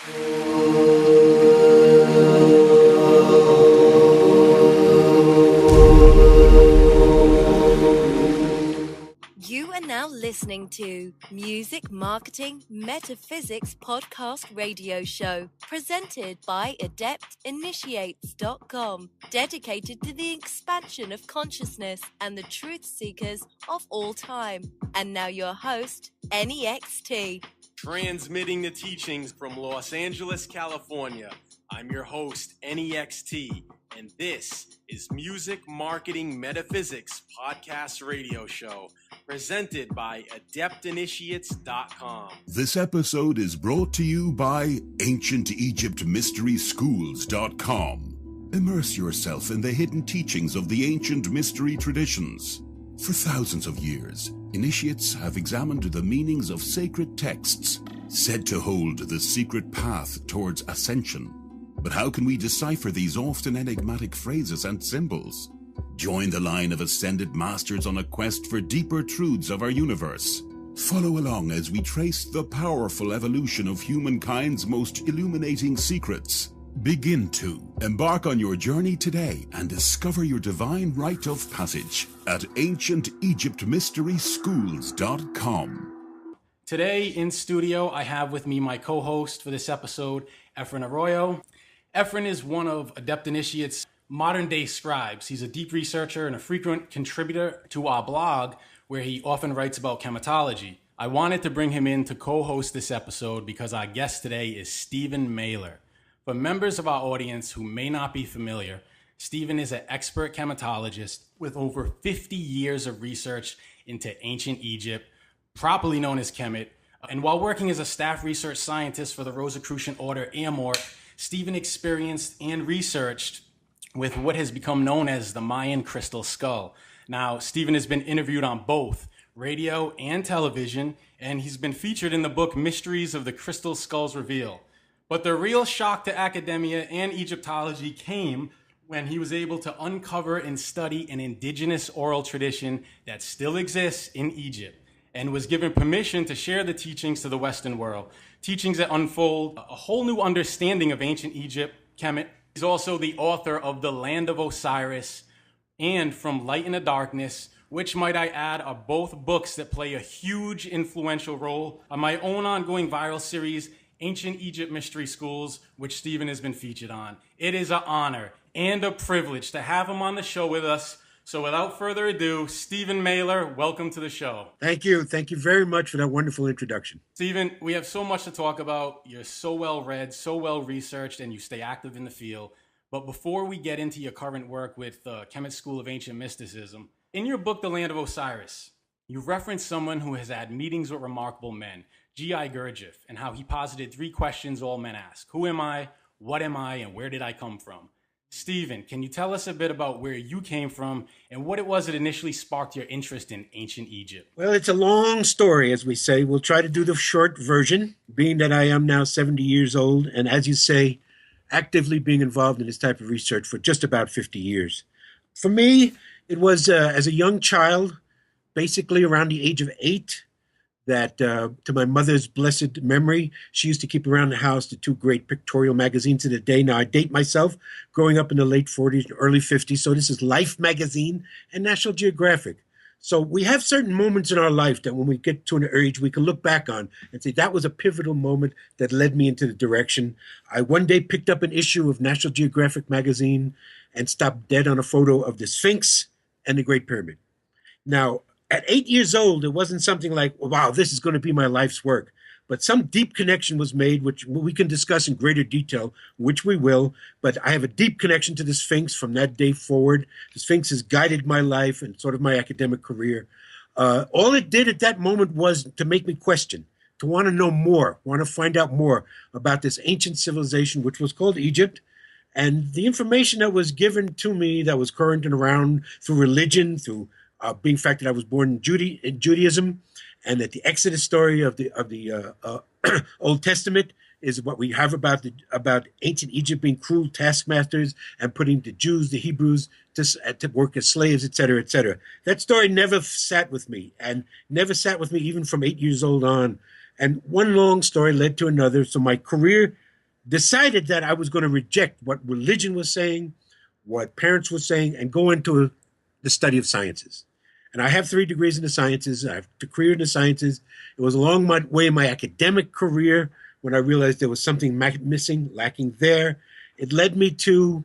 You are now listening to Music Marketing Metaphysics Podcast Radio Show, presented by AdeptInitiates.com, dedicated to the expansion of consciousness and the truth seekers of all time. And now your host, NEXT. Transmitting the teachings from Los Angeles, California. I'm your host, NEXT, and this is Music Marketing Metaphysics Podcast Radio Show, presented by AdeptInitiates.com. This episode is brought to you by AncientEgyptMysterySchools.com. Immerse yourself in the hidden teachings of the ancient mystery traditions. For thousands of years, initiates have examined the meanings of sacred texts said to hold the secret path towards ascension. But how can we decipher these often enigmatic phrases and symbols? Join the line of ascended masters on a quest for deeper truths of our universe. Follow along as we trace the powerful evolution of humankind's most illuminating secrets. Begin to embark on your journey today and discover your divine rite of passage at AncientEgyptMysterySchools.com. Today in studio, I have with me my co-host for this episode, Efren Arroyo. Efren is one of Adept Initiates' modern-day scribes. He's a deep researcher and a frequent contributor to our blog, where he often writes about chematology. I wanted to bring him in to co-host this episode because our guest today is Stephen Mehler. For members of our audience who may not be familiar, Stephen is an expert chematologist with over 50 years of research into ancient Egypt, properly known as Kemet. And while working as a staff research scientist for the Rosicrucian Order Amort, Stephen experienced and researched with what has become known as the Mayan crystal skull. Now, Stephen has been interviewed on both radio and television, and he's been featured in the book Mysteries of the Crystal Skulls Reveal. But the real shock to academia and Egyptology came when he was able to uncover and study an indigenous oral tradition that still exists in Egypt, and was given permission to share the teachings to the Western world. Teachings that unfold a whole new understanding of ancient Egypt, Kemet. He's also the author of The Land of Osiris and From Light into Darkness, which, might I add, are both books that play a huge influential role on my own ongoing viral series, Ancient Egypt Mystery Schools, which Stephen has been featured on. It is an honor and a privilege to have him on the show with us. So without further ado, Stephen Mehler, welcome to the show. Thank you. Thank you very much for that wonderful introduction. Stephen, we have so much to talk about. You're so well read, so well researched, and you stay active in the field. But before we get into your current work with the Kemet School of Ancient Mysticism, in your book, The Land of Osiris, you reference someone who has had meetings with remarkable men, G.I. Gurdjieff, and how he posited 3 questions all men ask. Who am I? What am I? And where did I come from? Stephen, can you tell us a bit about where you came from and what it was that initially sparked your interest in ancient Egypt? Well, it's a long story, as we say. We'll try to do the short version, being that I am now 70 years old, and as you say, actively being involved in this type of research for just about 50 years. For me, it was as a young child, basically around the age of 8, that to my mother's blessed memory, she used to keep around the house the 2 great pictorial magazines of the day. Now, I date myself, growing up in the late 40s, early 50s, so this is Life magazine and National Geographic. So we have certain moments in our life that when we get to an age, we can look back on and say, that was a pivotal moment that led me into the direction. I one day picked up an issue of National Geographic magazine and stopped dead on a photo of the Sphinx and the Great Pyramid. Now, at 8 years old, it wasn't something like, wow, this is going to be my life's work. But some deep connection was made, which we can discuss in greater detail, which we will. But I have a deep connection to the Sphinx from that day forward. The Sphinx has guided my life and sort of my academic career. All it did at that moment was to make me question, to want to know more, want to find out more about this ancient civilization, which was called Egypt. And the information that was given to me that was current and around through religion, through being the fact that I was born in Judaism, and that the Exodus story of the Old Testament is what we have about ancient Egypt being cruel taskmasters and putting the Jews, the Hebrews, to work as slaves, etc., etc. That story never sat with me, and never sat with me even from 8 years old on. And one long story led to another. So my career decided that I was going to reject what religion was saying, what parents were saying, and go into the study of sciences. And I have 3 degrees in the sciences. I have a career in the sciences. It was along my way in my academic career when I realized there was something missing, lacking there. It led me to,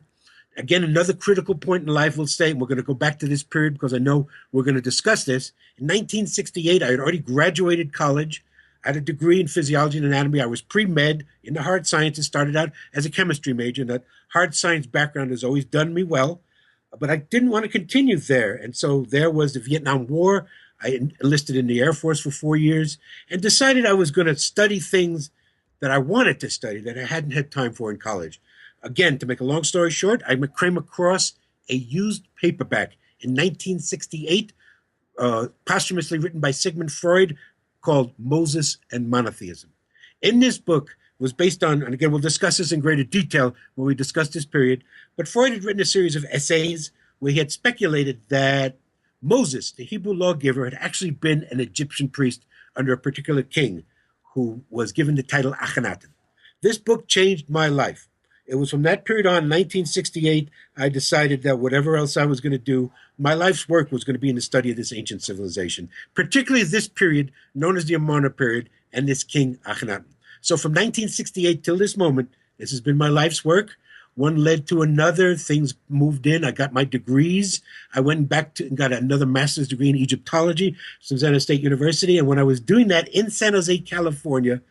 again, another critical point in life, we'll say, and we're going to go back to this period because I know we're going to discuss this. In 1968, I had already graduated college. I had a degree in physiology and anatomy. I was pre-med in the hard sciences, started out as a chemistry major, and that hard science background has always done me well. But I didn't want to continue there. And so there was the Vietnam War. I enlisted in the Air Force for 4 years and decided I was going to study things that I wanted to study that I hadn't had time for in college. Again, to make a long story short, I came across a used paperback in 1968, posthumously written by Sigmund Freud, called Moses and Monotheism. In this book was based on, and again, we'll discuss this in greater detail when we discuss this period, but Freud had written a series of essays where he had speculated that Moses, the Hebrew lawgiver, had actually been an Egyptian priest under a particular king who was given the title Akhenaten. This book changed my life. It was from that period on, 1968, I decided that whatever else I was going to do, my life's work was going to be in the study of this ancient civilization, particularly this period known as the Amarna period and this king Akhenaten. So from 1968 till this moment, this has been my life's work. One led to another. Things moved in. I got my degrees. I went back to and got another master's degree in Egyptology from San Jose State University. And when I was doing that in San Jose, California,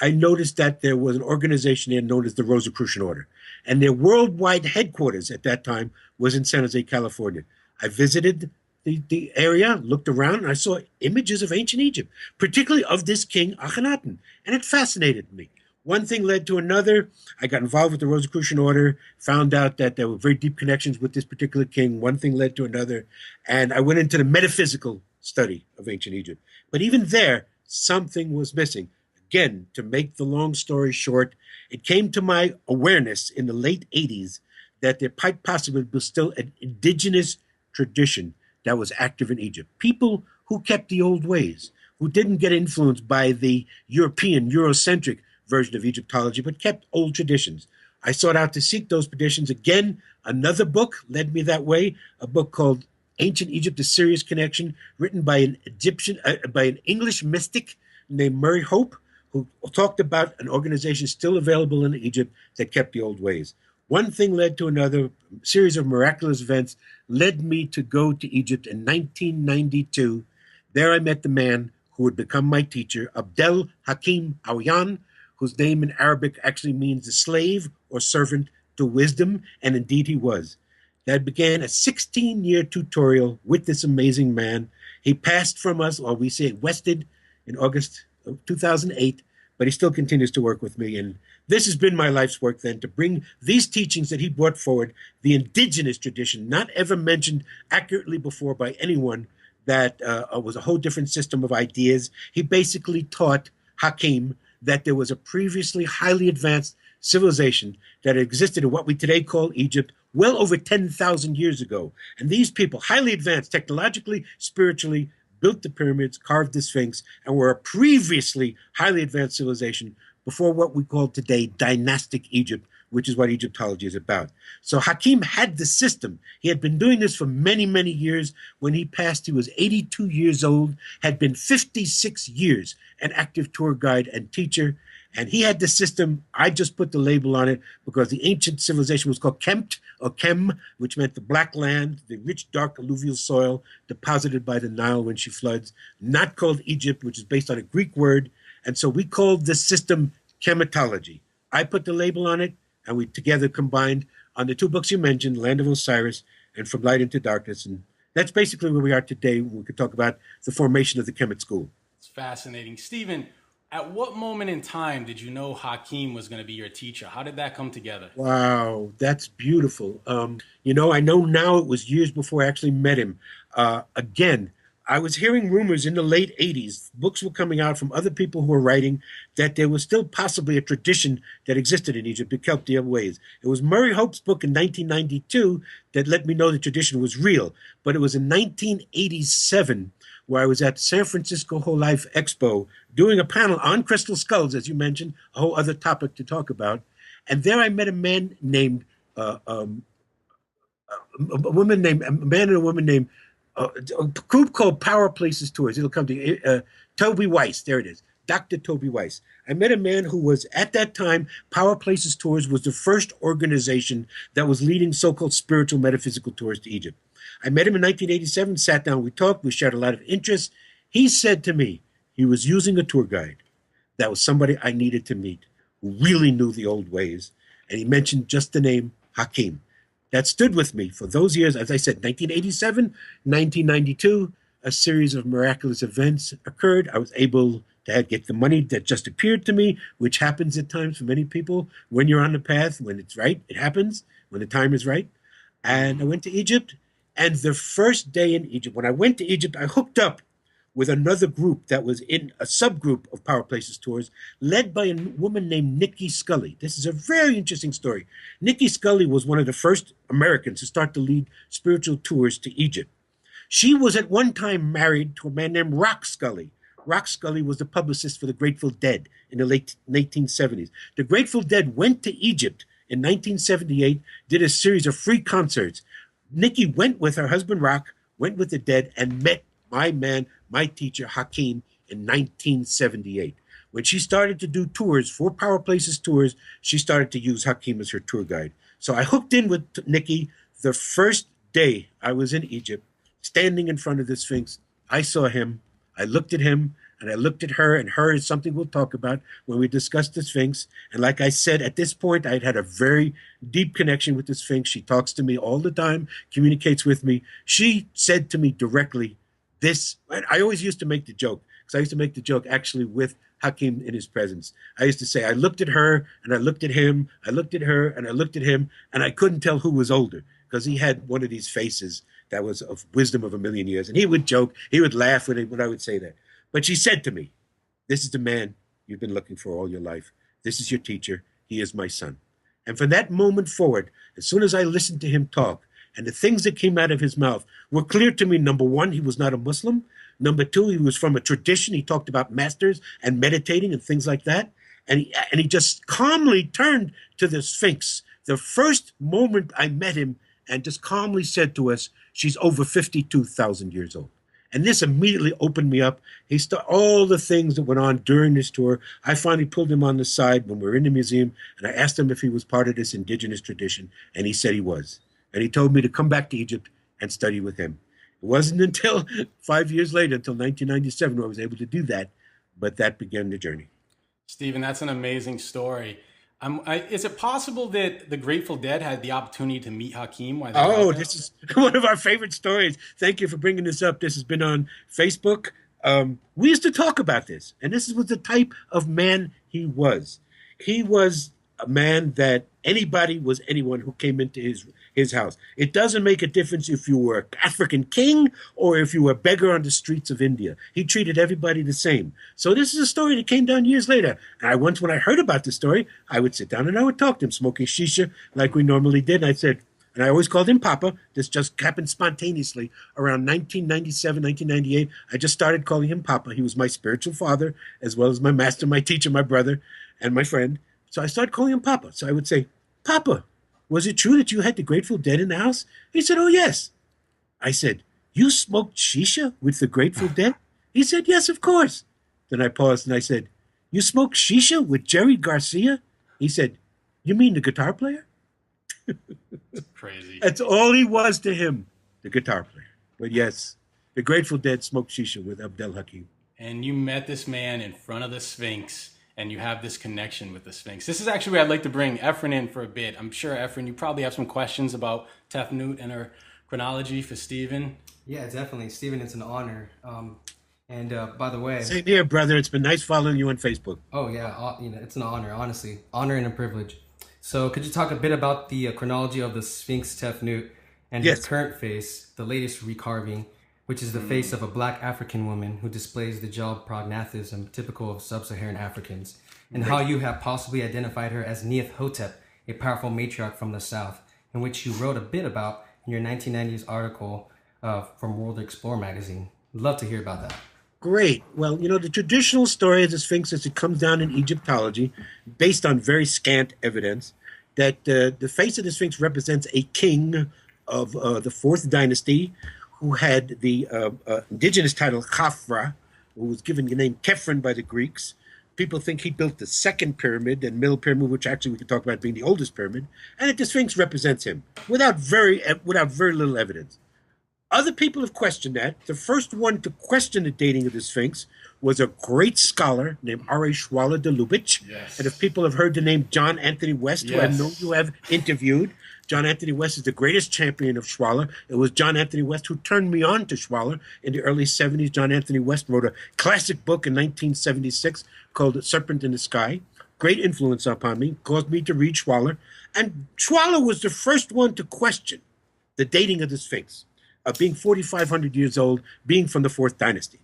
I noticed that there was an organization there known as the Rosicrucian Order. And their worldwide headquarters at that time was in San Jose, California. I visited the area, looked around, and I saw images of ancient Egypt, particularly of this king Akhenaten, and it fascinated me. One thing led to another. I got involved with the Rosicrucian Order, found out that there were very deep connections with this particular king. One thing led to another, and I went into the metaphysical study of ancient Egypt. But even there, something was missing. Again, to make the long story short, it came to my awareness in the late 80s that there quite possibly was still an indigenous tradition that was active in Egypt. People who kept the old ways, who didn't get influenced by the European, Eurocentric version of Egyptology, but kept old traditions. I sought out to seek those traditions. Again, another book led me that way, a book called Ancient Egypt, A Serious Connection, written by an English mystic named Murray Hope, who talked about an organization still available in Egypt that kept the old ways. One thing led to another. A series of miraculous events led me to go to Egypt in 1992. There I met the man who would become my teacher, Abdel Hakim Aouyan, whose name in Arabic actually means the slave or servant to wisdom, and indeed he was. That began a 16-year tutorial with this amazing man. He passed from us, or we say wested, in August of 2008, but he still continues to work with me. And this has been my life's work then, to bring these teachings that he brought forward, the indigenous tradition, not ever mentioned accurately before by anyone, that was a whole different system of ideas. He basically taught Hakim that there was a previously highly advanced civilization that existed in what we today call Egypt well over 10,000 years ago. And these people, highly advanced technologically, spiritually, built the pyramids, carved the Sphinx, and were a previously highly advanced civilization before what we call today dynastic Egypt, which is what Egyptology is about. So Hakim had the system. He had been doing this for many, many years. When he passed, he was 82 years old, had been 56 years an active tour guide and teacher. And he had the system. I just put the label on it because the ancient civilization was called Kemt, or Kem, which meant the black land, the rich, dark alluvial soil deposited by the Nile when she floods, not called Egypt, which is based on a Greek word. And so we called this system Kemetology. I put the label on it, and we together combined on the 2 books you mentioned, Land of Osiris and From Light into Darkness. And that's basically where we are today. We could talk about the formation of the Kemet school. It's fascinating. Stephen, at what moment in time did you know Hakim was going to be your teacher? How did that come together? Wow, that's beautiful. I know now it was years before I actually met him. Again, I was hearing rumors in the late 80s. Books were coming out from other people who were writing that there was still possibly a tradition that existed in Egypt that kept their ways. It was Murray Hope's book in 1992 that let me know the tradition was real. But it was in 1987 where I was at San Francisco Whole Life Expo doing a panel on crystal skulls, as you mentioned, a whole other topic to talk about. And there I met a man named, a man and a woman named, a group called Power Places Tours. It'll come to Toby Weiss. There it is. Dr. Toby Weiss. I met a man who was, at that time, Power Places Tours was the first organization that was leading so-called spiritual metaphysical tours to Egypt. I met him in 1987, sat down, we talked, we shared a lot of interests. He said to me, he was using a tour guide. That was somebody I needed to meet, who really knew the old ways. And he mentioned just the name Hakim. That stood with me for those years. As I said, 1987, 1992, a series of miraculous events occurred. I was able to get the money that just appeared to me, which happens at times for many people. When you're on the path, when it's right, it happens, when the time is right. And I went to Egypt. And the first day in Egypt, when I went to Egypt, I hooked up with another group that was in a subgroup of Power Places Tours, led by a woman named Nikki Scully. This is a very interesting story. Nikki Scully was one of the first Americans to start to lead spiritual tours to Egypt. She was at one time married to a man named Rock Scully. Rock Scully was the publicist for the Grateful Dead in the late 1970s. The Grateful Dead went to Egypt in 1978, did a series of free concerts. Nikki went with her husband Rock, went with the Dead, and met my man, my teacher, Hakim, in 1978. When she started to do tours for Power Places Tours, she started to use Hakim as her tour guide. So I hooked in with Nikki the first day I was in Egypt, standing in front of the Sphinx. I saw him, I looked at him, and I looked at her, and her is something we'll talk about when we discuss the Sphinx. And like I said, at this point, I'd had a very deep connection with the Sphinx. She talks to me all the time, communicates with me. She said to me directly, I always used to make the joke, because I used to make the joke actually with Hakim in his presence. I used to say, I looked at her, and I looked at him, I looked at her, and I looked at him, and I couldn't tell who was older, because he had one of these faces that was of wisdom of a million years. And he would joke, he would laugh when I would say that. But she said to me, this is the man you've been looking for all your life. This is your teacher. He is my son. And from that moment forward, as soon as I listened to him talk, and the things that came out of his mouth were clear to me. Number one, he was not a Muslim. Number two, he was from a tradition. He talked about masters and meditating and things like that. And he just calmly turned to the Sphinx the first moment I met him and just calmly said to us, she's over 52,000 years old. And this immediately opened me up. All the things that went on during this tour. I finally pulled him on the side when we were in the museum, and I asked him if he was part of this indigenous tradition, and he said he was. And he told me to come back to Egypt and study with him. It wasn't until 5 years later, until 1997, when I was able to do that, but that began the journey. Stephen, that's an amazing story. Is it possible that the Grateful Dead had the opportunity to meet Hakim? This is one of our favorite stories. Thank you for bringing this up. This has been on Facebook. We used to talk about this, and this was the type of man he was. He was a man that anybody was anyone who came into his house. It doesn't make a difference if you were an African king or if you were a beggar on the streets of India. He treated everybody the same. So this is a story that came down years later. And when I heard about the story, I would sit down and I would talk to him, smoking shisha like we normally did. And I said, and I always called him Papa. This just happened spontaneously. Around 1997, 1998, I just started calling him Papa. He was my spiritual father, as well as my master, my teacher, my brother, and my friend. So I started calling him Papa. So I would say, Papa, was it true that you had the Grateful Dead in the house? He said, oh, yes. I said, you smoked shisha with the Grateful Dead? He said, yes, of course. Then I paused and I said, you smoked shisha with Jerry Garcia? He said, you mean the guitar player? Crazy. That's all he was to him, the guitar player. But yes, the Grateful Dead smoked shisha with Abdel Hakim. And you met this man in front of the Sphinx, and you have this connection with the Sphinx. This is actually where I'd like to bring Efren in for a bit. I'm sure, Efren, you probably have some questions about Tefnut and her chronology for Stephen. Yeah, definitely. Stephen, it's an honor. And by the way... Same here, brother. It's been nice following you on Facebook. Oh, yeah. It's an honor, honestly. Honor and a privilege. So could you talk a bit about the chronology of the Sphinx Tefnut and her current face, the latest recarving, which is the face of a black African woman who displays the gel prognathism typical of sub-Saharan Africans, and how you have possibly identified her as Neith-Hotep, a powerful matriarch from the south, in which you wrote a bit about in your 1990s article from World Explorer magazine. I'd love to hear about that. Great. Well, the traditional story of the Sphinx as it comes down in Egyptology, based on very scant evidence, that the face of the Sphinx represents a king of the fourth dynasty who had the indigenous title Khafra, who was given the name Kefren by the Greeks. People think he built the second pyramid and middle pyramid, which actually we can talk about being the oldest pyramid, and that the Sphinx represents him without very little evidence. Other people have questioned that. The first one to question the dating of the Sphinx was a great scholar named R.A. Schwaller de Lubitsch. Yes. And if people have heard the name John Anthony West, who I know you have interviewed, John Anthony West is the greatest champion of Schwaller. It was John Anthony West who turned me on to Schwaller in the early 70s. John Anthony West wrote a classic book in 1976 called Serpent in the Sky. Great influence upon me, caused me to read Schwaller. And Schwaller was the first one to question the dating of the Sphinx, being 4,500 years old, being from the fourth dynasty.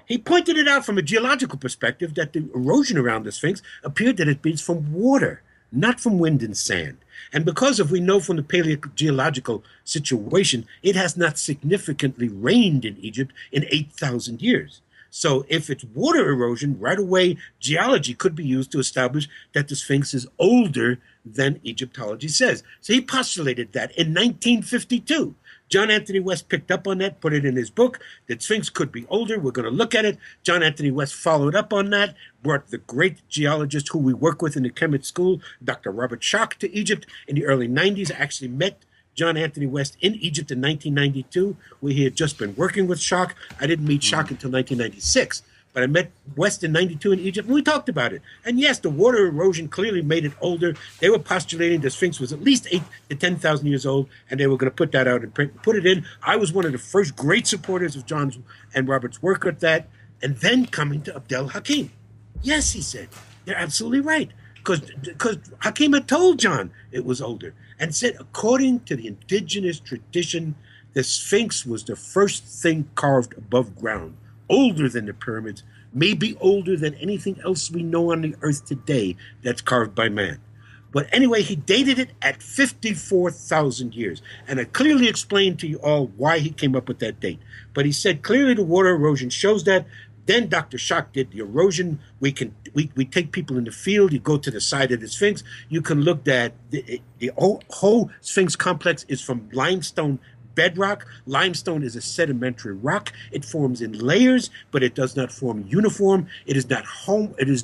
He pointed it out from a geological perspective that the erosion around the Sphinx appeared that it beats from water, not from wind and sand. And because of we know from the paleogeological situation, it has not significantly rained in Egypt in 8,000 years. So if it's water erosion, right away, geology could be used to establish that the Sphinx is older than Egyptology says. So he postulated that in 1952. John Anthony West picked up on that, put it in his book. The Sphinx could be older. We're going to look at it. John Anthony West followed up on that, brought the great geologist who we work with in the Kemet School, Dr. Robert Schoch, to Egypt in the early 90s. I actually met John Anthony West in Egypt in 1992, where he had just been working with Schoch. I didn't meet Schoch until 1996. But I met West in 92 in Egypt, and we talked about it. And yes, the water erosion clearly made it older. They were postulating the Sphinx was at least 8 to 10,000 years old, and they were going to put that out and put it in. I was one of the first great supporters of John's and Robert's work at that. And then coming to Abdel Hakim. Yes, he said, they're absolutely right. Because Hakim had told John it was older and said, according to the indigenous tradition, the Sphinx was the first thing carved above ground. Older than the pyramids, maybe older than anything else we know on the earth today that's carved by man. But anyway, he dated it at 54,000 years. And I clearly explained to you all why he came up with that date. But he said clearly the water erosion shows that. Then Dr. Schoch did the erosion. We take people in the field. You go to the side of the Sphinx. You can look at the whole Sphinx complex is from limestone bedrock. Limestone is a sedimentary rock. It forms in layers, but it does not form uniform. It is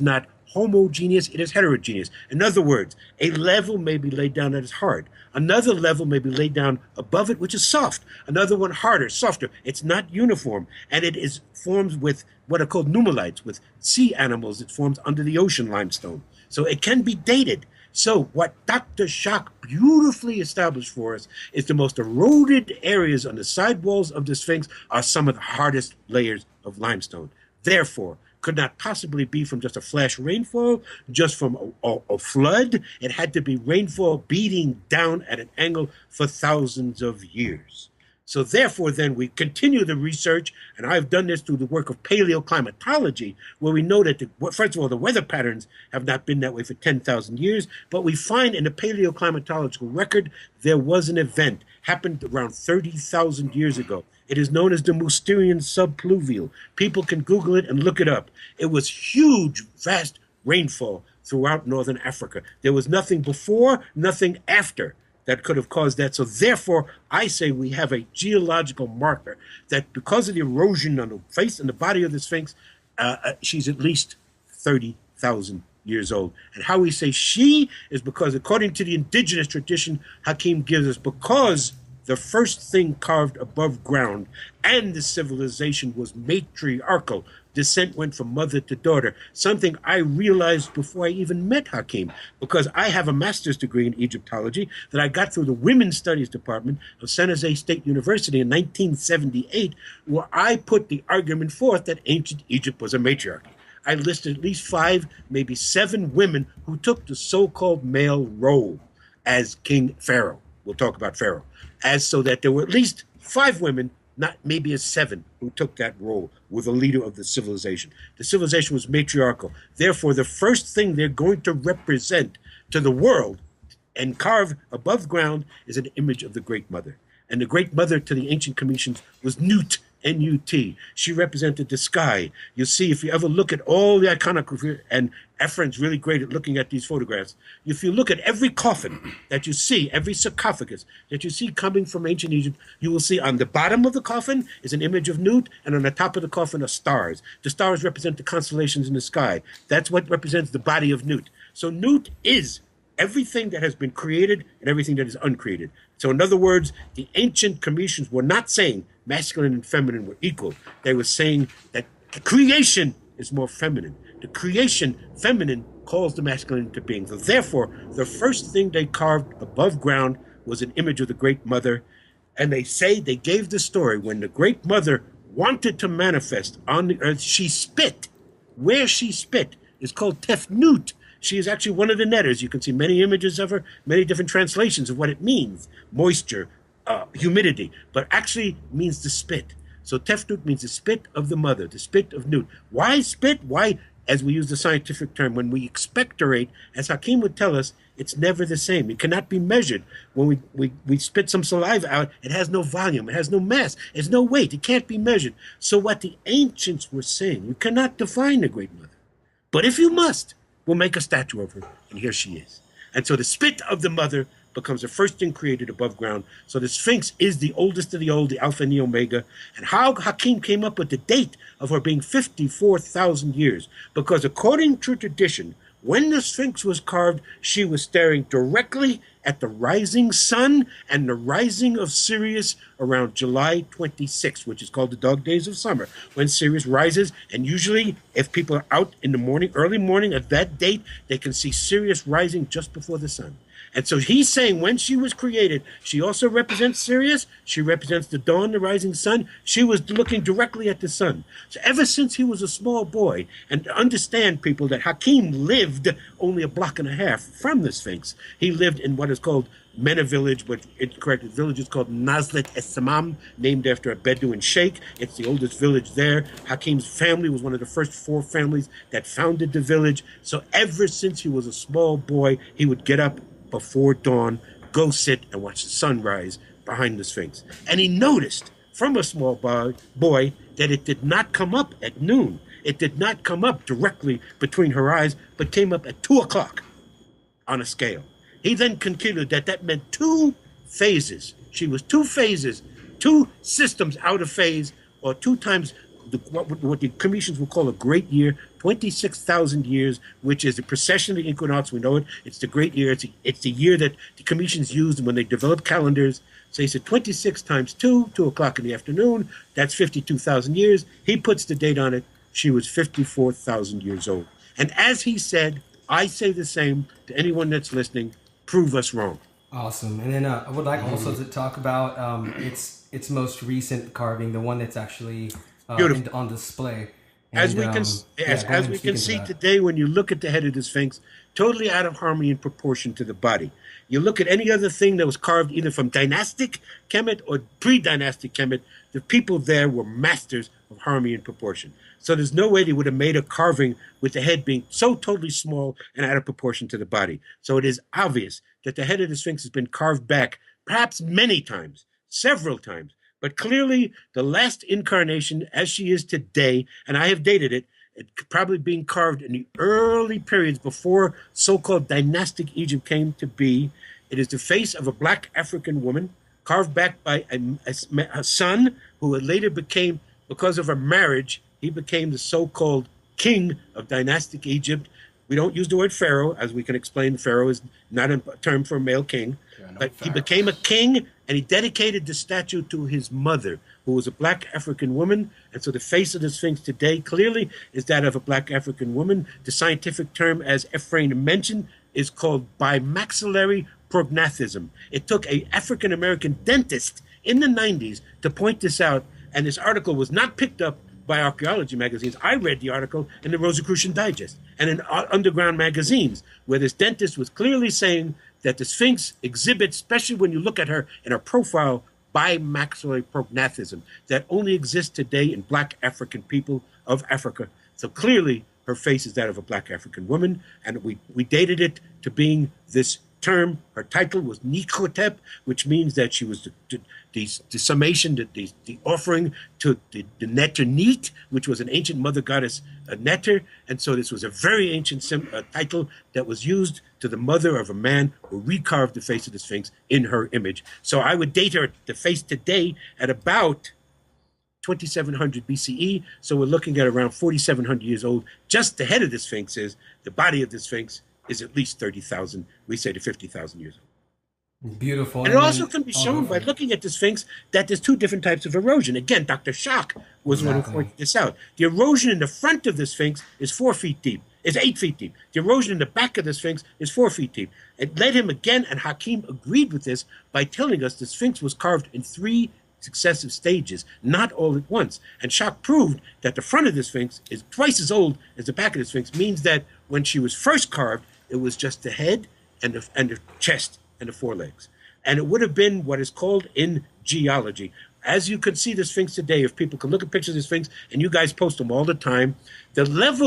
not homogeneous. It is heterogeneous. In other words, a level may be laid down that is hard. Another level may be laid down above it, which is soft. Another one harder, softer. It's not uniform, and it is forms with what are called nummulites, with sea animals. It forms under the ocean limestone. So it can be dated. So what Dr. Schoch beautifully established for us is the most eroded areas on the side walls of the Sphinx are some of the hardest layers of limestone. Therefore, could not possibly be from just a flash rainfall, just from a flood. It had to be rainfall beating down at an angle for thousands of years. So therefore, then, we continue the research, and I've done this through the work of paleoclimatology, where we know that, first of all, the weather patterns have not been that way for 10,000 years, but we find in the paleoclimatological record there was an event, happened around 30,000 years ago. It is known as the Mousterian subpluvial. People can Google it and look it up. It was huge, vast rainfall throughout northern Africa. There was nothing before, nothing after that could have caused that. So therefore, I say we have a geological marker that because of the erosion on the face and the body of the Sphinx, she's at least 30,000 years old. And how we say she is because according to the indigenous tradition, Hakim gives us, because the first thing carved above ground and the civilization was matriarchal. Descent went from mother to daughter, something I realized before I even met Hakim, because I have a master's degree in Egyptology that I got through the Women's Studies Department of San Jose State University in 1978, where I put the argument forth that ancient Egypt was a matriarchy. I listed at least 5, maybe 7 women who took the so-called male role as King Pharaoh. We'll talk about Pharaoh. As so that there were at least 5 women, not maybe as 7, who took that role, were the leader of the civilization. The civilization was matriarchal. Therefore, the first thing they're going to represent to the world and carve above ground is an image of the Great Mother. And the Great Mother to the ancient Cometians was Nut, N-U-T. She represented the sky. You see, if you ever look at all the iconography, and Ephraim's really great at looking at these photographs, if you look at every coffin that you see, every sarcophagus that you see coming from ancient Egypt, you will see on the bottom of the coffin is an image of Nut, and on the top of the coffin are stars. The stars represent the constellations in the sky. That's what represents the body of Nut. So Nut is everything that has been created and everything that is uncreated. So in other words, the ancient Cometians were not saying masculine and feminine were equal. They were saying that the creation is more feminine. The creation, feminine, calls the masculine into being. So therefore, the first thing they carved above ground was an image of the Great Mother. And they say they gave the story when the Great Mother wanted to manifest on the earth, she spit. Where she spit is called Tefnut. She is actually one of the netters. You can see many images of her, many different translations of what it means. Moisture, humidity, but actually means the spit. So Tefnut means the spit of the mother, the spit of Nut. Why spit? Why, as we use the scientific term, when we expectorate, as Hakim would tell us, it's never the same. It cannot be measured. When we spit some saliva out, it has no volume, it has no mass, it's no weight, it can't be measured. So what the ancients were saying, you cannot define the Great Mother. But if you must, we'll make a statue of her, and here she is. And so the spit of the mother becomes the first thing created above ground. So the Sphinx is the oldest of the old, the Alpha and the Omega. And how Hakim came up with the date of her being 54,000 years, because according to tradition, when the Sphinx was carved, she was staring directly at the rising sun and the rising of Sirius around July 26th, which is called the dog days of summer, when Sirius rises. And usually, if people are out in the morning, early morning at that date, they can see Sirius rising just before the sun. And so he's saying when she was created, she also represents Sirius. She represents the dawn, the rising sun. She was looking directly at the sun. So ever since he was a small boy, and to understand, people, that Hakim lived only a block and a half from the Sphinx. He lived in what is called Mena village, but it's correct. The village is called Nazlet Es-Samam, named after a Bedouin sheikh. It's the oldest village there. Hakim's family was one of the first 4 families that founded the village. So ever since he was a small boy, he would get up before dawn, go sit and watch the sunrise behind the Sphinx. And he noticed from a small boy that it did not come up at noon. It did not come up directly between her eyes, but came up at 2 o'clock on a scale. He then concluded that that meant 2 phases. She was 2 phases, 2 systems out of phase, or 2 times what the Cometians will call a great year, 26,000 years, which is the precession of the equinox. We know it. It's the great year. It's the year that the Cometians used when they developed calendars. So he said 26 times 2, 2 o'clock in the afternoon. That's 52,000 years. He puts the date on it. She was 54,000 years old. And as he said, I say the same to anyone that's listening, prove us wrong. Awesome. And then I would like also to talk about its most recent carving, the one that's actually on display. And, as we can see today, when you look at the head of the Sphinx, totally out of harmony and proportion to the body. You look at any other thing that was carved either from dynastic Kemet or pre-dynastic Kemet, the people there were masters of harmony and proportion. So there's no way they would have made a carving with the head being so totally small and out of proportion to the body. So it is obvious that the head of the Sphinx has been carved back, perhaps many times, several times. But clearly, the last incarnation, as she is today, and I have dated it, probably being carved in the early periods before so-called dynastic Egypt came to be. It is the face of a black African woman, carved back by a son who later became, because of her marriage, he became the so-called king of dynastic Egypt. We don't use the word pharaoh, as we can explain. Pharaoh is not a term for a male king. But he became a king, and he dedicated the statue to his mother, who was a black African woman. And so the face of the Sphinx today clearly is that of a black African woman. The scientific term, as Ephraim mentioned, is called bimaxillary prognathism. It took an African-American dentist in the 90s to point this out, and this article was not picked up by archaeology magazines. I read the article in the Rosicrucian Digest and in underground magazines, where this dentist was clearly saying that the Sphinx exhibits, especially when you look at her in her profile, bimaxillary prognathism that only exists today in black African people of Africa. So clearly her face is that of a black African woman, and we dated it to being this term, her title was Nikhotep, which means that she was the summation, the offering to the Neter Neat, which was an ancient mother goddess, Neter. And so this was a very ancient title that was used to the mother of a man who recarved the face of the Sphinx in her image. So I would date her, the face today, at about 2700 BCE. So we're looking at around 4,700 years old. Just the head of the Sphinx is, the body of the Sphinx is at least 30,000, we say to 50,000 years old. Beautiful. And it also can be shown by looking at the Sphinx that there's two different types of erosion. Again, Dr. Schock was one who pointed this out. The erosion in the front of the Sphinx is 4 feet deep, is 8 feet deep. The erosion in the back of the Sphinx is 4 feet deep. It led him again, and Hakim agreed with this by telling us the Sphinx was carved in 3 successive stages, not all at once. And Schock proved that the front of the Sphinx is twice as old as the back of the Sphinx, means that when she was first carved, it was just the head and the chest and the forelegs. And it would have been what is called in geology. As you can see the Sphinx today, if people can look at pictures of the Sphinx, and you guys post them all the time, the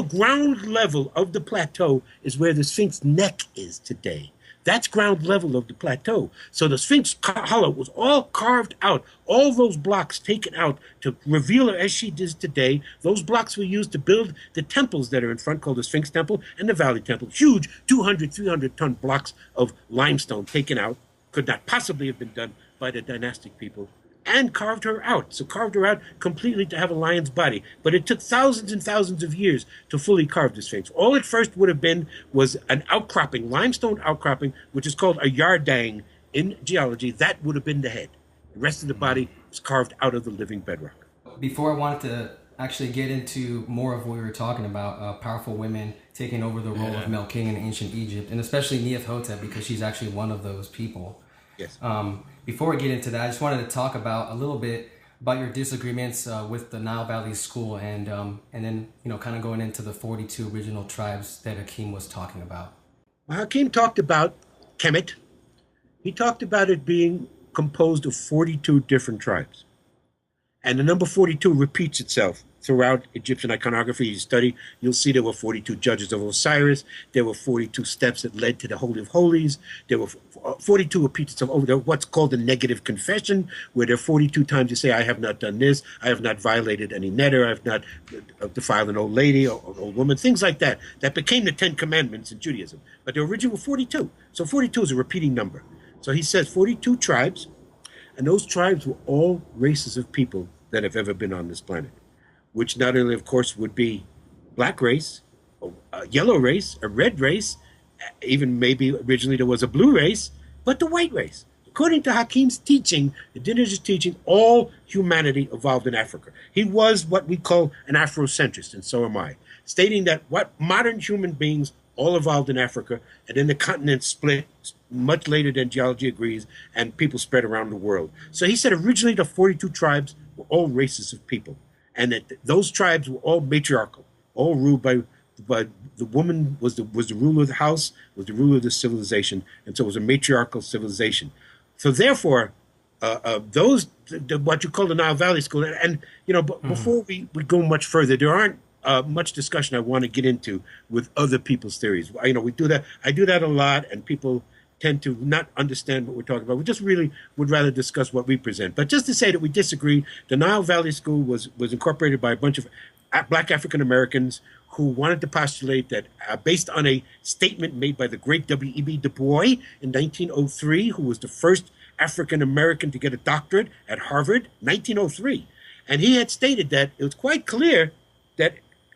ground level of the plateau is where the Sphinx neck is today. That's ground level of the plateau. So the Sphinx hollow was all carved out, all those blocks taken out to reveal her as she is today. Those blocks were used to build the temples that are in front, called the Sphinx Temple and the Valley Temple. Huge 200, 300-ton blocks of limestone taken out. Could not possibly have been done by the dynastic people. And carved her out. So carved her out completely to have a lion's body. But it took thousands and thousands of years to fully carve the Sphinx. All it first would have been was an outcropping, limestone outcropping, which is called a yardang in geology. That would have been the head. The rest of the body was carved out of the living bedrock. Before I wanted to actually get into more of what we were talking about, powerful women taking over the role of Male King in ancient Egypt, and especially Nefertiti, because she's actually one of those people. Yes. Before we get into that, I just wanted to talk about a little bit about your disagreements with the Nile Valley School, and then kind of going into the 42 original tribes that Hakim was talking about. Well, Hakim talked about Kemet. He talked about it being composed of 42 different tribes, and the number 42 repeats itself throughout Egyptian iconography. You study, you'll see there were 42 judges of Osiris. There were 42 steps that led to the Holy of Holies. There were 42 repeats itself over what's called the negative confession, where there are 42 times you say, I have not done this, I have not violated any netter, I have not defiled an old lady or old woman, things like that. That became the 10 Commandments in Judaism. But the original were 42. So 42 is a repeating number. So he says 42 tribes, and those tribes were all races of people that have ever been on this planet, which not only, of course, would be black race, a yellow race, a red race, even maybe originally there was a blue race, but the white race. According to Hakim's teaching, the Didnt teaching, all humanity evolved in Africa. He was what we call an Afrocentrist, and so am I, stating that what modern human beings all evolved in Africa, and then the continent split much later than geology agrees, and people spread around the world. So he said originally the 42 tribes were all races of people, and that those tribes were all matriarchal, all ruled by the woman was the ruler of the house, was the ruler of the civilization, and so it was a matriarchal civilization. So therefore, what you call the Nile Valley School, and before we go much further, there aren't much discussion I want to get into with other people's theories. We do that. I do that a lot, and people tend to not understand what we're talking about. We just really would rather discuss what we present. But just to say that we disagree, the Nile Valley School was incorporated by a bunch of black African Americans who wanted to postulate that, based on a statement made by the great W.E.B. Du Bois in 1903, who was the first African American to get a doctorate at Harvard, 1903. And he had stated that it was quite clear that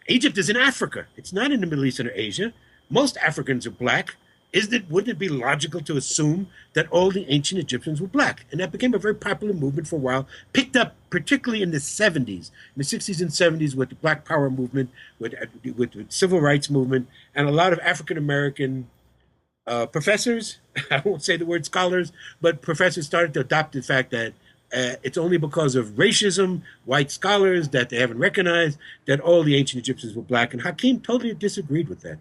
Egypt is in Africa. It's not in the Middle East or Asia. Most Africans are black. Wouldn't it be logical to assume that all the ancient Egyptians were black? And that became a very popular movement for a while, picked up particularly in the 70s, in the 60s and 70s with the Black Power movement, with the Civil Rights movement, and a lot of African-American professors, I won't say the word scholars, but professors started to adopt the fact that it's only because of racism, white scholars, that they haven't recognized that all the ancient Egyptians were black. And Hakim totally disagreed with that.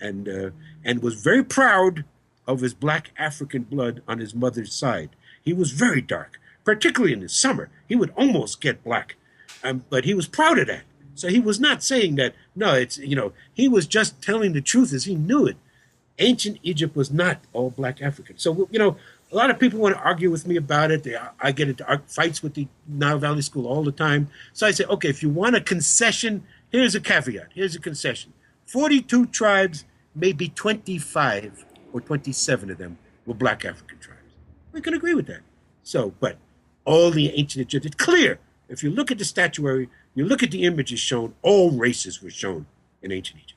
And was very proud of his black African blood on his mother's side. He was very dark, particularly in the summer. He would almost get black, but he was proud of that. So he was not saying that, no, he was just telling the truth as he knew it. Ancient Egypt was not all black Africans. So, a lot of people want to argue with me about it. I get into fights with the Nile Valley School all the time. So I say, okay, if you want a concession, here's a caveat. Here's a concession. 42 tribes, maybe 25 or 27 of them were black African tribes. We can agree with that. So, but all the ancient Egypt, it's clear. If you look at the statuary, you look at the images shown, all races were shown in ancient Egypt.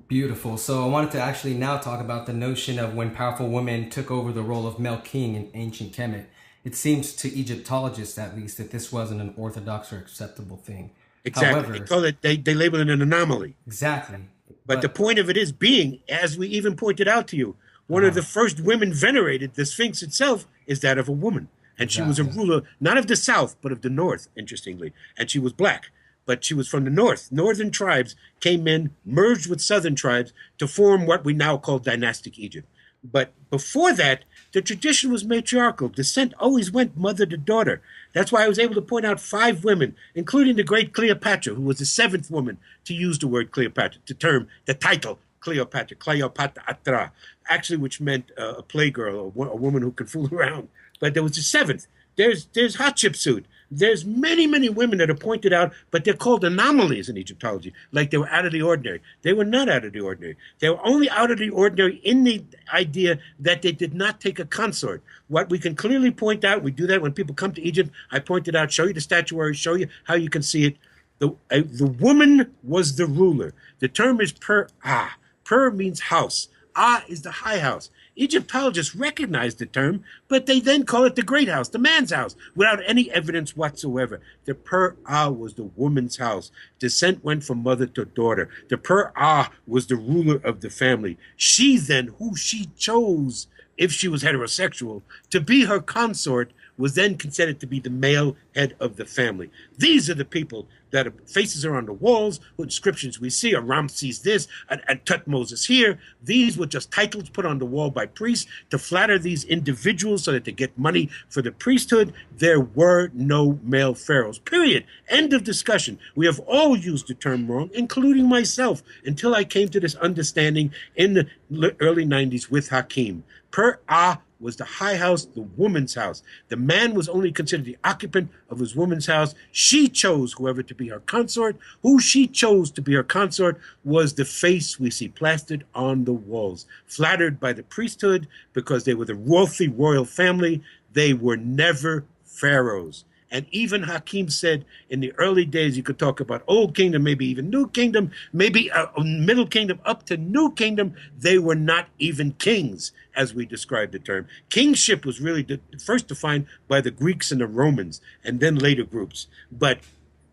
Beautiful. So I wanted to actually now talk about the notion of when powerful women took over the role of male king in ancient Kemet. It seems to Egyptologists, at least, that this wasn't an orthodox or acceptable thing. Exactly. However, they call it, they label it an anomaly. Exactly. But the point of it is being, as we even pointed out to you, one of the first women venerated, the Sphinx itself, is that of a woman. And she was a ruler, not of the South, but of the North, interestingly. And she was black, but she was from the North. Northern tribes came in, merged with Southern tribes to form what we now call dynastic Egypt. But before that, the tradition was matriarchal. Descent always went mother to daughter. That's why I was able to point out 5 women, including the great Cleopatra, who was the 7th woman to use the word Cleopatra, the title Cleopatra, Cleopatra, actually, which meant a playgirl, a woman who could fool around. But there was the 7th. There's Hatshepsut. There's many, many women that are pointed out, but they're called anomalies in Egyptology, like they were out of the ordinary. They were not out of the ordinary. They were only out of the ordinary in the idea that they did not take a consort. What we can clearly point out, we do that when people come to Egypt, I point it out, show you the statuary, show you how you can see it. The woman was the ruler. The term is per-ah. Per means house. Ah is the high house. Egyptologists recognize the term, but they then call it the great house, the man's house, without any evidence whatsoever. The per-ah was the woman's house. Descent went from mother to daughter. The per-ah was the ruler of the family. She then, who she chose, if she was heterosexual, to be her consort, was then considered to be the male head of the family. These are the people that faces are on the walls, what inscriptions we see, Ramses this, and Tutmosis here. These were just titles put on the wall by priests to flatter these individuals so that they get money for the priesthood. There were no male pharaohs, period. End of discussion. We have all used the term wrong, including myself, until I came to this understanding in the early 90s with Hakim. Per-ah was the high house, the woman's house. The man was only considered the occupant of his woman's house. She chose whoever to be her consort. Who she chose to be her consort was the face we see plastered on the walls. Flattered by the priesthood because they were the wealthy royal family, they were never pharaohs. And even Hakim said in the early days, you could talk about Old Kingdom, maybe even New Kingdom, maybe Middle Kingdom up to New Kingdom. They were not even kings, as we described the term. Kingship was really first defined by the Greeks and the Romans, and then later groups. But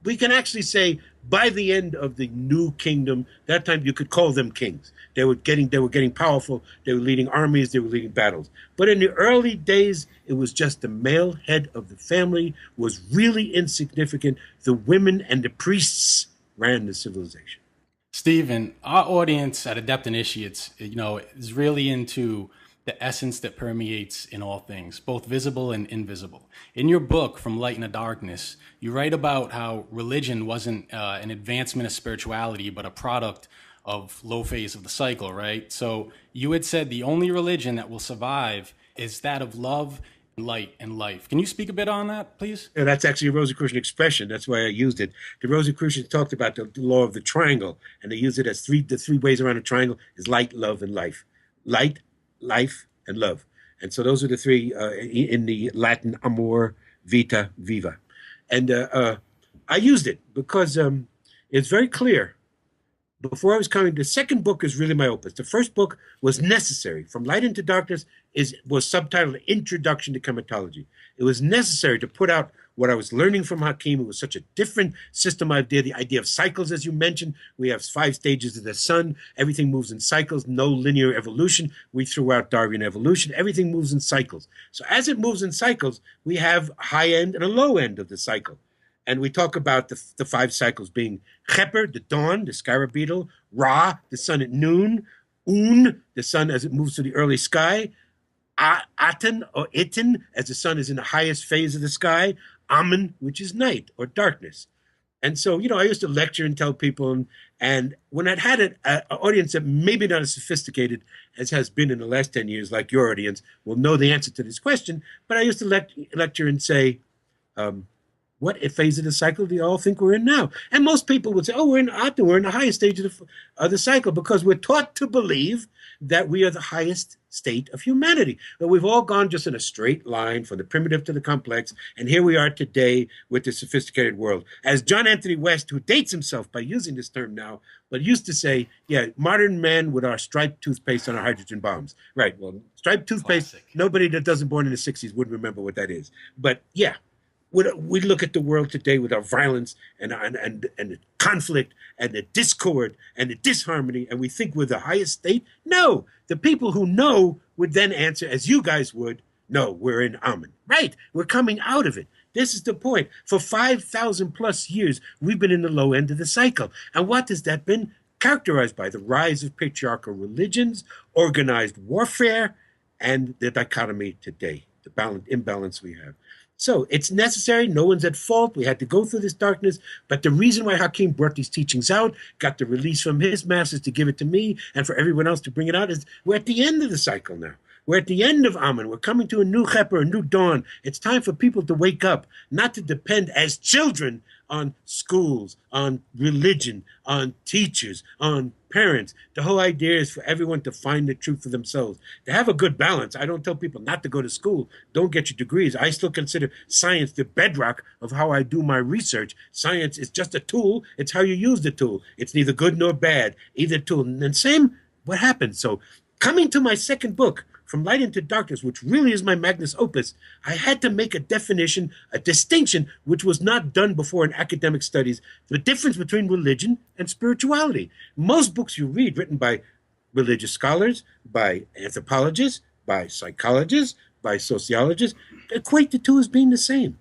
we can actually say by the end of the New Kingdom, that time you could call them kings. They were getting powerful. They were leading armies. They were leading battles. But in the early days, it was just the male head of the family was really insignificant. The women and the priests ran the civilization. Stephen, our audience at Adept Initiates, is really into the essence that permeates in all things, both visible and invisible. In your book, From Light into Darkness, you write about how religion wasn't an advancement of spirituality, but a product of low phase of the cycle, right? So you had said the only religion that will survive is that of love, light, and life. Can you speak a bit on that, please? Yeah, that's actually a Rosicrucian expression. That's why I used it. The Rosicrucians talked about the law of the triangle, and they used it as the three ways around a triangle is light, love, and life. Light, life, and love. And so those are the three in the Latin amor, vita, viva. And I used it because it's very clear. Before I was coming, the second book is really my opus. The first book was necessary. From Light into Darkness was subtitled Introduction to Chematology. It was necessary to put out what I was learning from Hakim. It was such a different system idea, the idea of cycles, as you mentioned. We have 5 stages of the sun. Everything moves in cycles, no linear evolution. We threw out Darwinian evolution. Everything moves in cycles. So as it moves in cycles, we have a high end and a low end of the cycle. And we talk about the 5 cycles being Cheper, the dawn, the scarab beetle, Ra, the sun at noon, Un, the sun as it moves to the early sky, Aten or Itin, as the sun is in the highest phase of the sky, Amen, which is night or darkness. And so, I used to lecture and tell people, and when I'd had an audience that maybe not as sophisticated as has been in the last 10 years, like your audience, will know the answer to this question, but I used to lecture and say, what phase of the cycle do you all think we're in now? And most people would say, oh, we're in the highest stage of the cycle, because we're taught to believe that we are the highest state of humanity. But we've all gone just in a straight line from the primitive to the complex, and here we are today with the sophisticated world. As John Anthony West, who dates himself by using this term now, but used to say, yeah, modern man with our striped toothpaste and our hydrogen bombs. Right, well, striped toothpaste, Classic. Nobody that doesn't born in the 60s would remember what that is. But yeah, we look at the world today with our violence and the conflict and the discord and the disharmony, and we think we're the highest state. No, the people who know would then answer, as you guys would, no, we're in Amen. Right, we're coming out of it. This is the point. For 5,000 plus years, we've been in the low end of the cycle. And what has that been? Characterized by the rise of patriarchal religions, organized warfare, and the dichotomy today, the imbalance we have. So it's necessary. No one's at fault. We had to go through this darkness. But the reason why Hakim brought these teachings out, got the release from his masters to give it to me and for everyone else to bring it out, is we're at the end of the cycle now. We're at the end of Amen. We're coming to a new Cheper, a new dawn. It's time for people to wake up, not to depend as children on schools, on religion, on teachers, on parents. The whole idea is for everyone to find the truth for themselves, to have a good balance. I don't tell people not to go to school. Don't get your degrees. I still consider science the bedrock of how I do my research. Science is just a tool. It's how you use the tool. It's neither good nor bad, either tool. And then same, what happens? So coming to my second book, From Light into Darkness, which really is my magnus opus, I had to make a definition, a distinction, which was not done before in academic studies, the difference between religion and spirituality. Most books you read written by religious scholars, by anthropologists, by psychologists, by sociologists, equate the two as being the same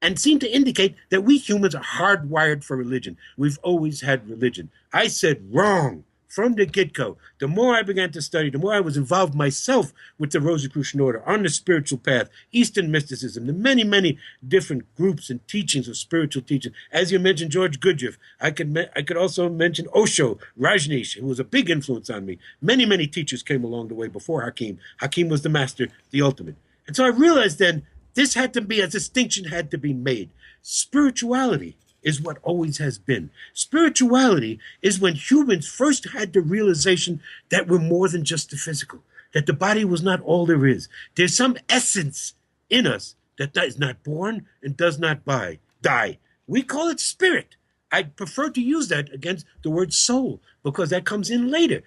and seem to indicate that we humans are hardwired for religion. We've always had religion. I said wrong. From the get-go, the more I began to study, the more I was involved myself with the Rosicrucian Order, on the spiritual path, Eastern mysticism, the many, many different groups and teachings of spiritual teaching. As you mentioned, George Gurdjieff, I could also mention Osho, Rajneesh, who was a big influence on me. Many, many teachers came along the way before Hakim. Hakim was the master, the ultimate. And so I realized then this had to be, a distinction had to be made. Spirituality is what always has been. Spirituality is when humans first had the realization that we're more than just the physical, that the body was not all there is. There's some essence in us that is not born and does not die. We call it spirit. I prefer to use that against the word soul because that comes in later.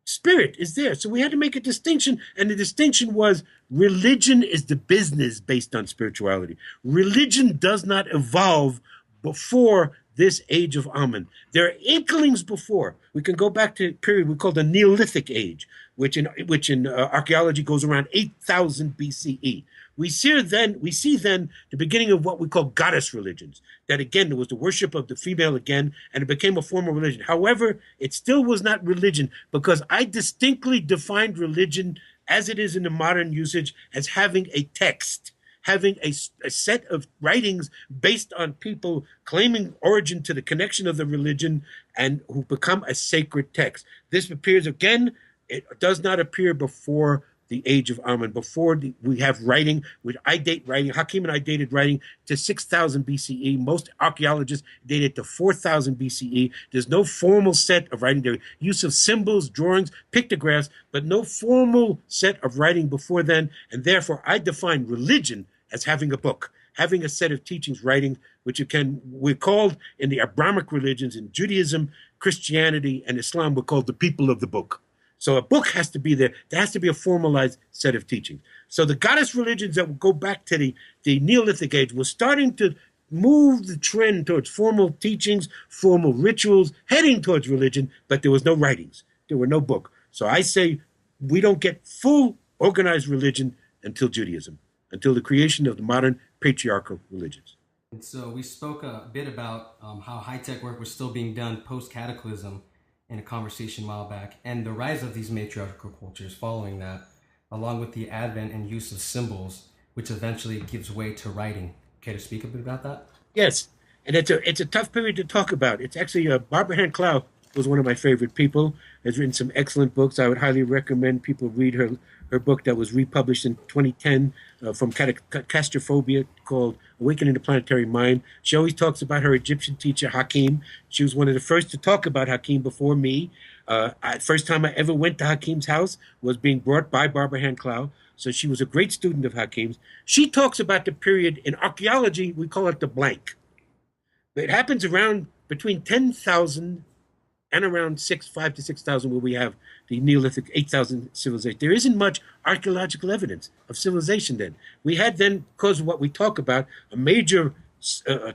Spirit is there. So we had to make a distinction, and the distinction was religion is the business based on spirituality. Religion does not evolve before this age of Amen. There are inklings before. We can go back to a period we call the Neolithic age, which in archaeology goes around 8,000 BCE. We see then the beginning of what we call goddess religions. That again, there was the worship of the female again, and it became a form of religion. However, it still was not religion because I distinctly defined religion as it is in the modern usage as having a text, having a set of writings based on people claiming origin to the connection of the religion and who become a sacred text. This appears again, it does not appear before the age of Amen, before we have writing, which I date writing. Hakim and I dated writing to 6,000 BCE. Most archaeologists date it to 4,000 BCE. There's no formal set of writing there. Use of symbols, drawings, pictographs, but no formal set of writing before then. And therefore, I define religion as having a book, having a set of teachings, writings, which we're called in the Abrahamic religions, in Judaism, Christianity, and Islam, we're called the people of the book. So a book has to be there. There has to be a formalized set of teachings. So the goddess religions that will go back to the Neolithic age were starting to move the trend towards formal teachings, formal rituals, heading towards religion, but there was no writings. There were no book. So I say we don't get full organized religion until Judaism, until the creation of the modern patriarchal religions. And so we spoke a bit about how high-tech work was still being done post-cataclysm in a conversation a while back, and the rise of these matriarchal cultures following that, along with the advent and use of symbols, which eventually gives way to writing. Care to speak a bit about that? Yes. And it's a tough period to talk about. It's actually Barbara Hand Clow was one of my favorite people. Has written some excellent books. I would highly recommend people read her book that was republished in 2010 from Castrophobia, called Awakening the Planetary Mind. She always talks about her Egyptian teacher, Hakim. She was one of the first to talk about Hakim before me. First time I ever went to Hakim's house was being brought by Barbara Hand Clow. So she was a great student of Hakim's. She talks about the period in archaeology, we call it the blank. It happens around between 10,000 and around 5 to 6,000, where we have the Neolithic 8,000 civilization. There isn't much archaeological evidence of civilization then. We had then, because of what we talk about, a major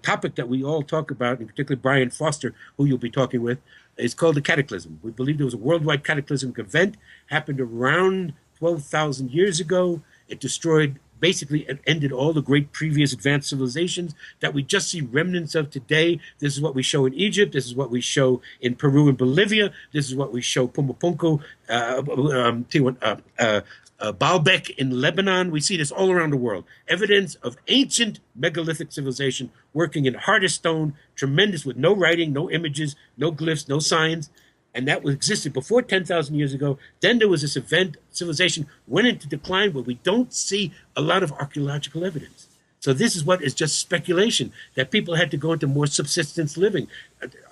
topic that we all talk about, in particular Brian Foster, who you'll be talking with, is called the cataclysm. We believe there was a worldwide cataclysmic event, happened around 12,000 years ago. It destroyed, basically, it ended all the great previous advanced civilizations that we just see remnants of today. This is what we show in Egypt. This is what we show in Peru and Bolivia. This is what we show Pumapunku, Baalbek in Lebanon. We see this all around the world. Evidence of ancient megalithic civilization working in hardest stone, tremendous, with no writing, no images, no glyphs, no signs. And that existed before 10,000 years ago. Then there was this event, civilization went into decline, but we don't see a lot of archaeological evidence. So this is what is just speculation, that people had to go into more subsistence living.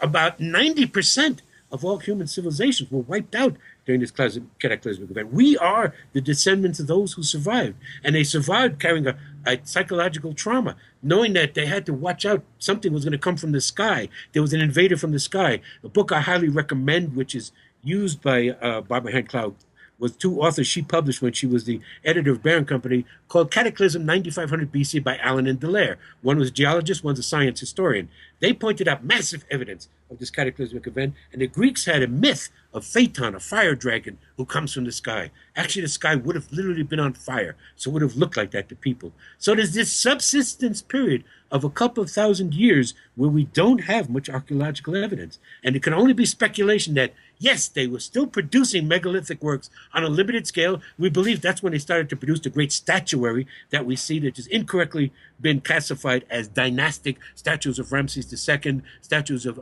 About 90% of all human civilizations were wiped out during this cataclysmic event. We are the descendants of those who survived. And they survived carrying a psychological trauma, knowing that they had to watch out. Something was going to come from the sky. There was an invader from the sky. A book I highly recommend, which is used by Barbara Hand Clow, was two authors she published when she was the editor of Barron Company, called Cataclysm 9500 BC by Allen and Dallaire. One was a geologist, one's a science historian. They pointed out massive evidence of this cataclysmic event, and the Greeks had a myth of Phaeton, a fire dragon who comes from the sky. Actually, the sky would have literally been on fire, so it would have looked like that to people. So there's this subsistence period of a couple of thousand years where we don't have much archaeological evidence. And it can only be speculation that, yes, they were still producing megalithic works on a limited scale. We believe that's when they started to produce the great statuary that we see, that has incorrectly been classified as dynastic statues of Ramses II, statues of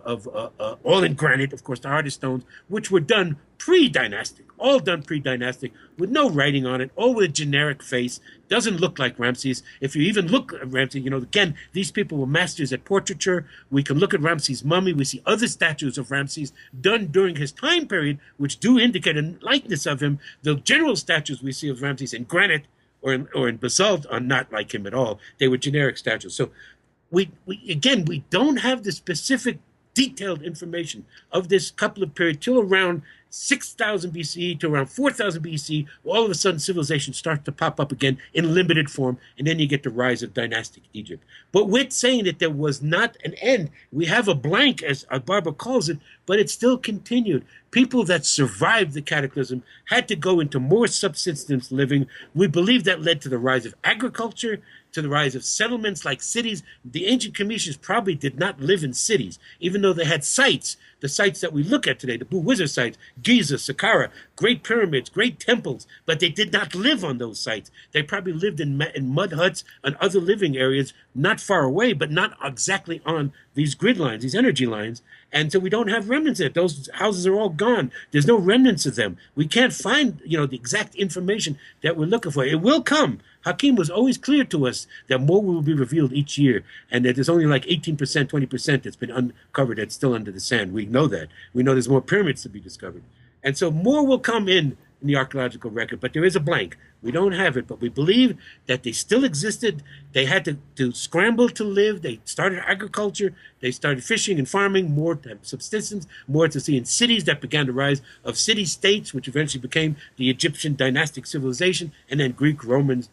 all in granite, of course, the hardest stones, which were done pre-dynastic, all done pre-dynastic, with no writing on it, all with a generic face, doesn't look like Ramses. If you even look at Ramses, again, these people were masters at portraiture. We can look at Ramses' mummy. We see other statues of Ramses done during his time period, which do indicate a likeness of him. The general statues we see of Ramses in granite or in basalt are not like him at all. They were generic statues. So we don't have the specific detailed information of this couple of period till around 6,000 BCE to around 4,000 BCE. All of a sudden, civilization starts to pop up again in limited form, and then you get the rise of dynastic Egypt. But we're saying that there was not an end. We have a blank, as Barbara calls it, but it still continued. People that survived the cataclysm had to go into more subsistence living. We believe that led to the rise of agriculture, to the rise of settlements like cities. The ancient Cometians probably did not live in cities, even though they had sites, the sites that we look at today, the Blue Wizard sites, Giza, Saqqara, great pyramids, great temples, but they did not live on those sites. They probably lived in mud huts and other living areas not far away, but not exactly on these grid lines, these energy lines. And so we don't have remnants of it. Those houses are all gone. There's no remnants of them. We can't find, the exact information that we're looking for. It will come. Hakim was always clear to us that more will be revealed each year, and that there's only like 18%, 20% that's been uncovered that's still under the sand. We know that. We know there's more pyramids to be discovered. And so more will come in the archaeological record, but there is a blank. We don't have it, but we believe that they still existed. They had to scramble to live. They started agriculture. They started fishing and farming, more to have subsistence, more to see in cities that began to rise of city-states, which eventually became the Egyptian dynastic civilization, and then Greek, Romans,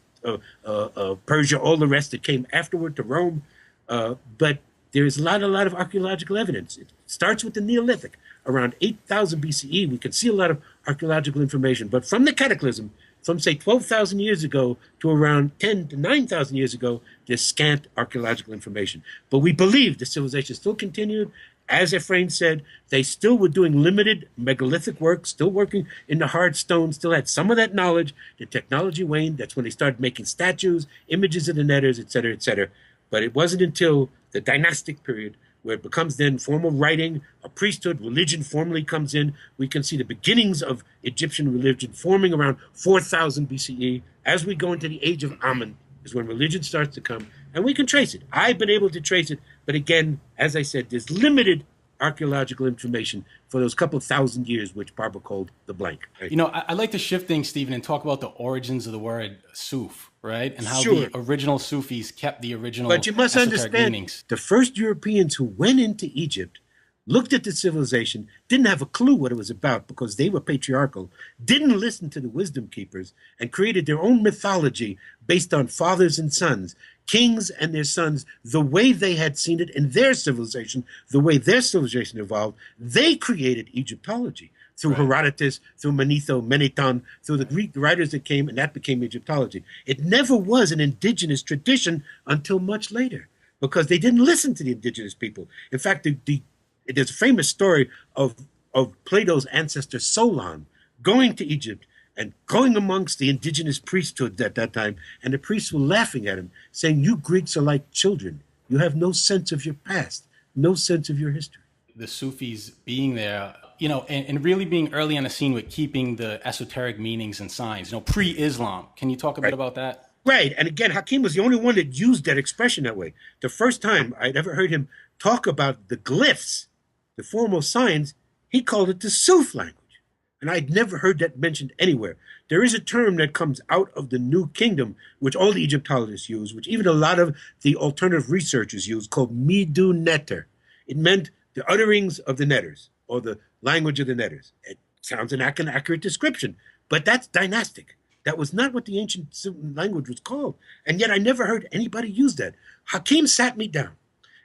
Persia, all the rest that came afterward to Rome. But there is a lot of archaeological evidence. It starts with the Neolithic. Around 8,000 BCE, we can see a lot of archaeological information. But from the cataclysm, from say 12,000 years ago to around 10 to 9,000 years ago, there's scant archaeological information. But we believe the civilization still continued. As Ephraim said, they still were doing limited megalithic work, still working in the hard stone, still had some of that knowledge. The technology waned. That's when they started making statues, images of the netters, et cetera, et cetera. But it wasn't until the dynastic period where it becomes then formal writing, a priesthood, religion formally comes in. We can see the beginnings of Egyptian religion forming around 4000 BCE. As we go into the age of Amun is when religion starts to come, and we can trace it. I've been able to trace it, but again, as I said, there's limited archaeological information for those couple thousand years, which Barbara called the blank. Right? You know, I'd like to shift things, Stephen, and talk about the origins of the word Suf, right? And how Sure. the original Sufis kept the original But you must esoteric understand, meanings. the first Europeans who went into Egypt, looked at the civilization, didn't have a clue what it was about because they were patriarchal, didn't listen to the wisdom keepers, and created their own mythology based on fathers and sons, kings and their sons, the way they had seen it in their civilization, the way their civilization evolved. They created Egyptology through Herodotus, through Manetho, Meneton, through the Greek writers that came, and that became Egyptology. It never was an indigenous tradition until much later because they didn't listen to the indigenous people. In fact, there's a famous story of Plato's ancestor Solon going to Egypt and going amongst the indigenous priesthood at that time, and the priests were laughing at him, saying, "You Greeks are like children. You have no sense of your past, no sense of your history." The Sufis being there, you know, and really being early on the scene with keeping the esoteric meanings and signs, you know, pre-Islam. Can you talk a bit about that? Right. And again, Hakim was the only one that used that expression that way. The first time I'd ever heard him talk about the glyphs, the formal signs, he called it the Suf language. And I'd never heard that mentioned anywhere. There is a term that comes out of the New Kingdom, which all the Egyptologists use, which even a lot of the alternative researchers use, called Midu Netter. It meant the utterings of the netters, or the language of the netters. It sounds an accurate description, but that's dynastic. That was not what the ancient language was called. And yet I never heard anybody use that. Hakim sat me down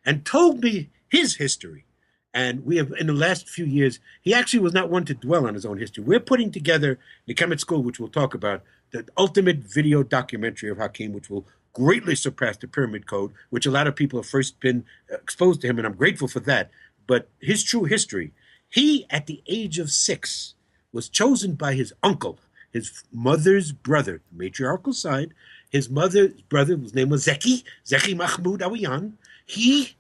and told me his history. And we have, in the last few years, he actually was not one to dwell on his own history. We're putting together, the Kemet School, which we'll talk about, the ultimate video documentary of Hakim, which will greatly surpass the Pyramid Code, which a lot of people have first been exposed to him, and I'm grateful for that. But his true history, he, at the age of 6, was chosen by his uncle, his mother's brother, the matriarchal side. His mother's brother, whose name was Zeki Mahmoud Awiyan. He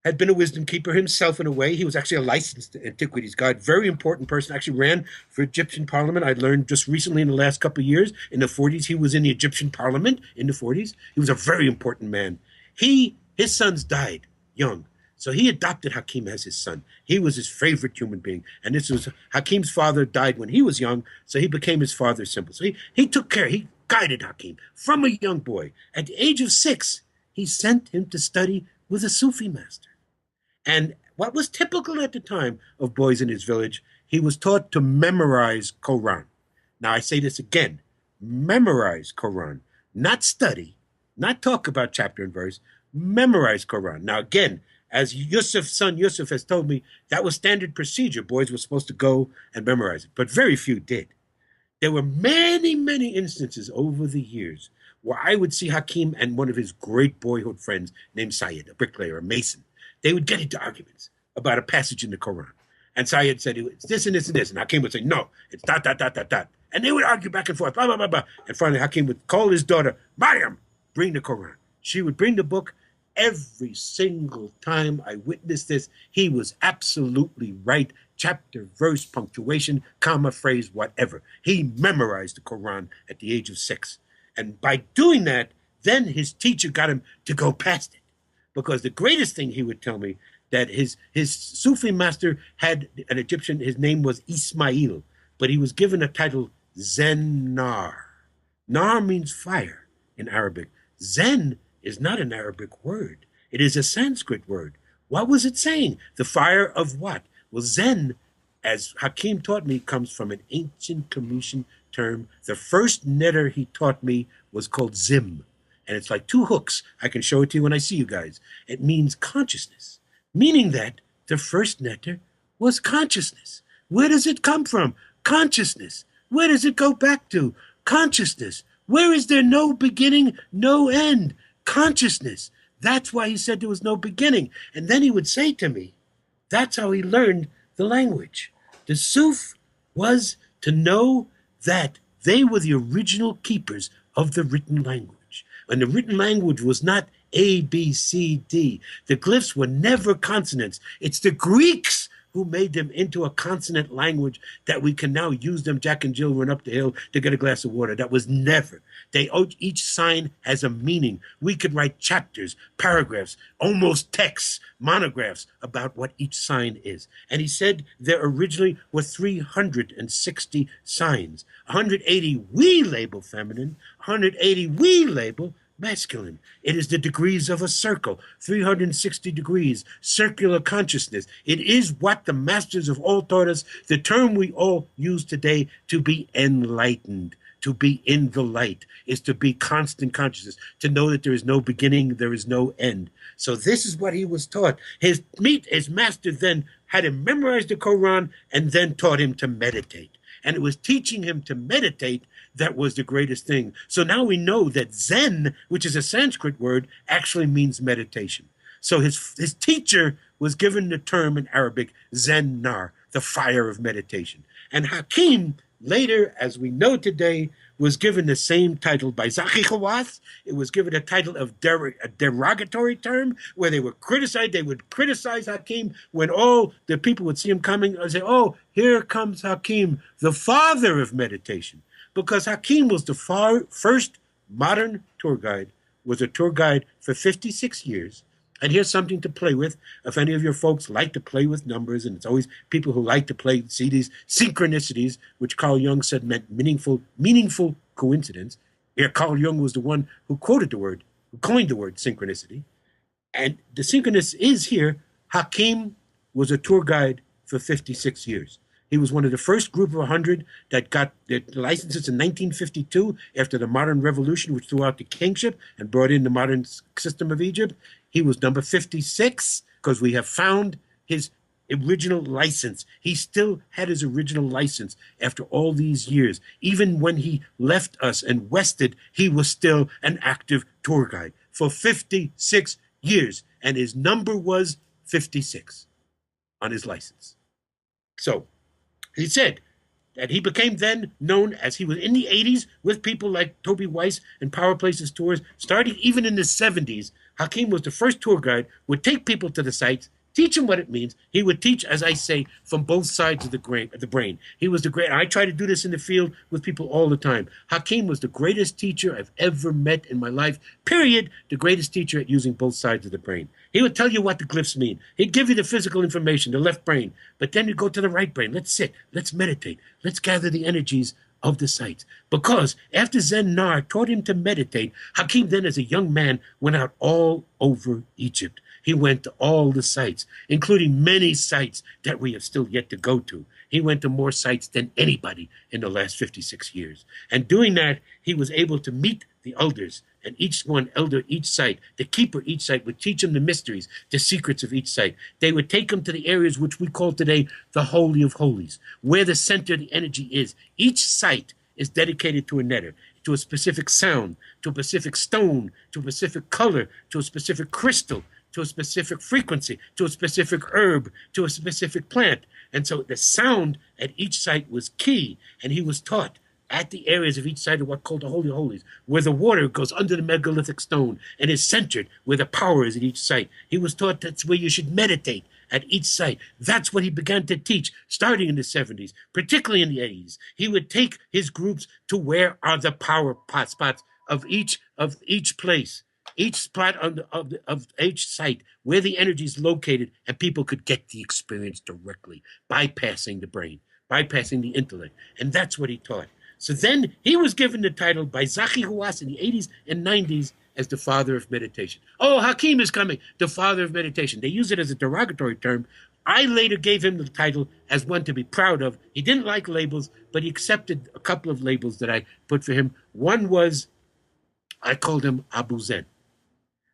had been a wisdom keeper himself in a way. He was actually a licensed antiquities guide, very important person, actually ran for Egyptian parliament. I learned just recently in the last couple of years, in the 40s, he was in the Egyptian parliament in the 40s. He was a very important man. His sons died young. So he adopted Hakim as his son. He was his favorite human being. And this was, Hakim's father died when he was young, so he became his father's symbol. So he took care, he guided Hakim from a young boy. At the age of 6, he sent him to study with a Sufi master. And what was typical at the time of boys in his village, he was taught to memorize Quran. Now I say this again, memorize Quran, not study, not talk about chapter and verse, memorize Quran. Now again, as Yusuf's son Yusuf has told me, that was standard procedure. Boys were supposed to go and memorize it, but very few did. There were many, many instances over the years where I would see Hakim and one of his great boyhood friends named Syed, a bricklayer, a mason. They would get into arguments about a passage in the Quran. And Syed said, it's this and this and this. And Hakim would say, no, it's dot, dot, dot, dot, dot. And they would argue back and forth, blah, blah, blah, blah. And finally, Hakim would call his daughter, Mariam, bring the Quran. She would bring the book. Every single time I witnessed this, he was absolutely right. Chapter, verse, punctuation, comma, phrase, whatever. He memorized the Quran at the age of 6. And by doing that, then his teacher got him to go past it. Because the greatest thing he would tell me, that his Sufi master had an Egyptian, his name was Ismail, but he was given a title Zen Nar. Nar means fire in Arabic. Zen is not an Arabic word. It is a Sanskrit word. What was it saying? The fire of what? Well, Zen, as Hakim taught me, comes from an ancient Comitian term. The first netter he taught me was called Zim. And it's like 2 hooks. I can show it to you when I see you guys. It means consciousness, meaning that the first netter was consciousness. Where does it come from? Consciousness. Where does it go back to? Consciousness. Where is there no beginning, no end? Consciousness. That's why he said there was no beginning. And then he would say to me, that's how he learned the language. The Suf was to know that they were the original keepers of the written language. And the written language was not A, B, C, D. The glyphs were never consonants. It's the Greeks who made them into a consonant language that we can now use them. Jack and Jill run up the hill to get a glass of water. That was never. Each sign has a meaning. We could write chapters, paragraphs, almost texts, monographs about what each sign is. And he said there originally were 360 signs. 180 we label feminine, 180 we label masculine. It is the degrees of a circle, 360 degrees, circular consciousness. It is what the masters of all taught us, the term we all use today, to be enlightened, to be in the light, is to be constant consciousness, to know that there is no beginning, there is no end. So this is what he was taught. His master then had him memorize the Quran and then taught him to meditate. And it was teaching him to meditate that was the greatest thing. So now we know that Zen, which is a Sanskrit word, actually means meditation. So his teacher was given the term in Arabic, Zen Nar, the fire of meditation. And Hakim, later, as we know today, was given the same title by Zahi Hawass. It was given a title of a derogatory term where they were criticized. They would criticize Hakim when all the people would see him coming and say, oh, here comes Hakim, the father of meditation. Because Hakim was the first modern tour guide, was a tour guide for 56 years. And here's something to play with. If any of your folks like to play with numbers, and it's always people who like to see these synchronicities, which Carl Jung said meant meaningful coincidence. Here, Carl Jung was the one who coined the word synchronicity. And the synchronous is here, Hakim was a tour guide for 56 years. He was one of the first group of 100 that got their licenses in 1952 after the modern revolution, which threw out the kingship and brought in the modern system of Egypt. He was number 56 because we have found his original license. He still had his original license after all these years. Even when he left us and wested, he was still an active tour guide for 56 years. And his number was 56 on his license. So he said that he became then known as, he was in the 80s with people like Toby Weiss and Power Places Tours. Starting even in the 70s, Hakim was the first tour guide, would take people to the sites, teach them what it means. He would teach, as I say, from both sides of the brain. He was the great, I try to do this in the field with people all the time. Hakim was the greatest teacher I've ever met in my life, period. The greatest teacher at using both sides of the brain. He would tell you what the glyphs mean. He'd give you the physical information, the left brain, but then you go to the right brain. Let's sit, let's meditate, let's gather the energies of the sites. Because after Zen Nar taught him to meditate, Hakim then as a young man went out all over Egypt. He went to all the sites, including many sites that we have still yet to go to. He went to more sites than anybody in the last 56 years. And doing that, he was able to meet the elders, and each site, the keeper each site would teach him the mysteries, the secrets of each site. They would take him to the areas which we call today the Holy of Holies, where the center of the energy is. Each site is dedicated to a netter, to a specific sound, to a specific stone, to a specific color, to a specific crystal, to a specific frequency, to a specific herb, to a specific plant. And so the sound at each site was key, and he was taught at the areas of each site of what called the Holy of Holies, where the water goes under the megalithic stone and is centered where the power is at each site. He was taught that's where you should meditate at each site. That's what he began to teach starting in the 70s, particularly in the 80s. He would take his groups to where are the power spots of each place, each spot of each site, where the energy is located, and people could get the experience directly, bypassing the brain, bypassing the intellect. And that's what he taught. So then he was given the title by Zahi Hawass in the 80s and 90s as the father of meditation. Oh, Hakim is coming, the father of meditation. They use it as a derogatory term. I later gave him the title as one to be proud of. He didn't like labels, but he accepted a couple of labels that I put for him. One was, I called him Abu Zen,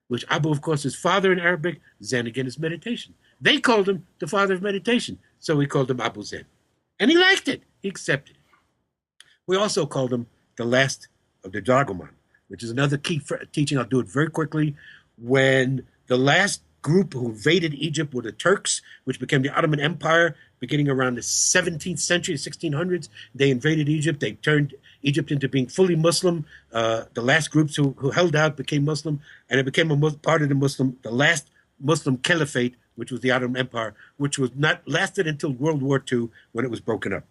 which Abu, of course, is father in Arabic. Zen, again, is meditation. They called him the father of meditation, so we called him Abu Zen. And he liked it. He accepted it. We also called him the last of the Dragoman, which is another key for teaching. I'll do it very quickly. When the last group who invaded Egypt were the Turks, which became the Ottoman Empire beginning around the 17th century, 1600s. They invaded Egypt. They turned Egypt into being fully Muslim. The last groups who held out became Muslim, and it became part of the last Muslim caliphate, which was the Ottoman Empire, which was not lasted until World War II when it was broken up.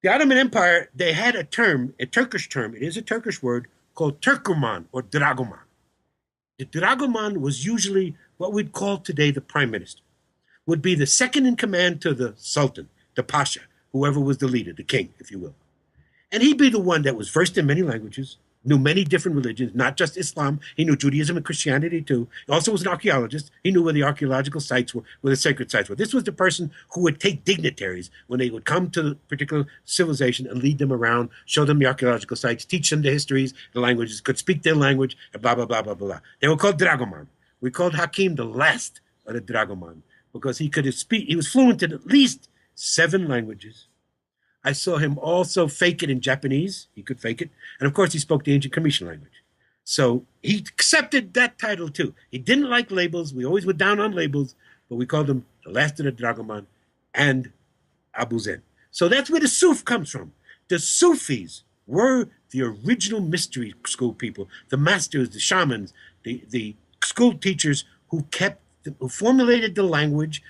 The Ottoman Empire, they had a term, a Turkish term, it is a Turkish word, called Turkoman or Dragoman. The Dragoman was usually what we'd call today the prime minister, would be the second in command to the sultan, the pasha, whoever was the leader, the king, if you will. And he'd be the one that was versed in many languages, knew many different religions, not just Islam. He knew Judaism and Christianity too. He also was an archaeologist. He knew where the archaeological sites were, where the sacred sites were. This was the person who would take dignitaries when they would come to a particular civilization and lead them around, show them the archaeological sites, teach them the histories, the languages, could speak their language, and blah, blah, blah, blah, blah. They were called Dragoman. We called Hakim the last of the Dragoman because he could speak. He was fluent in at least 7 languages. I saw him also fake it in Japanese. He could fake it. And of course, he spoke the ancient Comitian language. So he accepted that title too. He didn't like labels. We always were down on labels, but we called him the last of the Dragoman and Abu Zen. So that's where the Suf comes from. The Sufis were the original mystery school people, the masters, the shamans, the school teachers who formulated the language,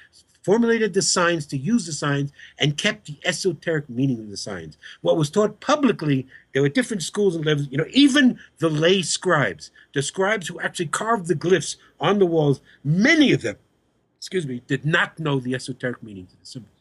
formulated the signs to use the signs, and kept the esoteric meaning of the signs. What was taught publicly, there were different schools and levels. Even the lay scribes, the scribes who actually carved the glyphs on the walls, many of them, did not know the esoteric meanings of the symbols.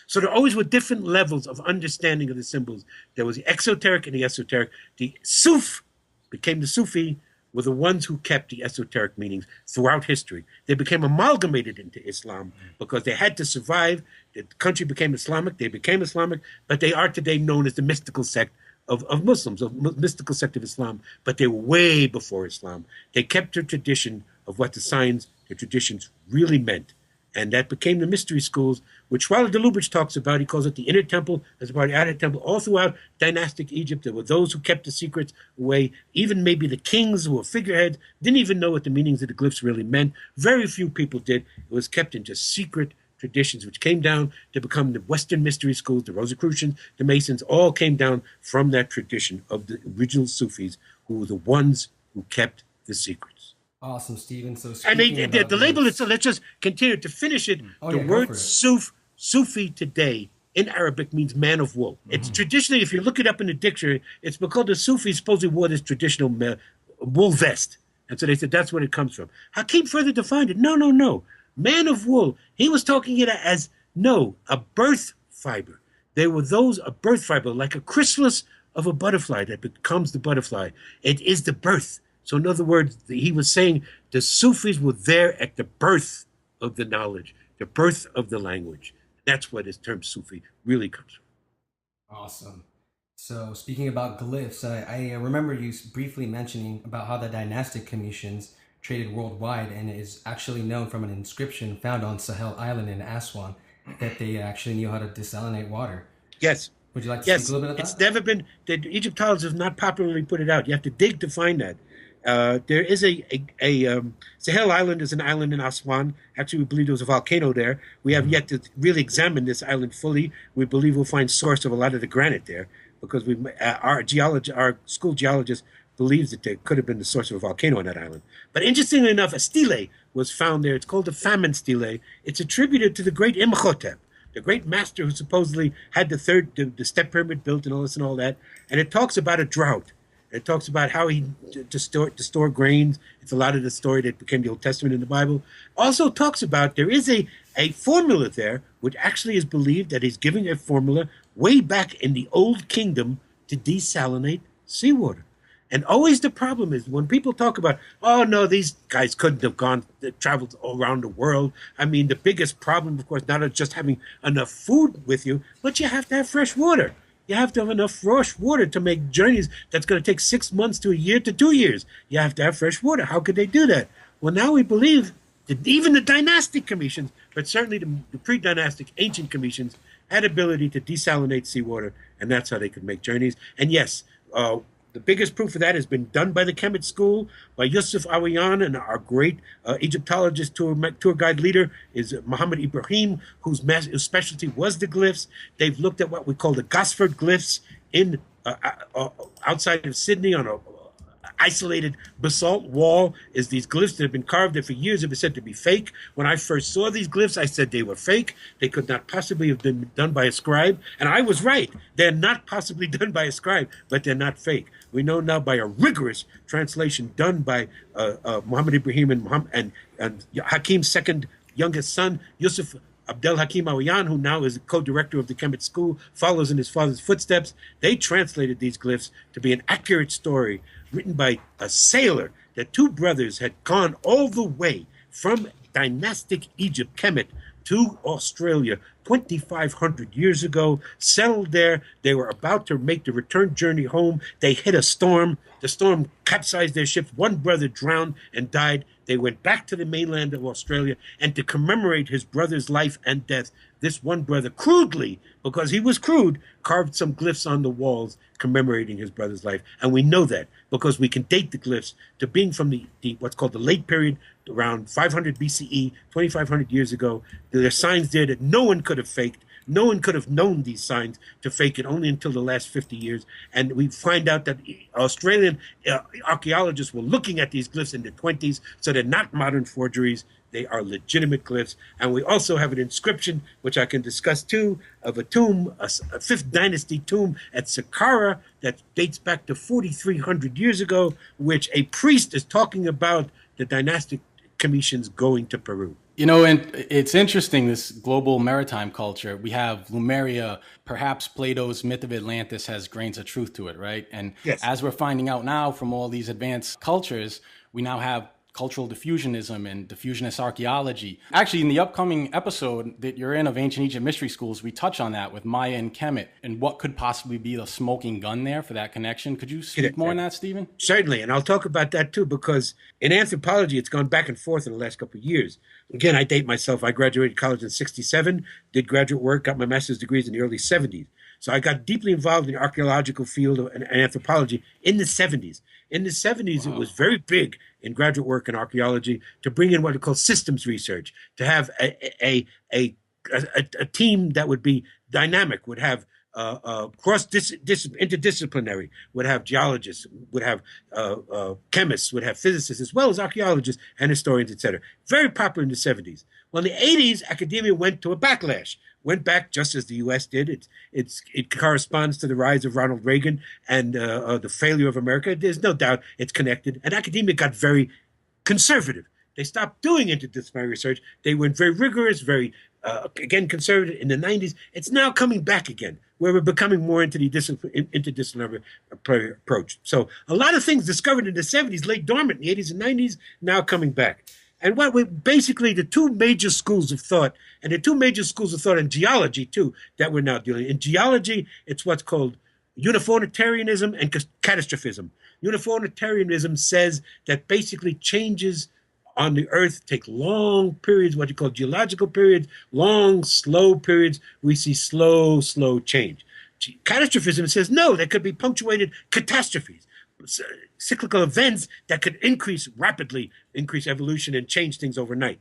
So there always were different levels of understanding of the symbols. There was the exoteric and the esoteric. The Suf became the Sufi, were the ones who kept the esoteric meanings throughout history. They became amalgamated into Islam because they had to survive. The country became Islamic. They became Islamic, but they are today known as the mystical sect of Muslims, mystical sect of Islam. But they were way before Islam. They kept the tradition of what the signs, the traditions really meant. And that became the mystery schools, which Schwaller de Lubitsch talks about. He calls it the inner temple, as part of the outer temple. All throughout dynastic Egypt, there were those who kept the secrets away. Even maybe the kings who were figureheads didn't even know what the meanings of the glyphs really meant. Very few people did. It was kept in just secret traditions, which came down to become the Western mystery schools, the Rosicrucians, the Masons, all came down from that tradition of the original Sufis, who were the ones who kept the secrets. Awesome, Stephen. So and the label itself, let's just continue to finish it. The word Sufi today in Arabic means man of wool. It's traditionally, if you look it up in the dictionary, it's because the Sufis supposedly wore this traditional wool vest. And so they said that's where it comes from. Hakim further defined it. No. Man of wool. He was talking it as, a birth fiber. There were those, a birth fiber, like a chrysalis of a butterfly that becomes the butterfly. It is the birth. So in other words, he was saying the Sufis were there at the birth of the knowledge, the birth of the language. That's where this term Sufi really comes from. Awesome. So speaking about glyphs, I remember you briefly mentioning about how the dynastic Commissions traded worldwide, and it is actually known from an inscription found on Sahel Island in Aswan that they actually knew how to desalinate water. Yes. Would you like to speak a little bit about that? It's never been, the Egyptologists have not popularly put it out. You have to dig to find that. There is Sahel Island is an island in Aswan. Actually, we believe there was a volcano there. We have yet to really examine this island fully. We believe we'll find source of a lot of the granite there because our school geologist believes that there could have been the source of a volcano on that island. But interestingly enough, a stele was found there. It's called the famine stele. It's attributed to the great Imhotep, the great master who supposedly had the step pyramid built and all this and all that. And it talks about a drought. It talks about how he to store grains. It's a lot of the story that became the Old Testament in the Bible. Also talks about there is a formula there, which actually is believed that he's giving a formula way back in the Old Kingdom to desalinate seawater. And always the problem is when people talk about, oh no, these guys couldn't have traveled all around the world. I mean, the biggest problem, of course, not just having enough food with you, but you have to have fresh water. You have to have enough fresh water to make journeys that's going to take 6 months to a year to 2 years. You have to have fresh water. How could they do that? Well, now we believe that even the dynastic Commissions, but certainly the pre-dynastic ancient Commissions, had ability to desalinate seawater, and that's how they could make journeys. And yes, The biggest proof of that has been done by the Kemet School, by Yusuf Awayan, and our great Egyptologist tour guide leader is Muhammad Ibrahim, whose specialty was the glyphs. They've looked at what we call the Gosford glyphs in outside of Sydney on a isolated basalt wall. Is these glyphs that have been carved there for years have been said to be fake. When I first saw these glyphs, I said they were fake. They could not possibly have been done by a scribe. And I was right. They're not possibly done by a scribe, but they're not fake. We know now by a rigorous translation done by Muhammad Ibrahim and Hakim's second youngest son, Yusuf Abdel Hakim Awayan, who now is co-director of the Kemet School, follows in his father's footsteps. They translated these glyphs to be an accurate story written by a sailor that two brothers had gone all the way from dynastic Egypt, Kemet, to Australia 2,500 years ago, settled there. They were about to make the return journey home. They hit a storm. The storm capsized their ship. One brother drowned and died. They went back to the mainland of Australia, and to commemorate his brother's life and death, this one brother crudely, because he was crude, carved some glyphs on the walls commemorating his brother's life. And we know that because we can date the glyphs to being from the what's called the late period, around 500 BCE, 2,500 years ago. There are signs there that no one could have faked. No one could have known these signs to fake it only until the last 50 years. And we find out that Australian archaeologists were looking at these glyphs in the 20s, so they're not modern forgeries. They are legitimate glyphs. And we also have an inscription, which I can discuss too, of a tomb, a 5th dynasty tomb at Saqqara that dates back to 4,300 years ago, which a priest is talking about the dynastic commissions going to Peru. You know, and it's interesting, this global maritime culture. We have Lemuria, perhaps Plato's myth of Atlantis has grains of truth to it, right? And yes, as we're finding out now from all these advanced cultures, we now have cultural diffusionism and diffusionist archaeology. Actually, in the upcoming episode that you're in of Ancient Egypt Mystery Schools, we touch on that with Maya and Kemet and what could possibly be the smoking gun there for that connection. Could you speak more on that, Stephen? Certainly, and I'll talk about that too, because in anthropology, it's gone back and forth in the last couple of years. Again, I date myself. I graduated college in 1967, did graduate work, got my master's degrees in the early 70s. So I got deeply involved in the archaeological field and anthropology in the 70s. In the 70s, wow, it was very big in graduate work in archaeology to bring in what we call systems research, to have a team that would be dynamic, would have interdisciplinary, would have geologists, would have chemists, would have physicists, as well as archaeologists and historians, etc. Very popular in the 70s. Well, in the 80s, academia went to a backlash. Went back just as the U.S. did. It corresponds to the rise of Ronald Reagan and the failure of America. There's no doubt it's connected. And academia got very conservative. They stopped doing interdisciplinary research. They went very rigorous, very, again, conservative in the 90s. It's now coming back again, where we're becoming more into the interdisciplinary approach. So a lot of things discovered in the 70s, lay dormant in the 80s and 90s, now coming back. And what we basically, the two major schools of thought, and the two major schools of thought in geology too, that we're now dealing. In geology, it's what's called uniformitarianism and catastrophism. Uniformitarianism says that basically changes on the Earth take long periods, what you call geological periods, long, slow periods. We see slow change. Catastrophism says no, there could be punctuated catastrophes, cyclical events that could rapidly increase evolution and change things overnight.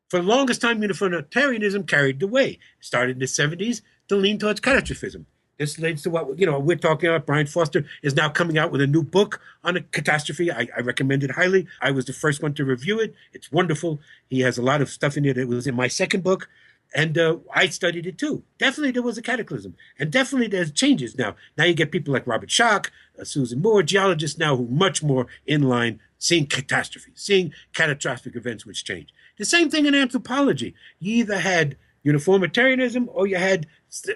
For the longest time, uniformitarianism carried the way. It started in the 70s to lean towards catastrophism. This leads to what we're talking about. Brian Foster is now coming out with a new book on a catastrophe. I recommend it highly. I was the first one to review it. It's wonderful. He has a lot of stuff in it that was in my second book. And I studied it too. Definitely there was a cataclysm. And definitely there's changes now. Now you get people like Robert Schoch, Susan Moore, geologists now who are much more in line, seeing catastrophes, seeing catastrophic events which change. The same thing in anthropology. You either had uniformitarianism or you had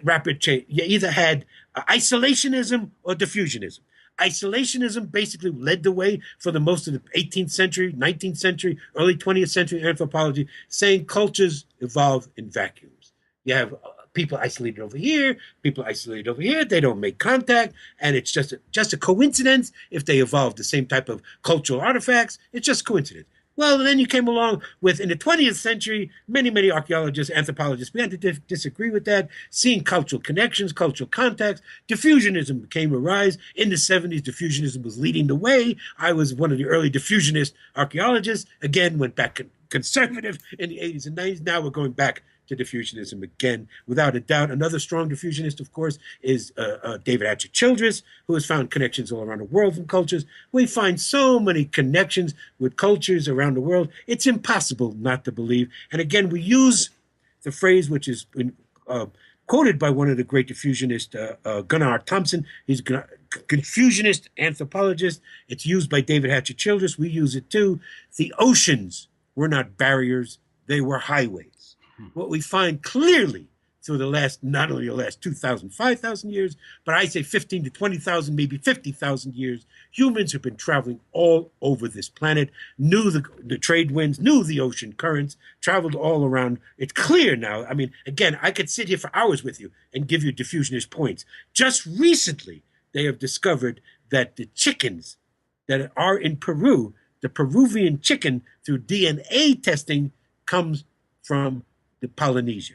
rapid change. You either had isolationism or diffusionism. Isolationism basically led the way for the most of the 18th century, 19th century, early 20th century anthropology, saying cultures evolve in vacuums. You have people isolated over here, people isolated over here, they don't make contact, and it's just a coincidence if they evolve the same type of cultural artifacts. It's just coincidence. Well, then you came along with, in the 20th century, many archaeologists, anthropologists began to disagree with that, seeing cultural connections, cultural contacts. Diffusionism became a rise. In the 70s, diffusionism was leading the way. I was one of the early diffusionist archaeologists. Again, went back conservative in the 80s and 90s. Now we're going back to diffusionism again, without a doubt. Another strong diffusionist, of course, is David Hatcher Childress, who has found connections all around the world from cultures. We find so many connections with cultures around the world. It's impossible not to believe. And again, we use the phrase which has been quoted by one of the great diffusionists, Gunnar Thompson. He's a diffusionist anthropologist. It's used by David Hatcher Childress. We use it too. The oceans were not barriers, they were highways. What we find clearly through the last, not only the last 2,000, 5,000 years, but I say 15 to 20,000, maybe 50,000 years, humans have been traveling all over this planet, knew the trade winds, knew the ocean currents, traveled all around. It's clear now. I mean, again, I could sit here for hours with you and give you diffusionist points. Just recently, they have discovered that the chickens that are in Peru, the Peruvian chicken, through DNA testing, comes from the Polynesia,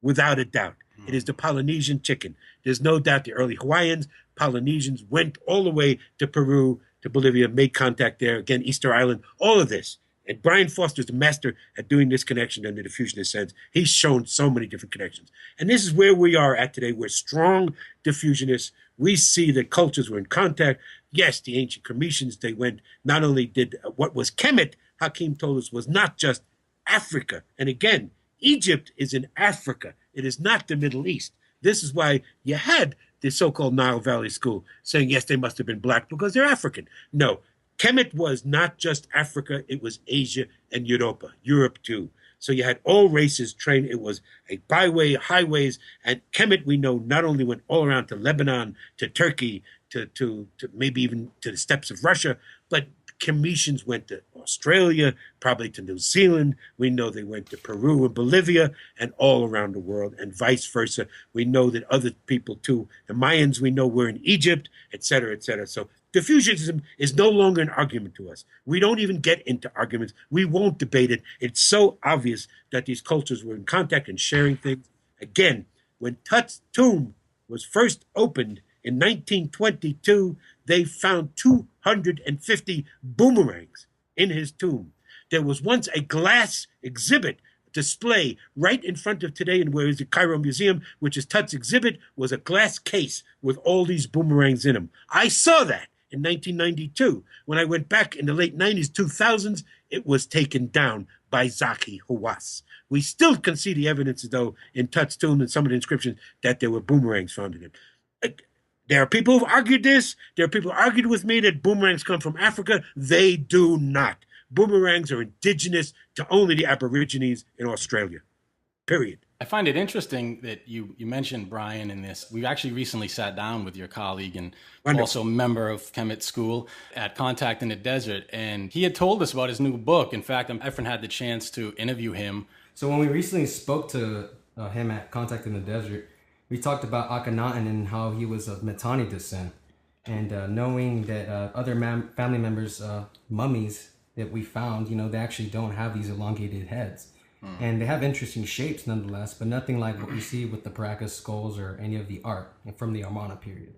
without a doubt. It is the Polynesian chicken. There's no doubt the early Hawaiians, Polynesians went all the way to Peru, to Bolivia, made contact there, again, Easter Island, all of this. And Brian Foster's the master at doing this connection in the diffusionist sense. He's shown so many different connections. And this is where we are at today. We're strong diffusionists. We see that cultures were in contact. Yes, the ancient Cremetians, they went, not only did what was Kemet, Hakim told us, was not just Africa. And again, Egypt is in Africa. It is not the Middle East. This is why you had the so-called Nile Valley School saying, yes, they must have been black because they're African. No, Kemet was not just Africa. It was Asia and Europa, Europe too. So you had all races trained. It was a byway, highways. And Kemet, we know, not only went all around to Lebanon, to Turkey, to maybe even to the steppes of Russia, but Cometians went to Australia, probably to New Zealand. We know they went to Peru and Bolivia and all around the world, and vice versa. We know that other people too, the Mayans we know were in Egypt, et cetera, et cetera. So diffusionism is no longer an argument to us. We don't even get into arguments. We won't debate it. It's so obvious that these cultures were in contact and sharing things. Again, when Tut's tomb was first opened in 1922, they found 250 boomerangs in his tomb. There was once a glass exhibit display right in front of today, and where is the Cairo Museum, which is Tut's exhibit, was a glass case with all these boomerangs in them. I saw that in 1992. When I went back in the late 90s, 2000s, it was taken down by Zaki Hawass. We still can see the evidence, though, in Tut's tomb and some of the inscriptions that there were boomerangs found in it. There are people who've argued this. There are people who argued with me that boomerangs come from Africa. They do not. Boomerangs are indigenous to only the Aborigines in Australia, period. I find it interesting that you mentioned Brian in this. We actually recently sat down with your colleague and also member of Kemet School at Contact in the Desert, and he had told us about his new book. In fact, Efren had the chance to interview him. So when we recently spoke to him at Contact in the Desert, we talked about Akhenaten and how he was of Mitanni descent, and knowing that other family members' mummies that we found, they actually don't have these elongated heads. And they have interesting shapes nonetheless, but nothing like what we see with the Paracas skulls or any of the art from the Amarna period.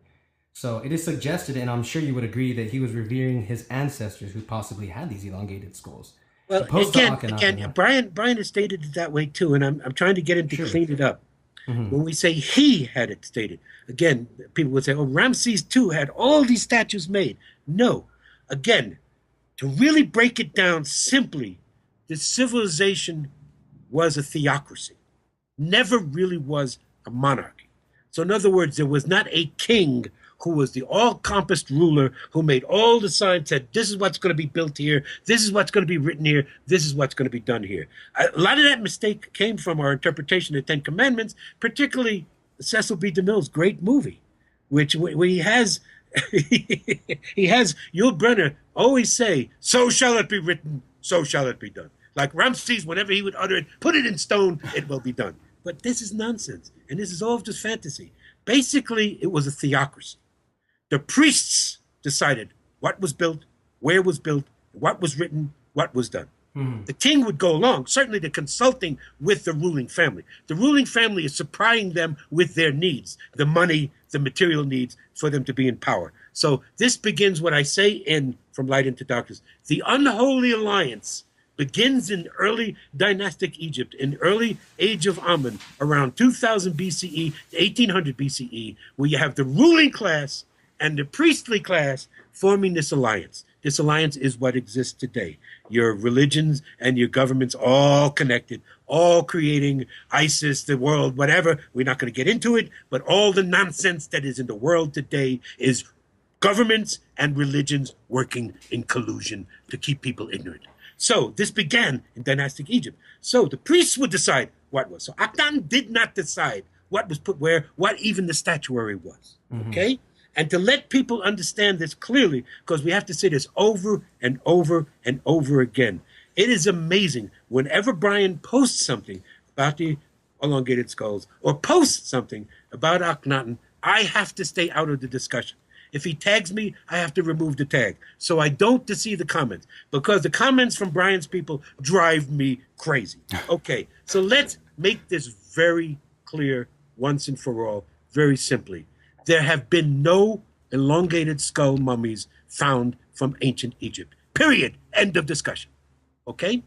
So it is suggested, and I'm sure you would agree, that he was revering his ancestors who possibly had these elongated skulls. Well, again, Brian has stated it that way too, and I'm trying to get him to clean it up. Mm-hmm. When we say he had it stated, again, people would say, oh, Ramses II had all these statues made. No. Again, to really break it down simply, the civilization was a theocracy, never really was a monarchy. So in other words, there was not a king who was the all-compassed ruler who made all the signs, said, this is what's going to be built here, this is what's going to be written here, this is what's going to be done here. A lot of that mistake came from our interpretation of the Ten Commandments, particularly Cecil B. DeMille's great movie, which he has, he has Yul Brynner always say, so shall it be written, so shall it be done. Like Ramses, whenever he would utter it, put it in stone, it will be done. But this is nonsense, and this is all just fantasy. Basically, it was a theocracy. The priests decided what was built, where was built, what was written, what was done. The king would go along, certainly to consulting with the ruling family. The ruling family is supplying them with their needs, the money, the material needs for them to be in power. So this begins what I say in From Light into Darkness. The unholy alliance begins in early dynastic Egypt, in early age of Amun, around 2000 BCE, 1800 BCE, where you have the ruling class and the priestly class forming this alliance. This alliance is what exists today. Your religions and your governments all connected, all creating ISIS, the world, whatever. We're not going to get into it, but all the nonsense that is in the world today is governments and religions working in collusion to keep people ignorant. So this began in dynastic Egypt. So the priests would decide what was. So Akhenaten did not decide what was put where, what even the statuary was. Okay? And to let people understand this clearly, because we have to say this over and over and over again. It is amazing. Whenever Brian posts something about the elongated skulls or posts something about Akhenaten, I have to stay out of the discussion. If he tags me, I have to remove the tag. So I don't see the comments, because the comments from Brian's people drive me crazy. Okay, so let's make this very clear once and for all, very simply. There have been no elongated skull mummies found from ancient Egypt. Period. End of discussion. Okay?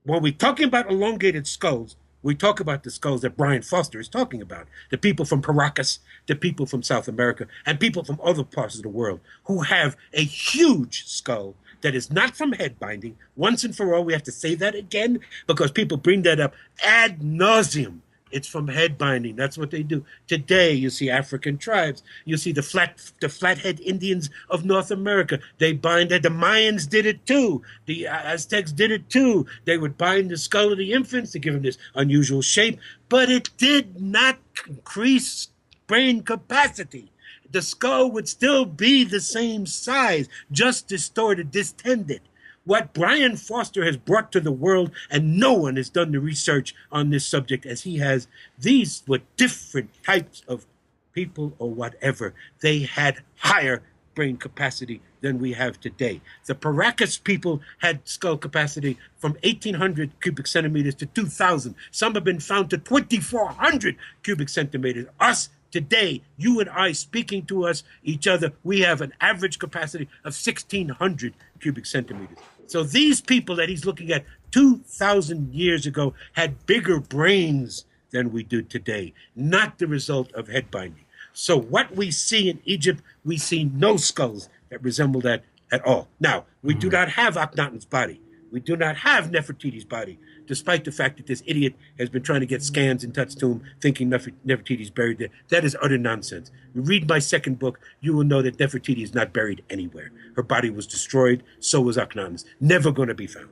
When we're talking about elongated skulls, we talk about the skulls that Brian Foster is talking about. The people from Paracas, the people from South America, and people from other parts of the world who have a huge skull that is not from head binding. Once and for all, we have to say that again, because people bring that up ad nauseum. It's from head binding. That's what they do. Today, you see African tribes. You see the flathead Indians of North America. They bind it. The Mayans did it too. The Aztecs did it too. They would bind the skull of the infants to give them this unusual shape, but it did not increase brain capacity. The skull would still be the same size, just distorted, distended. What Brian Foster has brought to the world, and no one has done the research on this subject as he has, these were different types of people or whatever. They had higher brain capacity than we have today. The Paracas people had skull capacity from 1,800 cubic centimeters to 2,000. Some have been found to 2,400 cubic centimeters. Us, today, you and I speaking to each other, we have an average capacity of 1,600 cubic centimeters. So these people that he's looking at 2,000 years ago had bigger brains than we do today, not the result of head binding. So what we see in Egypt, we see no skulls that resemble that at all. Now, we do not have Akhenaten's body. We do not have Nefertiti's body, despite the fact that this idiot has been trying to get scans in Tut's tomb, thinking Nefertiti's buried there. That is utter nonsense. You read my second book, you will know that Nefertiti is not buried anywhere. Her body was destroyed, so was Akhenaten's. Never going to be found.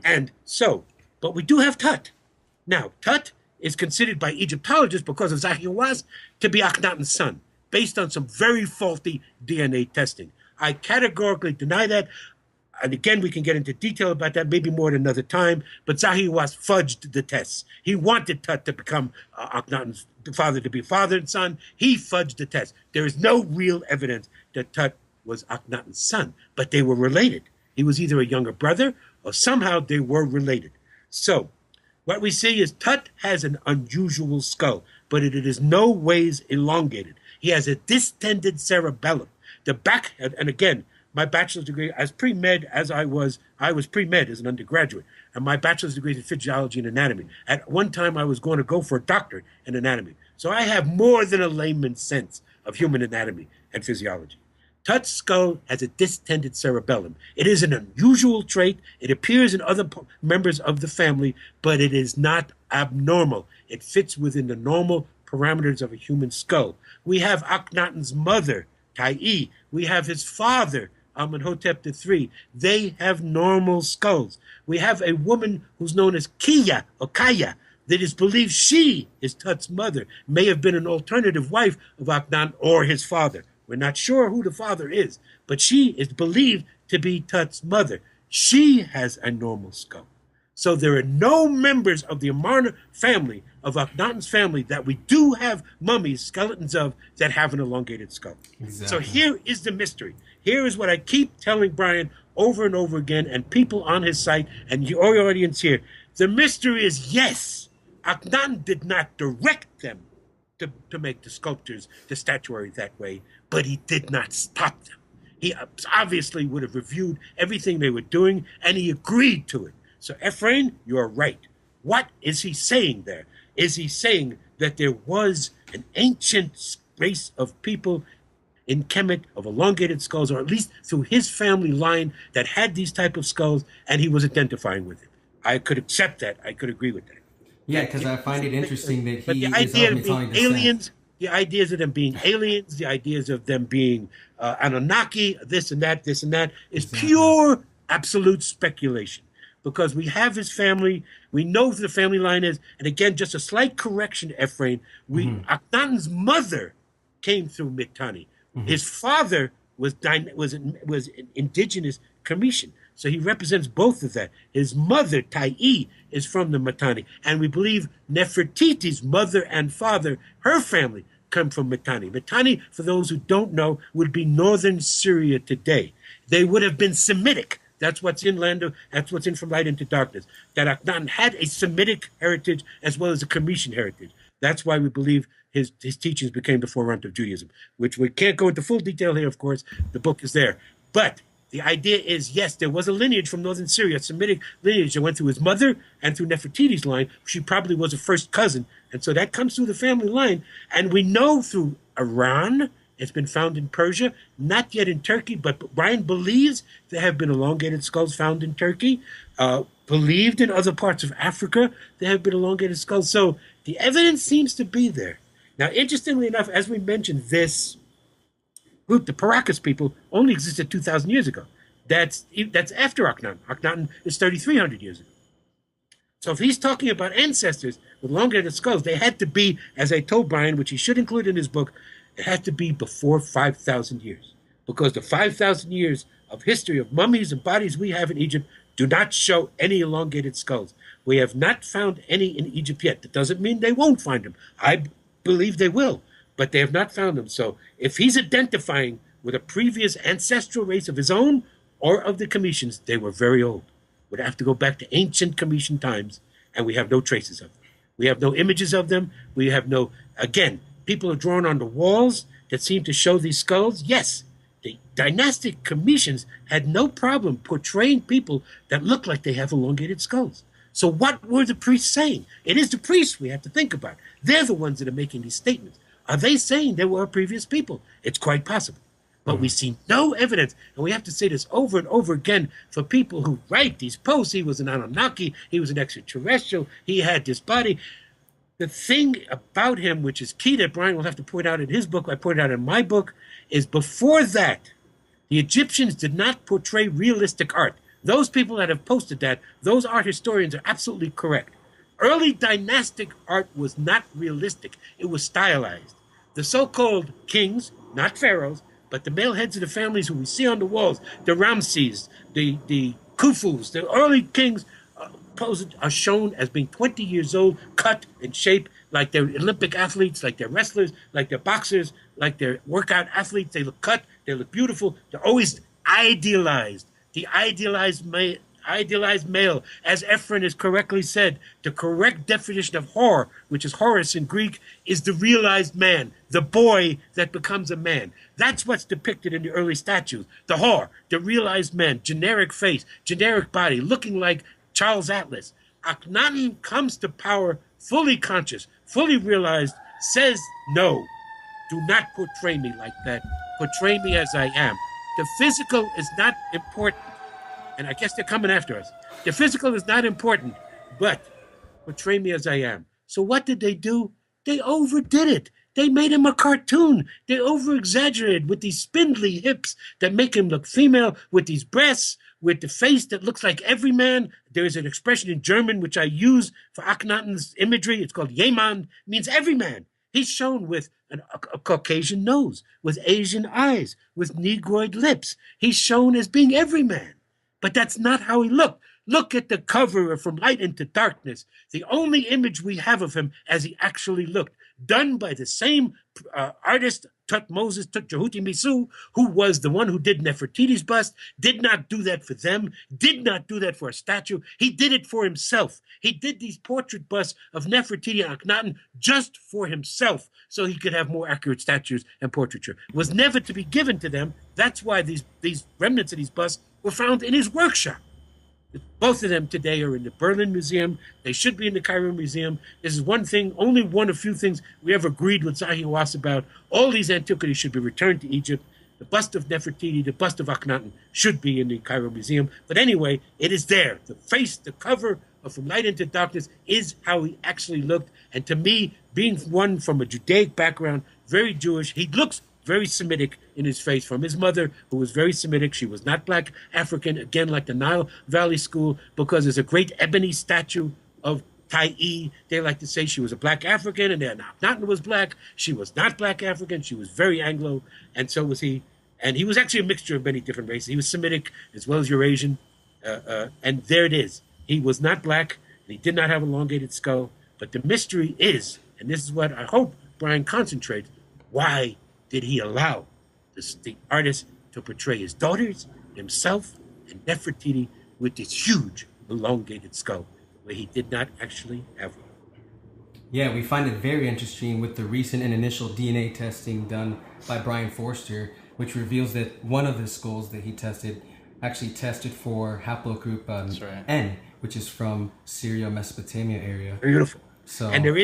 And so, but we do have Tut. Now, Tut is considered by Egyptologists, because of Zahi Hawass, to be Akhenaten's son, based on some very faulty DNA testing. I categorically deny that. And again, we can get into detail about that, maybe more at another time. But Zahi Hawass fudged the tests. He wanted Tut to become Akhenaten's father, to be father and son. He fudged the test. There is no real evidence that Tut was Akhenaten's son, but they were related. He was either a younger brother or somehow they were related. So what we see is Tut has an unusual skull, but it is no ways elongated. He has a distended cerebellum. The back, and again, my bachelor's degree, as pre-med as I was pre-med as an undergraduate, and my bachelor's degree is in physiology and anatomy. At one time, I was going to go for a doctorate in anatomy. So I have more than a layman's sense of human anatomy and physiology. Tut's skull has a distended cerebellum. It is an unusual trait. It appears in other members of the family, but it is not abnormal. It fits within the normal parameters of a human skull. We have Akhenaten's mother, Ta'i. We have his father, Amenhotep III. They have normal skulls. We have a woman who's known as Kia or Kaya, that is believed she is Tut's mother, may have been an alternative wife of Akhenaten or his father. We're not sure who the father is, but she is believed to be Tut's mother. She has a normal skull. So there are no members of the Amarna family, of Akhenaten's family, that we do have mummies, skeletons of, that have an elongated skull. Exactly. So here is the mystery. Here is what I keep telling Brian over and over again, and people on his site, and your audience here. The mystery is, yes, Akhenaten did not direct them to make the sculptures, the statuary that way, but he did not stop them. He obviously would have reviewed everything they were doing, and he agreed to it. So, Ephraim, you're right. What is he saying there? Is he saying that there was an ancient race of people in Kemet of elongated skulls, or at least through his family line, that had these type of skulls, and he was identifying with it? I could accept that. I could agree with that. Yeah, because I find it interesting that but he the is idea of of being Mitanni aliens, descent. the ideas of them being aliens, the ideas of them being Anunnaki, this and that, is Exactly. pure, absolute speculation. Because we have his family, we know who the family line is, and again, just a slight correction, Ephraim, Akhenaten's mother came through Mitanni. His father was indigenous Commission. So he represents both of that. His mother, Ta'i, is from the Mitanni. And we believe Nefertiti's mother and father, her family, come from Mitanni. Mitanni, for those who don't know, would be northern Syria today. They would have been Semitic. That's what's in that's what's in From Light into Darkness. That Akhenaten had a Semitic heritage as well as a Commission heritage. That's why we believe his teachings became the forerunner of Judaism, which we can't go into full detail here, of course. The book is there. But the idea is, yes, there was a lineage from northern Syria, a Semitic lineage that went through his mother and through Nefertiti's line. She probably was a first cousin. And so that comes through the family line. And we know through Iran, it's been found in Persia, not yet in Turkey, but Brian believes there have been elongated skulls found in Turkey, believed in other parts of Africa, there have been elongated skulls. So the evidence seems to be there. Now, interestingly enough, as we mentioned, this group, the Paracas people, only existed 2,000 years ago. That's after Akhenaten. Akhenaten is 3,300 years ago. So if he's talking about ancestors with elongated skulls, they had to be, as I told Brian, which he should include in his book, it had to be before 5,000 years. Because the 5,000 years of history of mummies and bodies we have in Egypt do not show any elongated skulls. We have not found any in Egypt yet. That doesn't mean they won't find them. I believe they will, but they have not found them. So if he's identifying with a previous ancestral race of his own or of the Commissions, they were very old. Would have to go back to ancient Commission times, and we have no traces of them. We have no images of them. We have no, again, people are drawn on the walls that seem to show these skulls. Yes, the dynastic Commissions had no problem portraying people that look like they have elongated skulls. So what were the priests saying? It is the priests we have to think about. They're the ones that are making these statements. Are they saying there were previous people? It's quite possible. But we see no evidence, and we have to say this over and over again for people who write these posts. He was an Anunnaki, he was an extraterrestrial, he had this body. The thing about him, which is key that Brian will have to point out in his book, I pointed out in my book, is before that, the Egyptians did not portray realistic art. Those people that have posted that, those art historians are absolutely correct. Early dynastic art was not realistic. It was stylized. The so-called kings, not pharaohs, but the male heads of the families who we see on the walls, the Ramses, the Khufus, the early kings are shown as being 20 years old, cut and shaped like they're Olympic athletes, like they're wrestlers, like they're boxers, like they're workout athletes. They look cut, they look beautiful. They're always idealized. The idealized male, as Ephraim has correctly said, the correct definition of Hor, which is Horus in Greek, is the realized man, the boy that becomes a man. That's what's depicted in the early statues. The Hor, the realized man, generic face, generic body, looking like Charles Atlas. Akhenaten comes to power fully conscious, fully realized, says, no, do not portray me like that. Portray me as I am. The physical is not important. And I guess they're coming after us. The physical is not important, but portray me as I am. So what did they do? They overdid it. They made him a cartoon. They over-exaggerated with these spindly hips that make him look female, with these breasts, with the face that looks like every man. There is an expression in German which I use for Akhenaten's imagery. It's called Jemand, means every man. He's shown with a Caucasian nose, with Asian eyes, with Negroid lips. He's shown as being every man. But that's not how he looked. Look at the cover of From Light into Darkness, the only image we have of him as he actually looked, done by the same artist Tutmosis, Tutjehuti Misu, who was the one who did Nefertiti's bust, did not do that for them, did not do that for a statue. He did it for himself. He did these portrait busts of Nefertiti and Akhenaten just for himself, so he could have more accurate statues and portraiture. It was never to be given to them. That's why these remnants of these busts were found in his workshop. Both of them today are in the Berlin Museum. They should be in the Cairo Museum. This is one thing, only one of few things we ever agreed with Zahi Hawass about. All these antiquities should be returned to Egypt. The bust of Nefertiti, the bust of Akhenaten should be in the Cairo Museum. But anyway, it is there. The face, the cover of From Light into Darkness is how he actually looked. And to me, being one from a Judaic background, very Jewish, he looks very Semitic in his face, from his mother, who was very Semitic. She was not black African, again, like the Nile Valley School, because there's a great ebony statue of Tai'i. They like to say she was a black African, and then Akhenaten was black. She was not black African. She was very Anglo, and so was he. And he was actually a mixture of many different races. He was Semitic as well as Eurasian, and there it is. He was not black, and he did not have an elongated skull, but the mystery is, and this is what I hope Brian concentrates, why did he allow the artist to portray his daughters, himself, and Nefertiti with this huge elongated skull, where he did not actually have one? Yeah, we find it very interesting with the recent and initial DNA testing done by Brian Forster, which reveals that one of the skulls that he tested actually tested for haplogroup N, which is from Syria, Mesopotamia area. Beautiful. So, and there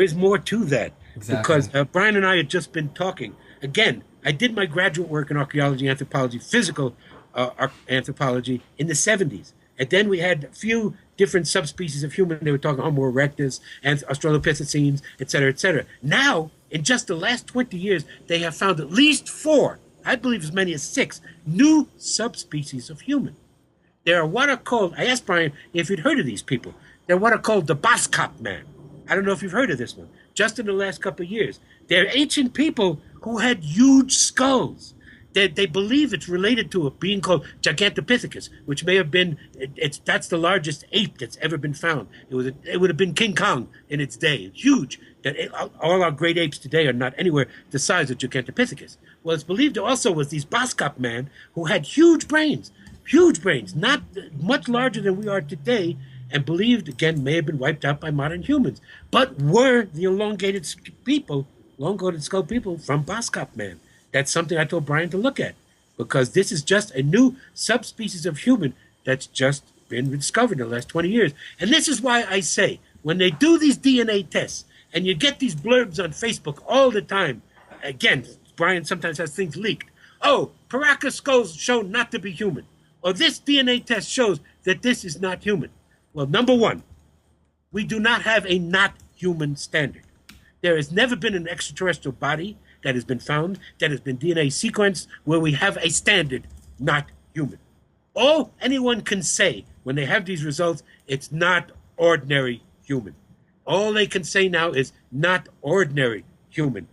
is more to that. Exactly. Because Brian and I had just been talking. Again, I did my graduate work in archaeology, anthropology, physical anthropology in the 70s. And then we had a few different subspecies of human. They were talking Homo erectus and Australopithecines, et cetera, et cetera. Now, in just the last 20 years, they have found at least 4, I believe as many as 6, new subspecies of human. There are what are called, I asked Brian if he'd heard of these people. They're what are called the Boskop man. I don't know if you've heard of this one. Just in the last couple of years. They're ancient people who had huge skulls. They believe it's related to a being called Gigantopithecus, which may have been, that's the largest ape that's ever been found. It would have been King Kong in its day. Huge. All our great apes today are not anywhere the size of Gigantopithecus. Well, it's believed there also was these Boskop man who had huge brains, not much larger than we are today, and believed, again, may have been wiped out by modern humans, but were the elongated skull people from Boskop man. That's something I told Brian to look at, because this is just a new subspecies of human that's just been discovered in the last 20 years. And this is why I say, when they do these DNA tests, and you get these blurbs on Facebook all the time, again, Brian sometimes has things leaked. Oh, Paracas skulls shown not to be human. Or this DNA test shows that this is not human. Well, number one, we do not have a not human standard. There has never been an extraterrestrial body that has been found, that has been DNA sequenced, where we have a standard not human. All anyone can say when they have these results, it's not ordinary human. All they can say now is not ordinary human.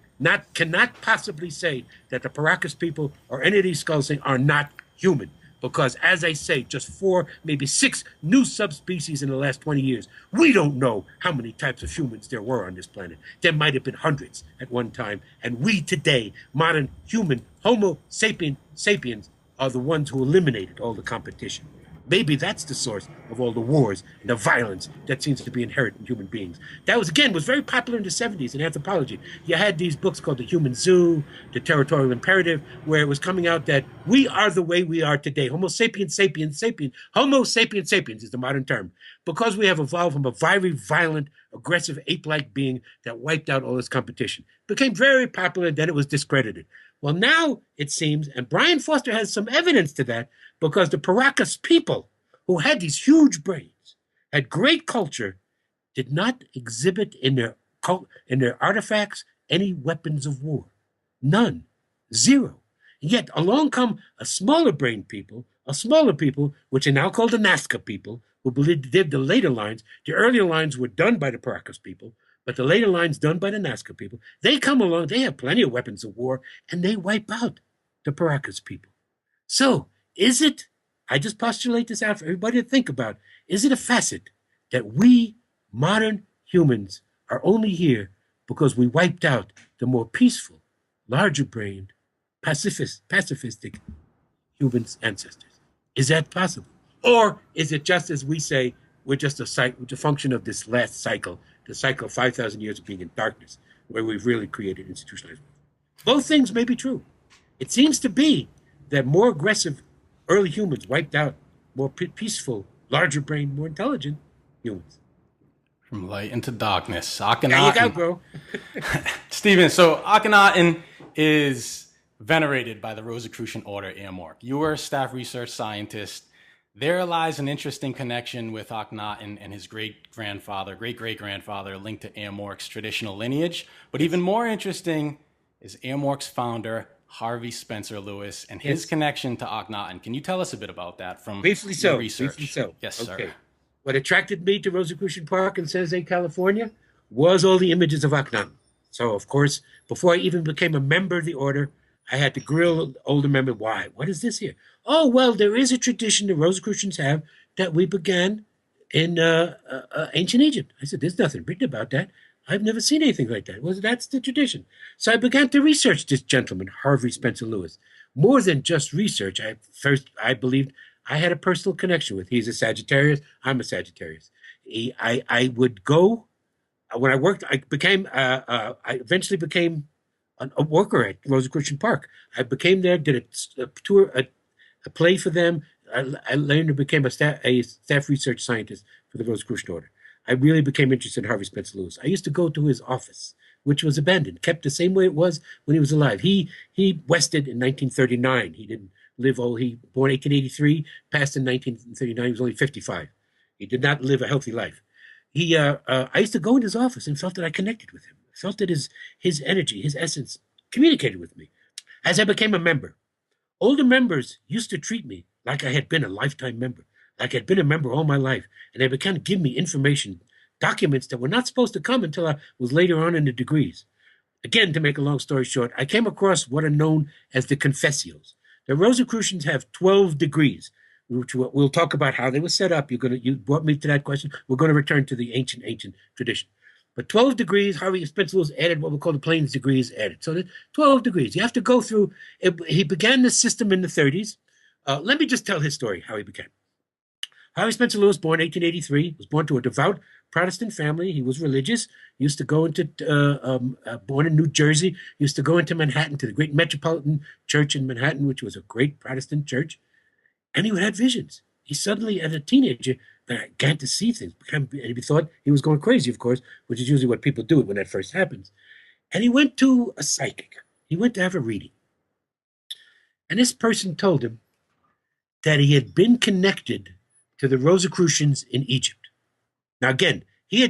Cannot possibly say that the Paracas people or any of these skulls are not human. Because, as I say, just 4, maybe 6 new subspecies in the last 20 years. We don't know how many types of humans there were on this planet. There might have been hundreds at one time. And we today, modern human, Homo sapiens, are the ones who eliminated all the competition. Maybe that's the source of all the wars and the violence that seems to be inherent in human beings. That was very popular in the 70s in anthropology. You had these books called The Human Zoo, The Territorial Imperative, where it was coming out that we are the way we are today. Homo sapiens sapiens sapiens. Homo sapiens sapiens is the modern term. Because we have evolved from a very violent, aggressive, ape-like being that wiped out all this competition. It became very popular, and then it was discredited. Well, now it seems, and Brian Foster has some evidence to that, because the Paracas people who had these huge brains, had great culture, did not exhibit in their artifacts any weapons of war. None. Zero. Yet along come a smaller brain people, which are now called the Nazca people, who did the later lines. The earlier lines were done by the Paracas people, but the later lines done by the Nazca people. They come along, they have plenty of weapons of war, and they wipe out the Paracas people. So, is it, I just postulate this out for everybody to think about, is it a facet that we, modern humans, are only here because we wiped out the more peaceful, larger-brained, pacifistic human ancestors. Is that possible? Or is it just as we say, we're just a function of this last cycle, the cycle of 5,000 years of being in darkness, where we've really created institutionalized. Both things may be true. It seems to be that more aggressive early humans wiped out more peaceful, larger brain, more intelligent humans. From light into darkness. Akhenaten. There you go, bro. Stephen, so Akhenaten is venerated by the Rosicrucian Order, Amorc. You were a staff research scientist. There lies an interesting connection with Akhenaten and his great-grandfather linked to Amorc's traditional lineage. But even more interesting is Amorc's founder, Harvey Spencer Lewis, and his connection to Akhenaten. Can you tell us a bit about that from your research? Briefly so. Yes, sir. What attracted me to Rosicrucian Park in San Jose, California, was all the images of Akhenaten. So, of course, before I even became a member of the order, I had to grill older members. Why? What is this here? Oh, well, there is a tradition the Rosicrucians have that we began in ancient Egypt. I said, there's nothing written about that. I've never seen anything like that. Well, that's the tradition. So I began to research this gentleman, Harvey Spencer Lewis. More than just research, I believed I had a personal connection with. He's a Sagittarius. I'm a Sagittarius. I would go when I worked. I eventually became a worker at Rosicrucian Park. I became there, did a tour, a play for them. I later became a staff research scientist for the Rosicrucian Order. I really became interested in Harvey Spencer Lewis. I used to go to his office, which was abandoned, kept the same way it was when he was alive. He wested in 1939. He didn't live old. He born 1883, passed in 1939. He was only 55. He did not live a healthy life. I used to go in his office and felt that I connected with him. I felt that his energy, his essence communicated with me. As I became a member, older members used to treat me like I had been a lifetime member, like I'd been a member all my life, and they began to give me information, documents that were not supposed to come until I was later on in the degrees. Again, to make a long story short, I came across what are known as the Confessios. The Rosicrucians have 12 degrees, which we'll talk about how they were set up. You brought me to that question. We're going to return to the ancient tradition. But 12 degrees, Harvey Spencer Lewis added what we call the Plains degrees added. So there's 12 degrees. You have to go through. He began this system in the 30s. Let me just tell his story, how he began. Harvey Spencer Lewis, born 1883, was born to a devout Protestant family. He was religious. He used to go into, born in New Jersey, used to go into Manhattan, to the great Metropolitan Church in Manhattan, which was a great Protestant church. And he would have visions. He suddenly, as a teenager, began to see things. And he thought he was going crazy, of course, which is usually what people do when that first happens. And he went to a psychic. He went to have a reading. And this person told him that he had been connected to the Rosicrucians in Egypt. Now, again, he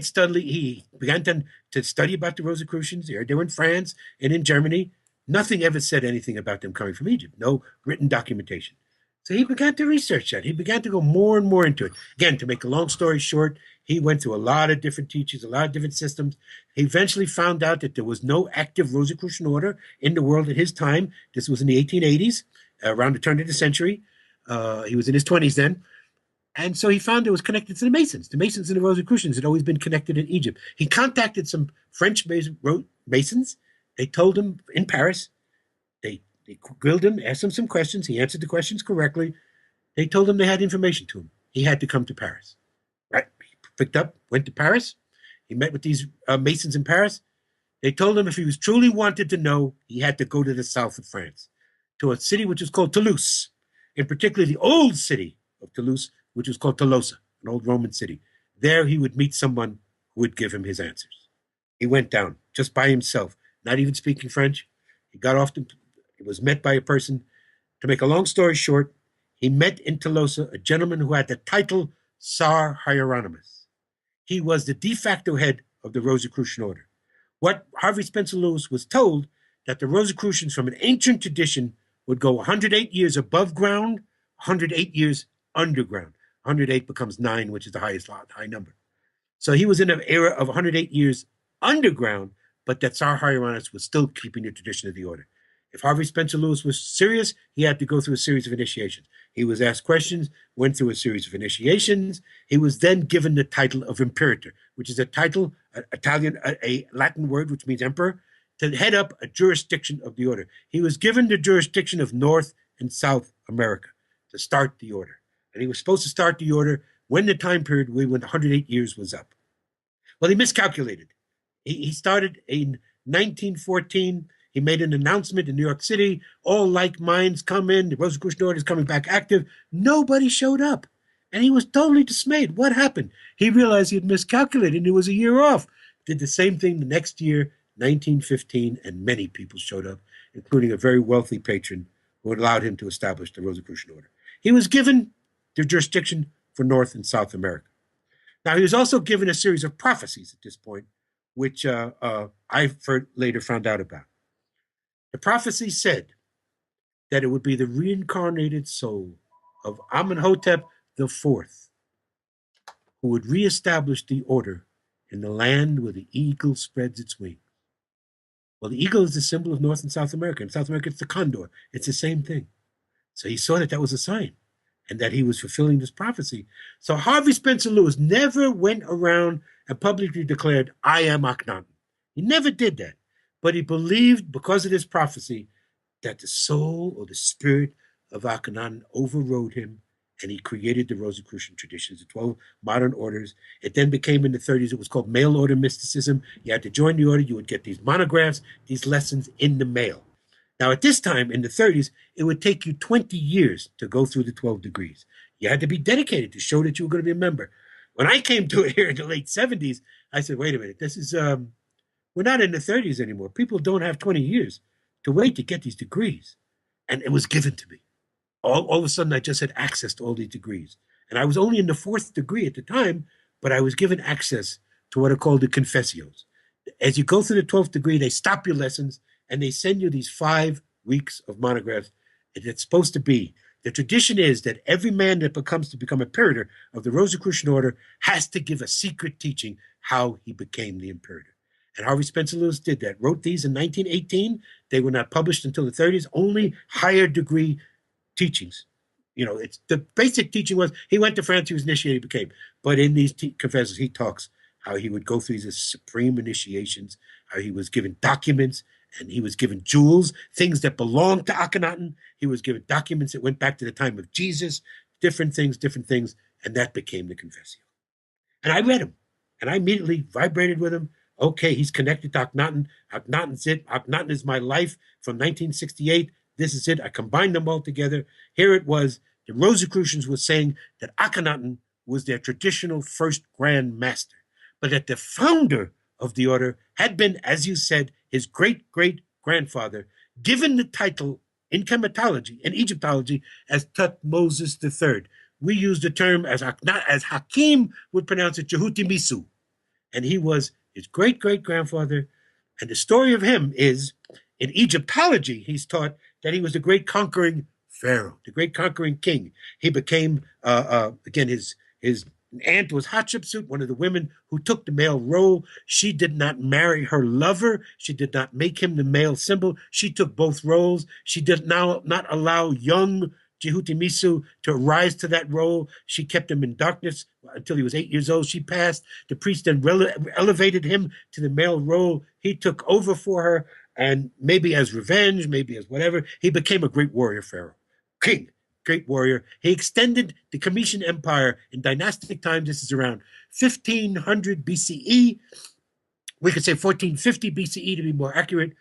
began to study about the Rosicrucians. They were in France and in Germany. Nothing ever said anything about them coming from Egypt. No written documentation. So he began to research that. He began to go more and more into it. Again, to make a long story short, he went through a lot of different teachers, a lot of different systems. He eventually found out that there was no active Rosicrucian order in the world at his time. This was in the 1880s, around the turn of the century. He was in his 20s then. And so he found it was connected to the Masons. The Masons and the Rosicrucians had always been connected in Egypt. He contacted some French Masons. They told him in Paris. They grilled him, asked him some questions. He answered the questions correctly. They told him they had information to him. He had to come to Paris. Right? He picked up, went to Paris. He met with these Masons in Paris. They told him if he was truly wanted to know, he had to go to the south of France, to a city which was called Toulouse, in particular the old city of Toulouse, which was called Tolosa, an old Roman city. There he would meet someone who would give him his answers. He went down just by himself, not even speaking French. He got off. He was met by a person. To make a long story short, he met in Tolosa a gentleman who had the title Tsar Hieronymus. He was the de facto head of the Rosicrucian order. What Harvey Spencer Lewis was told, that the Rosicrucians from an ancient tradition would go 108 years above ground, 108 years underground. 108 becomes 9, which is the high number. So he was in an era of 108 years underground, but that Tsar Hieronymus was still keeping the tradition of the order. If Harvey Spencer Lewis was serious, he had to go through a series of initiations. He was asked questions, went through a series of initiations. He was then given the title of Imperator, which is a title, a Latin word, which means emperor, to head up a jurisdiction of the order. He was given the jurisdiction of North and South America to start the order. And he was supposed to start the order when the time period when 108 years was up. Well, he miscalculated. He started in 1914. He made an announcement in New York City. All like minds come in. The Rosicrucian Order is coming back active. Nobody showed up. And he was totally dismayed. What happened? He realized he had miscalculated and he was a year off. Did the same thing the next year, 1915, and many people showed up, including a very wealthy patron who allowed him to establish the Rosicrucian Order. He was given the jurisdiction for North and South America. Now, he was also given a series of prophecies at this point, which I later found out about. The prophecy said that it would be the reincarnated soul of Amenhotep IV who would reestablish the order in the land where the eagle spreads its wings. Well, the eagle is the symbol of North and South America. In South America, it's the condor. It's the same thing. So he saw that that was a sign and that he was fulfilling this prophecy. So Harvey Spencer Lewis never went around and publicly declared, I am Akhenaten. He never did that. But he believed, because of this prophecy, that the soul or the spirit of Akhenaten overrode him, and he created the Rosicrucian traditions, the 12 modern orders. It then became, in the 30s, it was called mail order mysticism. You had to join the order. You would get these monographs, these lessons in the mail. Now, at this time, in the 30s, it would take you 20 years to go through the 12 degrees. You had to be dedicated to show that you were going to be a member. When I came to it here in the late 70s, I said, wait a minute, this is, we're not in the 30s anymore. People don't have 20 years to wait to get these degrees. And it was given to me. All of a sudden, I just had access to all these degrees. And I was only in the 4th degree at the time, but I was given access to what are called the confessios. As you go through the 12th degree, they stop your lessons, and they send you these 5 weeks of monographs. And it's supposed to be, the tradition is that every man that becomes to become a imperator of the Rosicrucian Order has to give a secret teaching how he became the imperator. And Harvey Spencer Lewis did that, wrote these in 1918. They were not published until the 30s, only higher degree teachings. You know, it's the basic teaching was he went to France, he was initiated, he became. But in these confessors, he talks how he would go through these supreme initiations, how he was given documents, and he was given jewels, things that belonged to Akhenaten. He was given documents that went back to the time of Jesus, different things, and that became the confessio. And I read him, and I immediately vibrated with him. Okay, he's connected to Akhenaten. Akhenaten's it. Akhenaten is my life from 1968. This is it. I combined them all together. Here it was. The Rosicrucians were saying that Akhenaten was their traditional first grand master, but that the founder of the order had been, as you said, his great-great-grandfather, given the title in chematology and Egyptology as Tutmosis III. We use the term as Hakim would pronounce it, Jehuti Misu. And he was his great-great-grandfather. And the story of him is, in Egyptology, he's taught that he was the great conquering pharaoh, the great conquering king. He became, again, his aunt was Hatshepsut, one of the women who took the male role. She did not marry her lover. She did not make him the male symbol. She took both roles. She did not allow young Jehuti Misu to rise to that role. She kept him in darkness until he was 8 years old. She passed. The priest then elevated him to the male role. He took over for her, and maybe as revenge, maybe as whatever, he became a great warrior pharaoh, king, great warrior. He extended the Comitian Empire in dynastic times. This is around 1500 BCE. We could say 1450 BCE to be more accurate.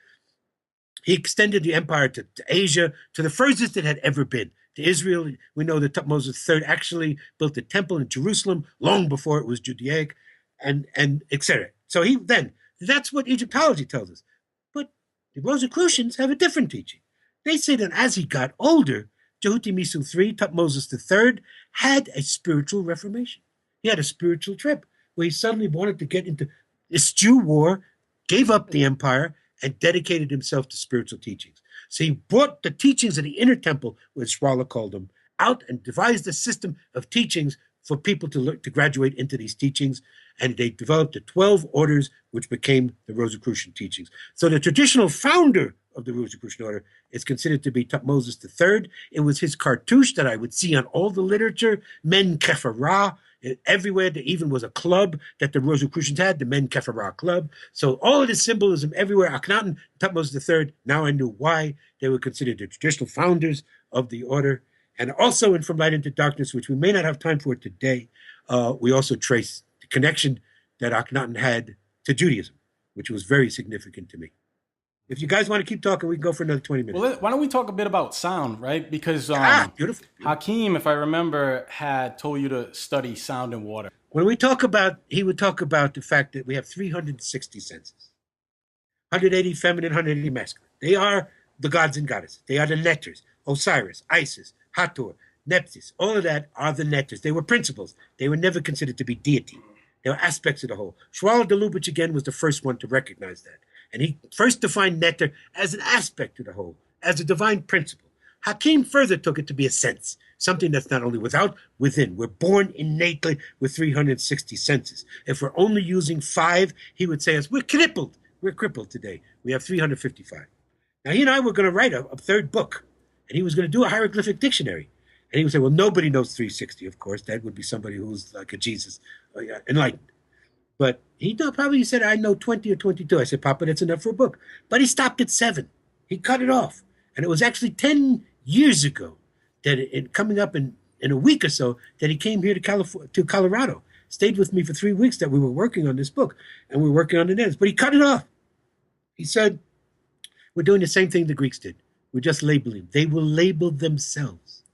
He extended the empire to Asia, to the furthest it had ever been. To Israel, we know that Tutmosis III actually built a temple in Jerusalem long before it was Judaic, and etc. So that's what Egyptology tells us. But the Rosicrucians have a different teaching. They say that as he got older, Jehuti Misu III, Tutmosis III, had a spiritual reformation. He had a spiritual trip where he suddenly wanted to get into this Jew war, gave up the empire, and dedicated himself to spiritual teachings. So he brought the teachings of the inner temple, which Swala called them, out and devised a system of teachings for people to graduate into these teachings. And they developed the 12 orders, which became the Rosicrucian teachings. So the traditional founder of the Rosicrucian order is considered to be Tutmosis III. It was his cartouche that I would see on all the literature, Men Kefa Ra. Everywhere there even was a club that the Rosicrucians had, the Men Kephara Club. So all of this symbolism everywhere. Akhenaten, Thutmose III, now I knew why they were considered the traditional founders of the order. And also in From Light into Darkness, which we may not have time for today, we also trace the connection that Akhenaten had to Judaism, which was very significant to me. If you guys want to keep talking, we can go for another 20 minutes. Well, why don't we talk a bit about sound, right? Because beautiful. Hakeem, if I remember, had told you to study sound and water. When we talk about, he would talk about the fact that we have 360 senses, 180 feminine, 180 masculine. They are the gods and goddesses. They are the netters. Osiris, Isis, Hathor, Nephthys, all of that are the netters. They were principles. They were never considered to be deity. They were aspects of the whole. Schwaller de Lubitsch, again, was the first one to recognize that. And he first defined netter as an aspect of the whole, as a divine principle. Hakeem further took it to be a sense, something that's not only without, within. We're born innately with 360 senses. If we're only using 5, he would say we're crippled. We're crippled today. We have 355. Now, he and I were going to write a third book, and he was going to do a hieroglyphic dictionary. And he would say, well, nobody knows 360, of course. That would be somebody who's like a Jesus, enlightened. But he probably said, I know 20 or 22. I said, Papa, that's enough for a book. But he stopped at 7. He cut it off. And it was actually 10 years ago that coming up in a week or so that he came here to Colorado, stayed with me for 3 weeks that we were working on this book. And we were working on the names. But he cut it off. He said, we're doing the same thing the Greeks did. We're just labeling. They will label themselves.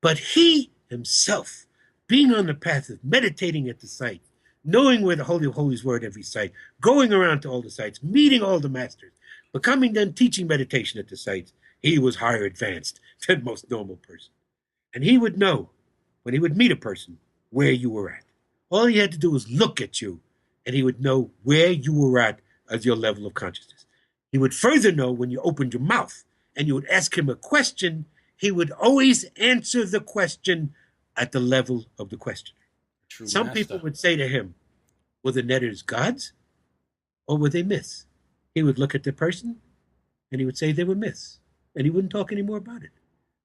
But he himself, being on the path of meditating at the site, knowing where the Holy of Holies were at every site, going around to all the sites, meeting all the masters, becoming then teaching meditation at the sites, he was higher advanced than most normal person. And he would know, when he would meet a person, where you were at. All he had to do was look at you, and he would know where you were at as your level of consciousness. He would further know when you opened your mouth, and you would ask him a question, he would always answer the question at the level of the questioner. Some people would say to him, were the netters gods or were they myths? He would look at the person and he would say they were myths, and he wouldn't talk any more about it.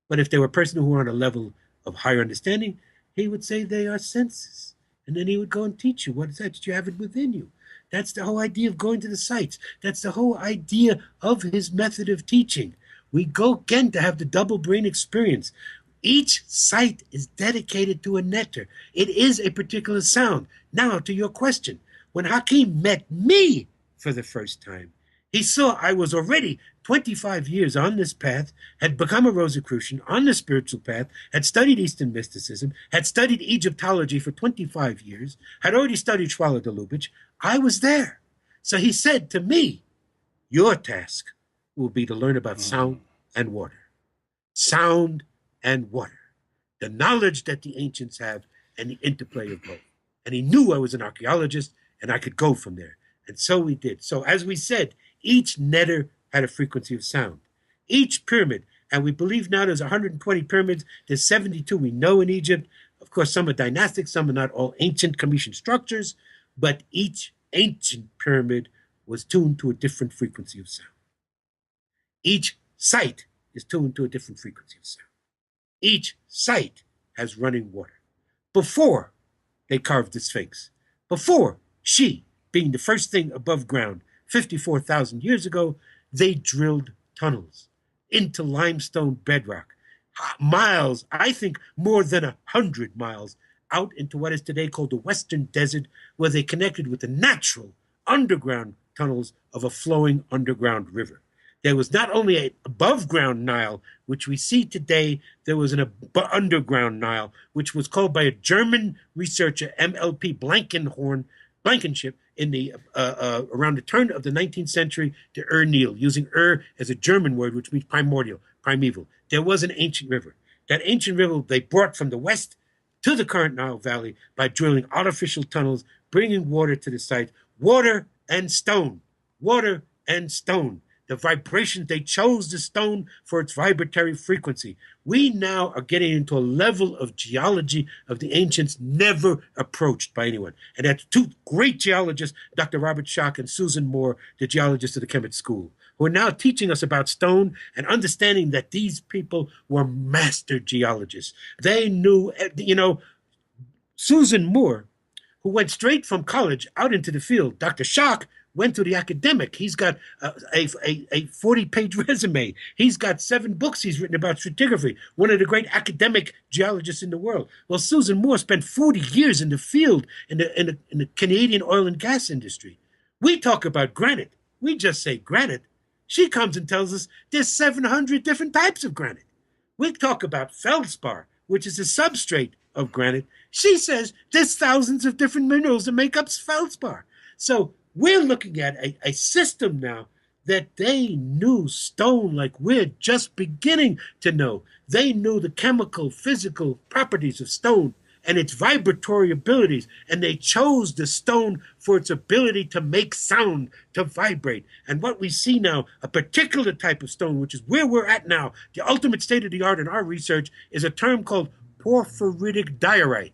But if they were a person who were on a level of higher understanding, he would say they are senses. And then he would go and teach you, what is that? You have it within you. That's the whole idea of going to the sites. That's the whole idea of his method of teaching. We go again to have the double brain experience. Each site is dedicated to a netter. It is a particular sound. Now, to your question, when Hakeem met me for the first time, he saw I was already 25 years on this path, had become a Rosicrucian on the spiritual path, had studied Eastern mysticism, had studied Egyptology for 25 years, had already studied Schwaller de Lubitsch. I was there. So he said to me, your task will be to learn about sound and water. Sound and water, the knowledge that the ancients have and the interplay of both. And he knew I was an archaeologist and I could go from there. And so we did. So as we said, each netter had a frequency of sound. Each pyramid, and we believe now there's 120 pyramids, there's 72 we know in Egypt. Of course, some are dynastic, some are not, all ancient Commission structures, but each ancient pyramid was tuned to a different frequency of sound. Each site is tuned to a different frequency of sound. Each site has running water. Before they carved the Sphinx, before she, being the first thing above ground 54,000 years ago, they drilled tunnels into limestone bedrock, miles, I think more than 100 miles, out into what is today called the Western Desert, where they connected with the natural underground tunnels of a flowing underground river. There was not only an above-ground Nile, which we see today, there was an underground Nile, which was called by a German researcher, MLP Blankenship, in the around the turn of the 19th century, the Nil, using as a German word, which means primordial, primeval. There was an ancient river. That ancient river they brought from the west to the current Nile Valley by drilling artificial tunnels, bringing water to the site. Water and stone. Water and stone. The vibration, they chose the stone for its vibratory frequency. We now are getting into a level of geology of the ancients never approached by anyone. And that's two great geologists, Dr. Robert Schock and Susan Moore, the geologists of the Kemet School, who are now teaching us about stone and understanding that these people were master geologists. They knew, Susan Moore, who went straight from college out into the field. Dr. Schock went to the academic. He's got a 40-page resume. He's got 7 books he's written about stratigraphy, one of the great academic geologists in the world. Well, Susan Moore spent 40 years in the field in the Canadian oil and gas industry. We talk about granite. We just say granite. She comes and tells us there's 700 different types of granite. We talk about feldspar, which is a substrate of granite. She says there's thousands of different minerals that make up feldspar. So we're looking at a system now that they knew stone like we're just beginning to know. They knew the chemical, physical properties of stone and its vibratory abilities, and they chose the stone for its ability to make sound, to vibrate. And what we see now, a particular type of stone, which is where we're at now, the ultimate state of the art in our research, is a term called porphyritic diorite.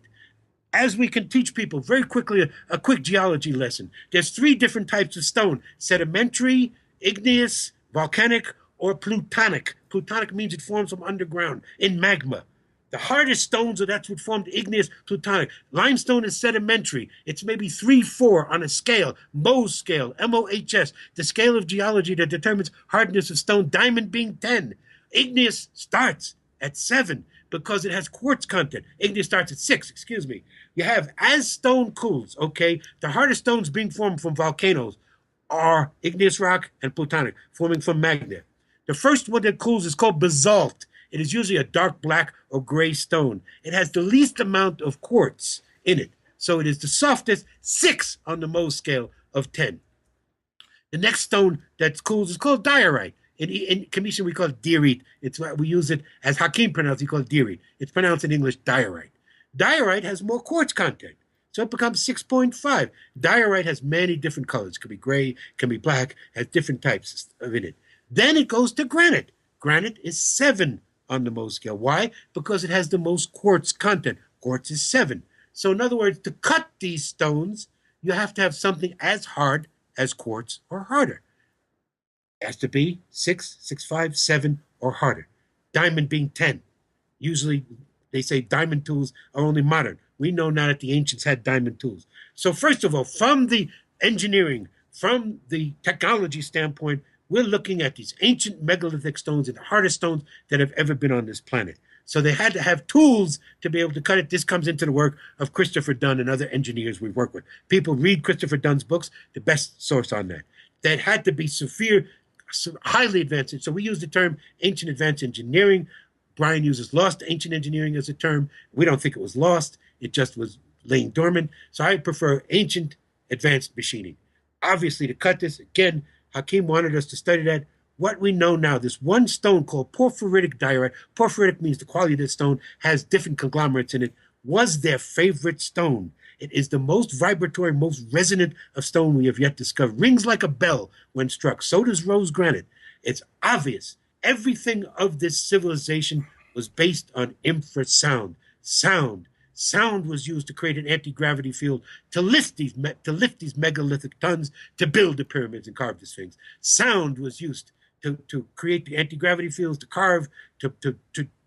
As we can teach people very quickly, a quick geology lesson. There's 3 different types of stone: sedimentary, igneous, volcanic, or plutonic. Plutonic means it forms from underground in magma. The hardest stones are that's what formed igneous, plutonic. Limestone is sedimentary. It's maybe 3-4 on a scale, Mohs scale, M-O-H-S, the scale of geology that determines hardness of stone, diamond being 10. Igneous starts at 7 because it has quartz content. Igneous starts at 6, excuse me. You have, as stone cools, okay, the hardest stones being formed from volcanoes are igneous rock and plutonic, forming from magma. The first one that cools is called basalt. It is usually a dark black or gray stone. It has the least amount of quartz in it. So it is the softest, 6 on the Mohs scale of 10. The next stone that cools is called diorite. In Commission, we call it diorite. We use it as Hakeem pronounced. He called it diorite. It's pronounced in English diorite. Diorite has more quartz content, so it becomes 6.5. Diorite has many different colors. It can be gray, can be black, has different types of in it. Then it goes to granite. Granite is 7 on the Mohs scale. Why? Because it has the most quartz content. Quartz is 7. So in other words, to cut these stones, you have to have something as hard as quartz or harder. It has to be 6, 6.5, 7, or harder. Diamond being 10. Usually they say diamond tools are only modern. We know now that the ancients had diamond tools. So first of all, from the engineering, from the technology standpoint, we're looking at these ancient megalithic stones and the hardest stones that have ever been on this planet. So they had to have tools to be able to cut it. This comes into the work of Christopher Dunn and other engineers we work with. People read Christopher Dunn's books, the best source on that. That had to be severe, highly advanced. So we use the term ancient advanced engineering. Brian uses lost ancient engineering as a term. We don't think it was lost. It just was laying dormant. So I prefer ancient advanced machining. Obviously, to cut this, again, Hakeem wanted us to study that. What we know now, this one stone called porphyritic diorite, porphyritic means the quality of the stone has different conglomerates in it, was their favorite stone. It is the most vibratory, most resonant of stone we have yet discovered. Rings like a bell when struck. So does rose granite. It's obvious. Everything of this civilization was based on infrasound. Sound was used to create an anti-gravity field to lift these megalithic tons to build the pyramids and carve the Sphinx. Sound was used to create the anti-gravity fields, to carve, to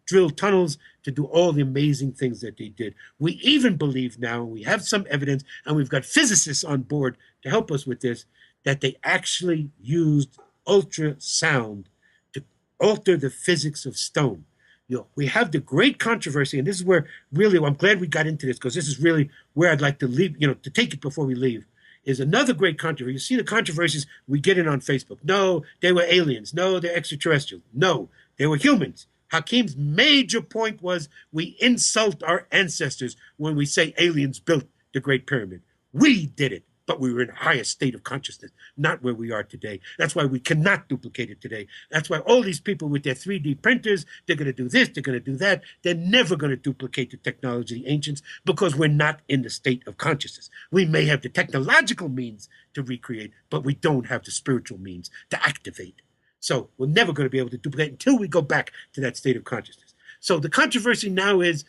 drill tunnels, to do all the amazing things that they did. We even believe now, we have some evidence, and we've got physicists on board to help us with this, that they actually used ultrasound to alter the physics of stone. We have the great controversy, and this is where really, I'm glad we got into this, because this is really where I'd like to leave, to take it before we leave, is another great controversy. You see the controversies we get in on Facebook. No, they were aliens. No, they're extraterrestrial. No, they were humans. Hakeem's major point was we insult our ancestors when we say aliens built the Great Pyramid. We did it, but we were in a higher state of consciousness, not where we are today. That's why we cannot duplicate it today. That's why all these people with their 3D printers, they're going to do this, they're going to do that. They're never going to duplicate the technology of the ancients because we're not in the state of consciousness. We may have the technological means to recreate, but we don't have the spiritual means to activate. So we're never going to be able to duplicate until we go back to that state of consciousness. So the controversy now is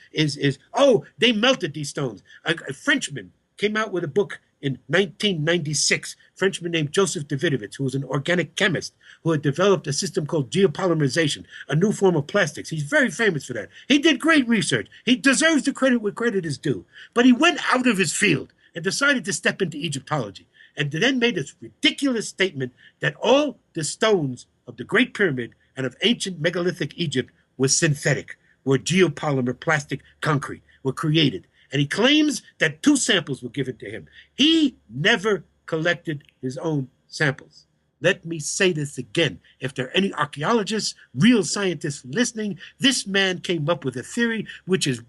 oh, they melted these stones. A Frenchman came out with a book in 1996, a Frenchman named Joseph Davidovich, who was an organic chemist, who had developed a system called geopolymerization, a new form of plastics. He's very famous for that. He did great research. He deserves the credit where credit is due. But he went out of his field and decided to step into Egyptology, and then made this ridiculous statement that all the stones of the Great Pyramid and of ancient megalithic Egypt were synthetic, were geopolymer plastic concrete, were created. And he claims that 2 samples were given to him. He never collected his own samples. Let me say this again. If there are any archaeologists, real scientists listening, this man came up with a theory which is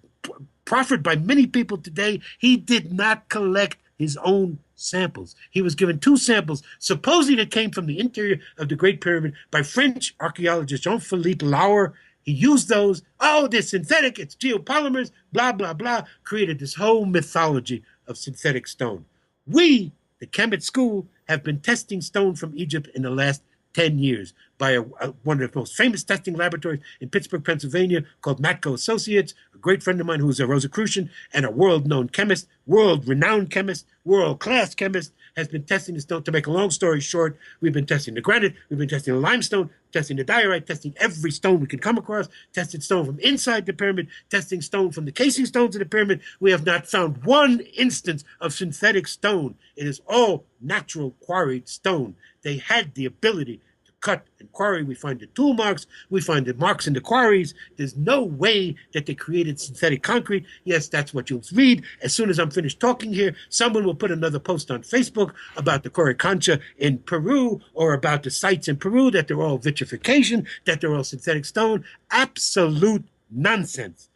proffered by many people today. He did not collect his own samples. He was given 2 samples, supposedly that came from the interior of the Great Pyramid by French archaeologist Jean-Philippe Lauer. He used those. Oh, they're synthetic. It's geopolymers, blah, blah, blah. Created this whole mythology of synthetic stone. We, the Kemet School, have been testing stone from Egypt in the last 10 years by one of the most famous testing laboratories in Pittsburgh, Pennsylvania, called Matco Associates, a great friend of mine who is a Rosicrucian and a world-known chemist, world-renowned chemist, world-class chemist, has been testing the stone. To make a long story short, we've been testing the granite, we've been testing the limestone, testing the diorite, testing every stone we could come across, tested stone from inside the pyramid, testing stone from the casing stones of the pyramid. We have not found one instance of synthetic stone. It is all natural quarried stone. They had the ability to cut and quarry. We find the tool marks. We find the marks in the quarries. There's no way that they created synthetic concrete. Yes, that's what you'll read. As soon as I'm finished talking here, someone will put another post on Facebook about the Coricancha in Peru or about the sites in Peru, that they're all vitrification, that they're all synthetic stone. Absolute nonsense.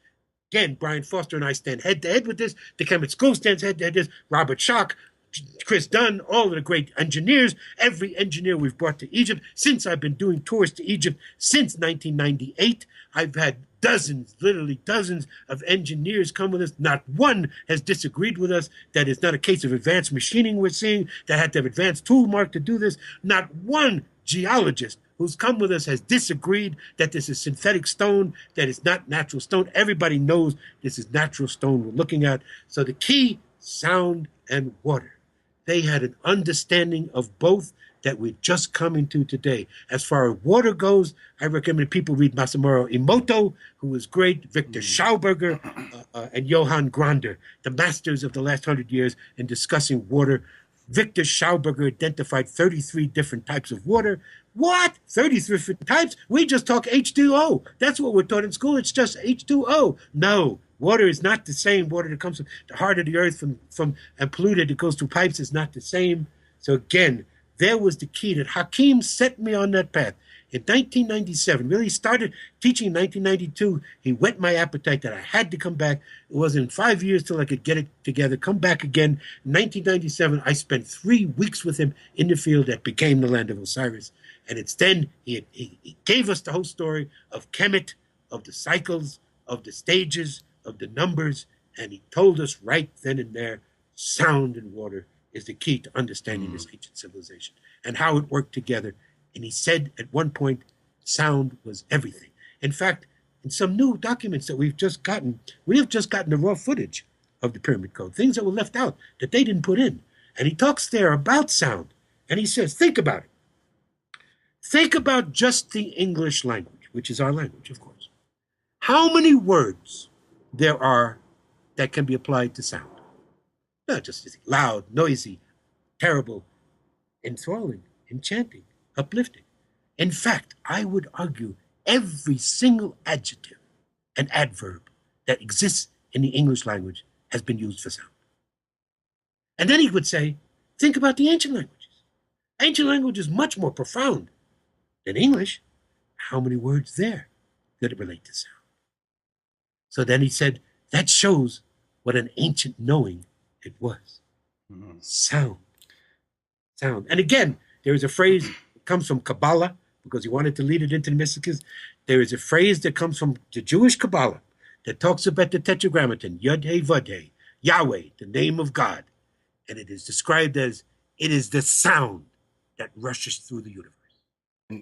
Again, Brian Foster and I stand head-to-head with this. The Kemet School stands head-to-head with this. Robert Schoch, Chris Dunn, all of the great engineers, every engineer we've brought to Egypt. Since I've been doing tours to Egypt since 1998, I've had dozens, literally dozens of engineers come with us. Not one has disagreed with us. That is not a case of advanced machining we're seeing, that had to have advanced tool mark to do this. Not one geologist who's come with us has disagreed that this is synthetic stone, that it's not natural stone. Everybody knows this is natural stone we're looking at. So the key, sound and water. They had an understanding of both that we're just coming to today. As far as water goes, I recommend people read Masamuro Emoto, who was great, Victor Schauberger, and Johann Grander, the masters of the last 100 years in discussing water. Victor Schauberger identified 33 different types of water. What? 33 different types? We just talk H2O. That's what we're taught in school. It's just H2O. No. Water is not the same. Water that comes from the heart of the earth from and polluted that goes through pipes is not the same. So again, there was the key that Hakim set me on that path. In 1997, really started teaching in 1992. He whet my appetite that I had to come back. It wasn't 5 years till I could get it together, come back again. In 1997, I spent 3 weeks with him in the field that became the land of Osiris. And it's then he gave us the whole story of Kemet, of the cycles, of the stages, of the numbers, and he told us right then and there, sound and water is the key to understanding this ancient civilization and how it worked together. And he said at one point, sound was everything. In fact, in some new documents that we've just gotten, we have just gotten the raw footage of the Pyramid Code, things that were left out that they didn't put in. And he talks there about sound, and he says, think about it. Think about just the English language, which is our language, of course. How many words there are that can be applied to sound? Not just loud, noisy, terrible, enthralling, enchanting, uplifting. In fact, I would argue every single adjective and adverb that exists in the English language has been used for sound. And then he would say, think about the ancient languages. Ancient language is much more profound than English. How many words there that relate to sound? So then he said, that shows what an ancient knowing it was. Sound. Sound. And again, there is a phrase that comes from Kabbalah, because he wanted to lead it into the mystics. There is a phrase that comes from the Jewish Kabbalah that talks about the Tetragrammaton, Yod-Heh Vod-Heh, Yahweh, the name of God. And it is described as, it is the sound that rushes through the universe.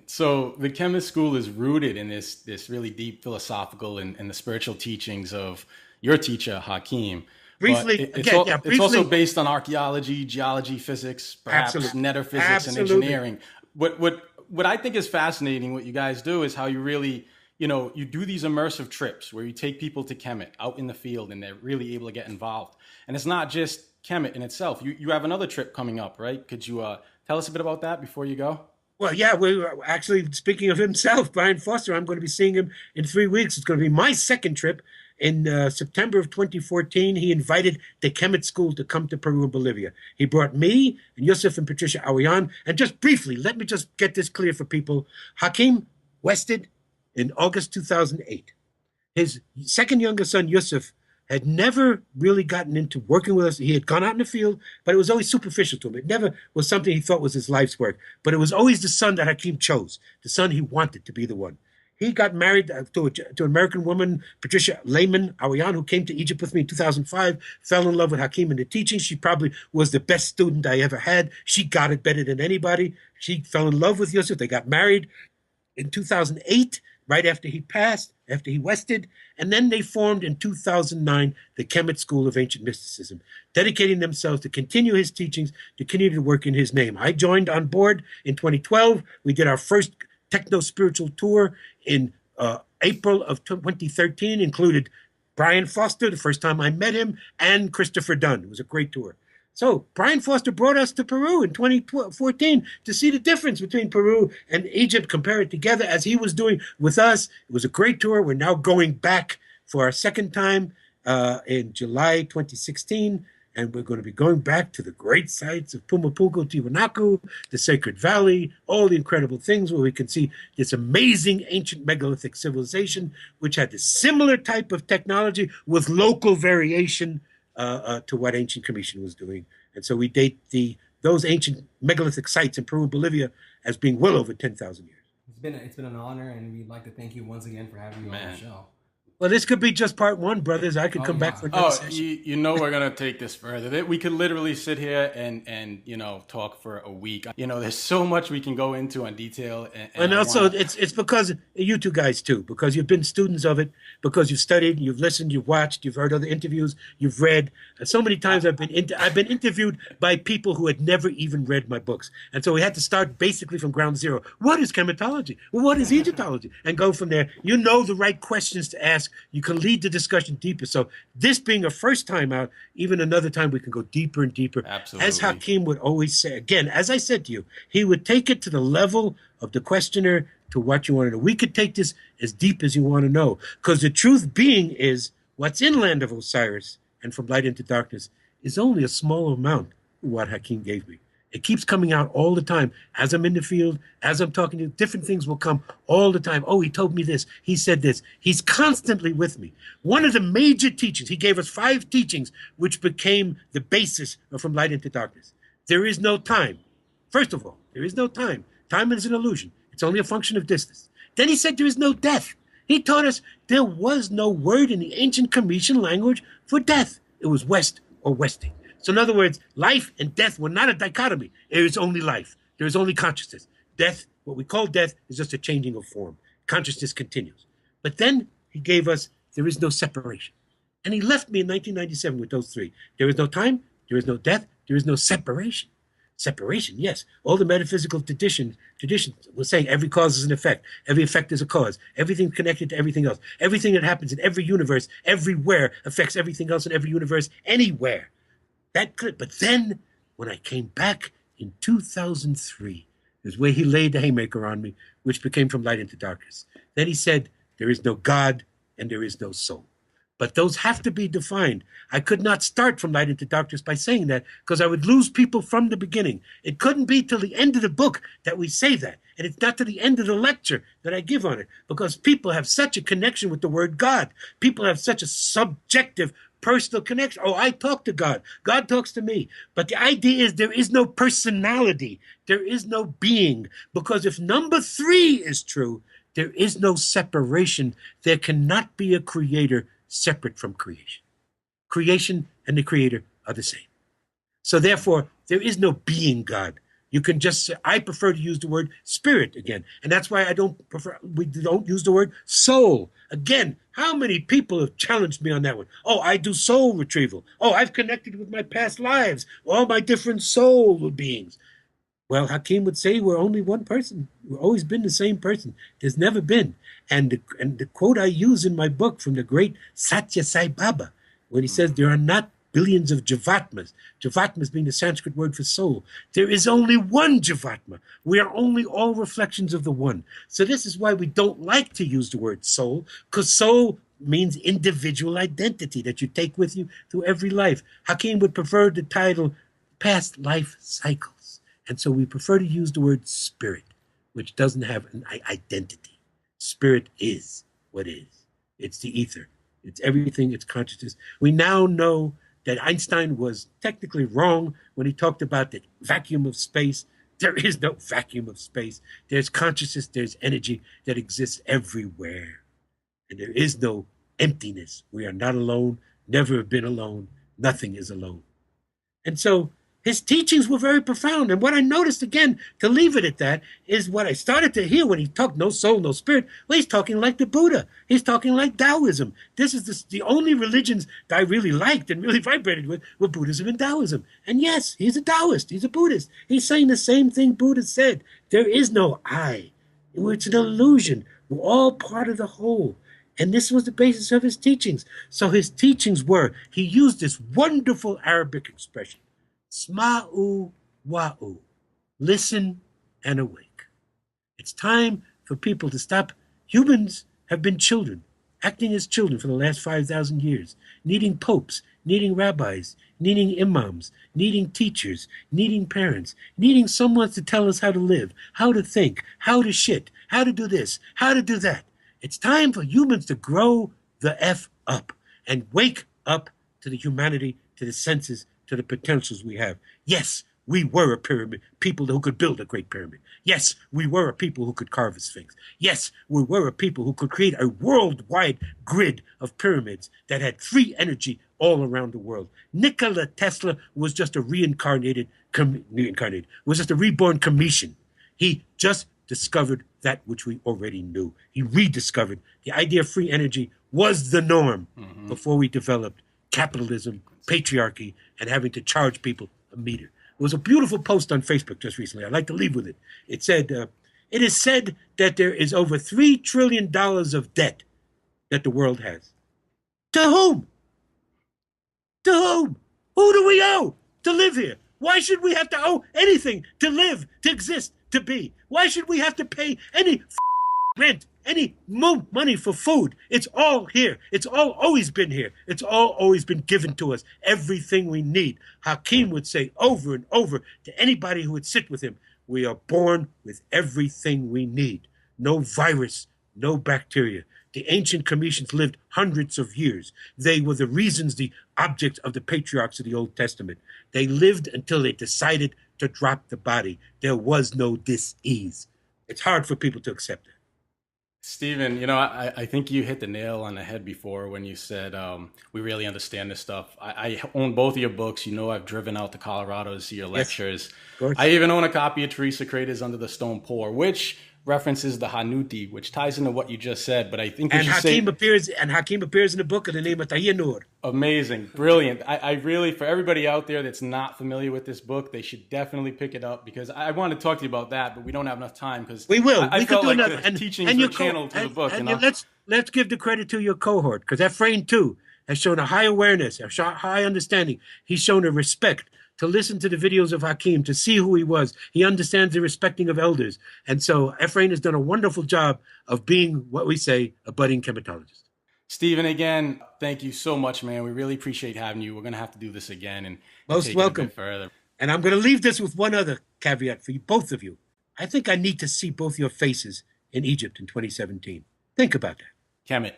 So the Kemet School is rooted in this really deep philosophical and the spiritual teachings of your teacher, Hakim. Briefly, it's also based on archaeology, geology, physics, perhaps metaphysics and engineering. What I think is fascinating, what you guys do, is how you really, you do these immersive trips where you take people to Kemet out in the field and they're really able to get involved. And it's not just Kemet in itself. You have another trip coming up, right? Could you tell us a bit about that before you go? Well, yeah, we're actually, speaking of himself, Brian Foster, I'm going to be seeing him in 3 weeks. It's going to be my second trip. In September of 2014, he invited the Kemet School to come to Peru and Bolivia. He brought me and Yusuf and Patricia Awayan. And just briefly, let me just get this clear for people. Hakeem Wested in August 2008. His second younger son, Yusuf, had never really gotten into working with us. He had gone out in the field, but it was always superficial to him. It never was something he thought was his life's work. But it was always the son that Hakeem chose, the son he wanted to be the one. He got married to an American woman, Patricia Lehman Awayan, who came to Egypt with me in 2005, fell in love with Hakeem and the teaching. She probably was the best student I ever had. She got it better than anybody. She fell in love with Yusuf. They got married in 2008, right after he passed, after he wested. And then they formed in 2009 the Kemet School of Ancient Mysticism, dedicating themselves to continue his teachings, to continue to work in his name. I joined on board in 2012. We did our first techno-spiritual tour in April of 2013, included Brian Foster, the first time I met him, and Christopher Dunn. It was a great tour. So Brian Foster brought us to Peru in 2014 to see the difference between Peru and Egypt, compare it together as he was doing with us. It was a great tour. We're now going back for our second time in July 2016. And we're going to be going back to the great sites of Pumapunku, Tiwanaku, the Sacred Valley, all the incredible things where we can see this amazing ancient megalithic civilization, which had a similar type of technology with local variation to what ancient Commission was doing. And so we date those ancient megalithic sites in Peru and Bolivia as being well over 10,000 years. It's been an honor, and we'd like to thank you once again for having you on the show. Well, this could be just part one, brothers. I could come back for another session. We're going to take this further. We could literally sit here and talk for a week. There's so much we can go into on detail. And also, it's because you two guys, too, because you've been students of it, because you've studied, you've listened, you've watched, you've heard other interviews, you've read. And so many times I've been interviewed by people who had never even read my books. And so we had to start basically from ground zero. What is chematology? Well, what is Egyptology? And go from there. You know the right questions to ask. You can lead the discussion deeper. So this being a first time out, even another time we can go deeper and deeper. Absolutely. As Hakeem would always say, again, as I said to you, he would take it to the level of the questioner to what you want to know. We could take this as deep as you want to know, because the truth being is what's in Land of Osiris and From Light into Darkness is only a small amount of what Hakeem gave me. It keeps coming out all the time. As I'm in the field, as I'm talking to you, different things will come all the time. Oh, he told me this. He said this. He's constantly with me. One of the major teachings, he gave us 5 teachings, which became the basis of From Light into Darkness. There is no time. First of all, there is no time. Time is an illusion. It's only a function of distance. Then he said there is no death. He taught us there was no word in the ancient Cometian language for death. It was west or westing. So in other words, life and death were not a dichotomy. There is only life. There is only consciousness. Death, what we call death, is just a changing of form. Consciousness continues. But then he gave us, there is no separation. And he left me in 1997 with those 3. There is no time, there is no death, there is no separation. Separation, yes. All the metaphysical traditions were saying every cause is an effect. Every effect is a cause. Everything's connected to everything else. Everything that happens in every universe, everywhere, affects everything else in every universe, anywhere. But then, when I came back in 2003, is where he laid the haymaker on me, which became From Light into Darkness. Then he said, there is no God and there is no soul. But those have to be defined. I could not start From Light into Darkness by saying that, because I would lose people from the beginning. It couldn't be till the end of the book that we say that. And it's not to the end of the lecture that I give on it, because people have such a connection with the word God. People have such a subjective personal connection. Oh, I talk to God. God talks to me. But the idea is there is no personality. There is no being. Because if number 3 is true, there is no separation. There cannot be a creator separate from creation. Creation and the creator are the same. So therefore, there is no being God. You can just say, I prefer to use the word spirit again. And that's why we don't use the word soul. Again, how many people have challenged me on that one? Oh, I do soul retrieval. Oh, I've connected with my past lives, all my different soul beings. Well, Hakim would say we're only one person. We've always been the same person. There's never been. And the quote I use in my book from the great Satya Sai Baba, when he says there are not billions of Jivatmas, Jivatmas being the Sanskrit word for soul. There is only one Jivatma. We are only all reflections of the one. So this is why we don't like to use the word soul, because soul means individual identity that you take with you through every life. Hakim would prefer the title past life cycles. And so we prefer to use the word spirit, which doesn't have an identity. Spirit is what is. It's the ether. It's everything. It's consciousness. We now know that Einstein was technically wrong when he talked about the vacuum of space. There is no vacuum of space. There's consciousness, there's energy that exists everywhere. And there is no emptiness. We are not alone, never have been alone. Nothing is alone. And so his teachings were very profound. And what I noticed, again, to leave it at that, is what I started to hear when he talked no soul, no spirit. Well, he's talking like the Buddha. He's talking like Taoism. This is the only religions that I really liked and really vibrated with were Buddhism and Taoism. And yes, he's a Taoist. He's a Buddhist. He's saying the same thing Buddha said. There is no I. It's an illusion. We're all part of the whole. And this was the basis of his teachings. So his teachings were, he used this wonderful Arabic expression, Sma'u wa'u, listen and awake. It's time for people to stop. Humans have been children, acting as children for the last 5,000 years, needing popes, needing rabbis, needing imams, needing teachers, needing parents, needing someone to tell us how to live, how to think, how to shit, how to do this, how to do that. It's time for humans to grow the F up and wake up to the humanity, to the senses, to the potentials we have. Yes, we were a pyramid, people who could build a great pyramid. Yes, we were a people who could carve a sphinx. Yes, we were a people who could create a worldwide grid of pyramids that had free energy all around the world. Nikola Tesla was just a reborn Cometian. He just discovered that which we already knew. He rediscovered the idea of free energy was the norm before we developed capitalism, patriarchy, and having to charge people a meter. It was a beautiful post on Facebook just recently. I'd like to leave with it. It said, it is said that there is over $3 trillion of debt that the world has. To whom? To whom? Who do we owe to live here? Why should we have to owe anything to live, to exist, to be? Why should we have to pay any rent, any money for food? It's all here. It's all always been here. It's all always been given to us. Everything we need. Hakim would say over and over to anybody who would sit with him, we are born with everything we need. No virus, no bacteria. The ancient Cometians lived hundreds of years. They were the reasons, the objects of the patriarchs of the Old Testament. They lived until they decided to drop the body. There was no dis-ease. It's hard for people to accept it. Stephen, you know, I think you hit the nail on the head before when you said we really understand this stuff. I own both of your books. You know, I've driven out to Colorado to see your lectures. Yes, I even own a copy of Teresa Crater's Under the Stone Pour, which references the Hanuti, which ties into what you just said. But I think Hakim appears in the book in the name of Tahir Noor. Amazing, brilliant. I really, for everybody out there that's not familiar with this book, they should definitely pick it up, because I want to talk to you about that, but we don't have enough time because we will. I felt like the and teachings were channeled to the book. And let's give the credit to your cohort, because Ephraim too has shown a high awareness, a high understanding. He's shown a respect to listen to the videos of Hakim, to see who he was. He understands the respecting of elders. And so Ephraim has done a wonderful job of being what we say, a budding chematologist. Stephen, again, thank you so much, man. We really appreciate having you. We're going to have to do this again and most take welcome. It a bit further. And I'm going to leave this with one other caveat for you, both of you. I think I need to see both your faces in Egypt in 2017. Think about that. Kemet.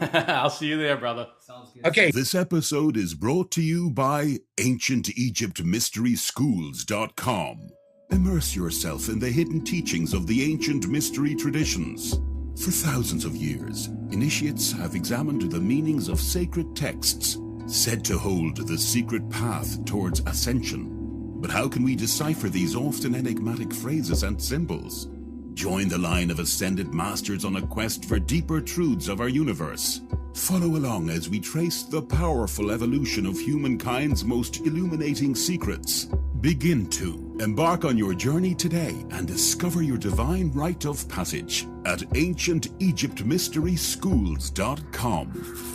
I'll see you there, brother. Sounds good. Okay. This episode is brought to you by AncientEgyptMysterySchools.com. Immerse yourself in the hidden teachings of the ancient mystery traditions. For thousands of years, initiates have examined the meanings of sacred texts, said to hold the secret path towards ascension. But how can we decipher these often enigmatic phrases and symbols? Join the line of ascended masters on a quest for deeper truths of our universe. Follow along as we trace the powerful evolution of humankind's most illuminating secrets. Begin to embark on your journey today and discover your divine rite of passage at ancientegyptmysteryschools.com.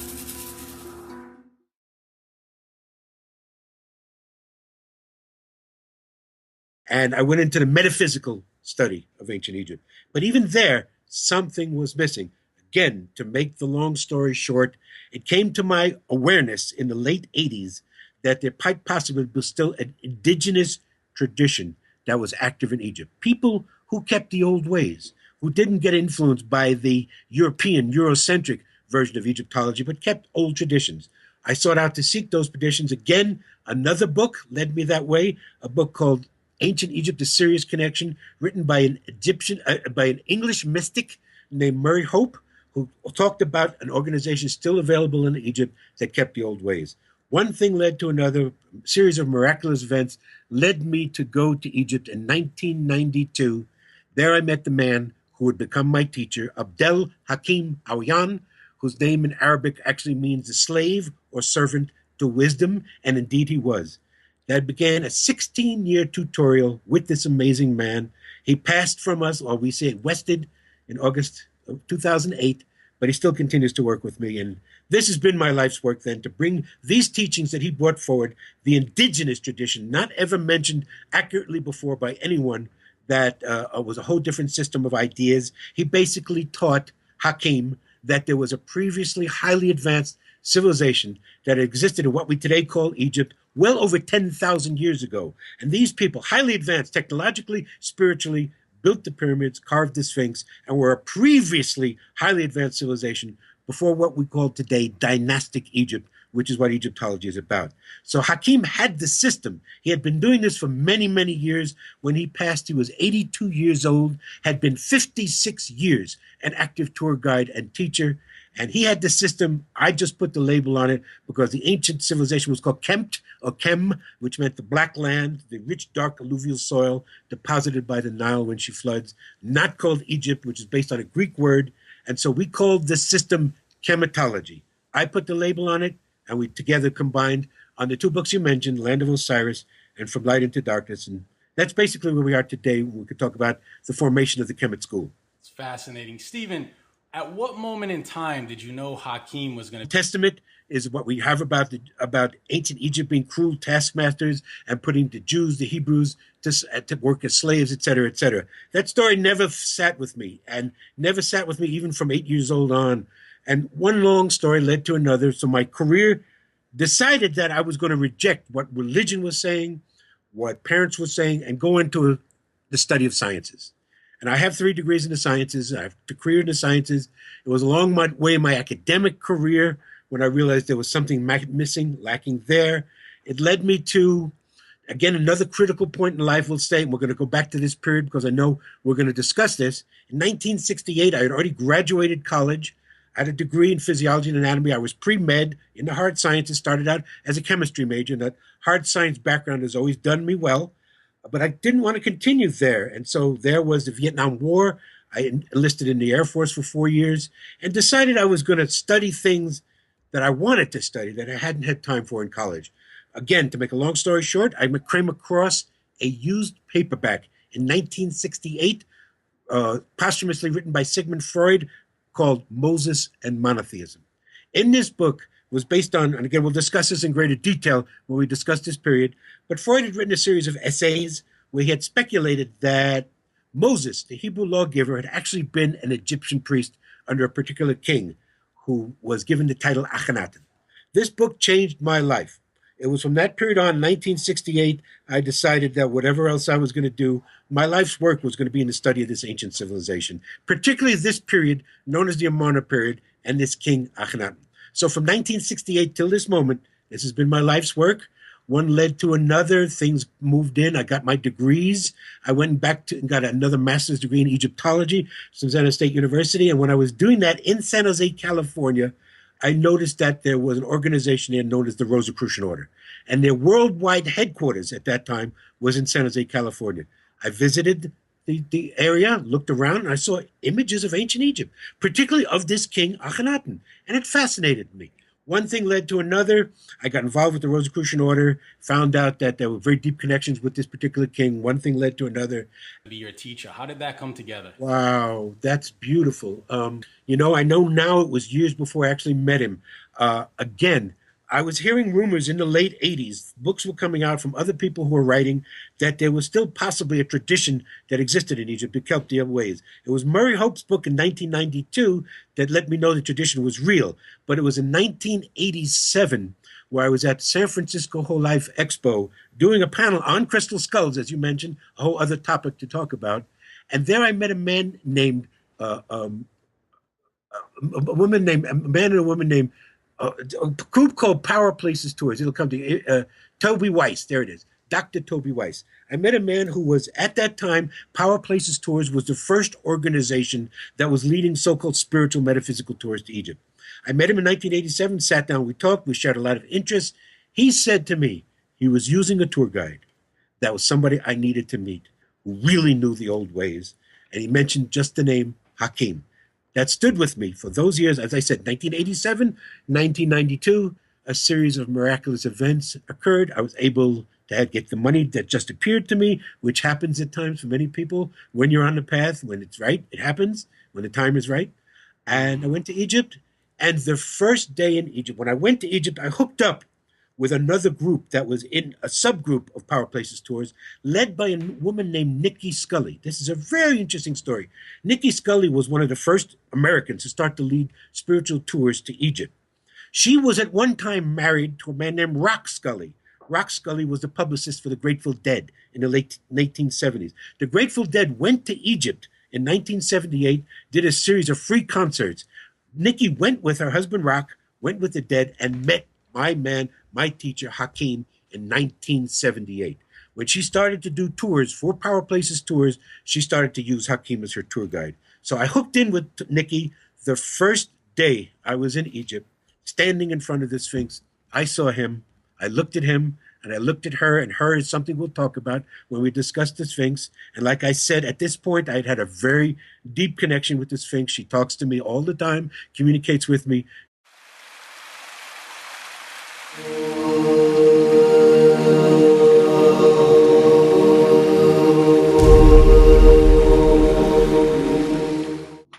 And I went into the metaphysical study of ancient Egypt. But even there, something was missing. Again, to make the long story short, it came to my awareness in the late 80s that there quite possibly was still an indigenous tradition that was active in Egypt. People who kept the old ways, who didn't get influenced by the European, Eurocentric version of Egyptology, but kept old traditions. I sought out to seek those traditions. Again, another book led me that way, a book called Ancient Egypt: A Serious Connection, written by an English mystic named Murray Hope, who talked about an organization still available in Egypt that kept the old ways. One thing led to another. A series of miraculous events led me to go to Egypt in 1992. There I met the man who would become my teacher, Abdel Hakim Aouyan, whose name in Arabic actually means the slave or servant to wisdom, and indeed he was. That began a 16-year tutorial with this amazing man. He passed from us, or we say wested, in August of 2008, but he still continues to work with me. And this has been my life's work then, to bring these teachings that he brought forward, the indigenous tradition, not ever mentioned accurately before by anyone, that was a whole different system of ideas. He basically taught Hakim that there was a previously highly advanced civilization that existed in what we today call Egypt well over 10,000 years ago. And these people, highly advanced technologically, spiritually, built the pyramids, carved the Sphinx, and were a previously highly advanced civilization before what we call today dynastic Egypt, which is what Egyptology is about. So Hakim had the system. He had been doing this for many, many years. When he passed, he was 82 years old, had been 56 years an active tour guide and teacher. And he had the system. I just put the label on it because the ancient civilization was called Kemt, or Kem, which meant the black land, the rich, dark alluvial soil deposited by the Nile when she floods, not called Egypt, which is based on a Greek word. And so we called this system chematology. I put the label on it, and we together combined on the two books you mentioned, Land of Osiris and From Light into Darkness. And that's basically where we are today. We could talk about the formation of the Kemet school. It's fascinating. Stephen, at what moment in time did you know Hakim was going to... Testament is what we have about ancient Egypt being cruel taskmasters and putting the Jews, the Hebrews, to work as slaves, etc., etc. That story never sat with me, and never sat with me even from 8 years old on. And one long story led to another. So my career decided that I was going to reject what religion was saying, what parents were saying, and go into the study of sciences. And I have 3 degrees in the sciences. I have a career in the sciences. It was along my way in my academic career when I realized there was something missing, lacking there. It led me to, again, another critical point in life, we'll say, and we're going to go back to this period because I know we're going to discuss this. In 1968, I had already graduated college. I had a degree in physiology and anatomy. I was pre-med in the hard sciences, started out as a chemistry major, and that hard science background has always done me well. But I didn't want to continue there. And so there was the Vietnam War. I enlisted in the Air Force for 4 years and decided I was going to study things that I wanted to study that I hadn't had time for in college. Again, to make a long story short, I came across a used paperback in 1968, posthumously written by Sigmund Freud, called Moses and Monotheism. In this book was based on, and again, we'll discuss this in greater detail when we discuss this period, but Freud had written a series of essays where he had speculated that Moses, the Hebrew lawgiver, had actually been an Egyptian priest under a particular king who was given the title Akhenaten. This book changed my life. It was from that period on, 1968, I decided that whatever else I was going to do, my life's work was going to be in the study of this ancient civilization, particularly this period known as the Amarna period and this king Akhenaten. So from 1968 till this moment, this has been my life's work. One led to another. Things moved in. I got my degrees. I went back and got another master's degree in Egyptology from San Jose State University. And when I was doing that in San Jose, California, I noticed that there was an organization there known as the Rosicrucian Order. And their worldwide headquarters at that time was in San Jose, California. I visited the area, looked around, and I saw images of ancient Egypt, particularly of this king Akhenaten, and it fascinated me. One thing led to another. I got involved with the Rosicrucian Order, found out that there were very deep connections with this particular king. One thing led to another. Be your teacher. How did that come together? Wow, that's beautiful. I know now it was years before I actually met him. Again, I was hearing rumors in the late 80s, books were coming out from other people who were writing that there was still possibly a tradition that existed in Egypt, the Celtic ways. It was Murray Hope's book in 1992 that let me know the tradition was real. But it was in 1987 where I was at San Francisco Whole Life Expo doing a panel on crystal skulls, as you mentioned, a whole other topic to talk about. And there I met a man named, a man and a woman named, a group called Power Places Tours. It'll come to Toby Weiss. There it is. Dr. Toby Weiss. I met a man who was, at that time, Power Places Tours was the first organization that was leading so-called spiritual metaphysical tours to Egypt. I met him in 1987, sat down, we talked, we shared a lot of interests. He said to me, he was using a tour guide. That was somebody I needed to meet, who really knew the old ways. And he mentioned just the name Hakim. That stood with me for those years. As I said, 1987, 1992, a series of miraculous events occurred. I was able to get the money that just appeared to me, which happens at times for many people. When you're on the path, when it's right, it happens, when the time is right. And I went to Egypt. And the first day in Egypt, when I went to Egypt, I hooked up with another group that was in a subgroup of Power Places Tours, led by a woman named Nikki Scully. This is a very interesting story. Nikki Scully was one of the first Americans to start to lead spiritual tours to Egypt. She was at one time married to a man named Rock Scully. Rock Scully was the publicist for the Grateful Dead in the late 1970s. The Grateful Dead went to Egypt in 1978, did a series of free concerts. Nikki went with her husband Rock, went with the Dead, and met my man, my teacher, Hakim, in 1978. When she started to do tours for Power Places Tours, she started to use Hakim as her tour guide. So I hooked in with Nikki the first day I was in Egypt, standing in front of the Sphinx. I saw him, I looked at him, and I looked at her, and her is something we'll talk about when we discuss the Sphinx. And like I said, at this point, I'd had a very deep connection with the Sphinx. She talks to me all the time, communicates with me.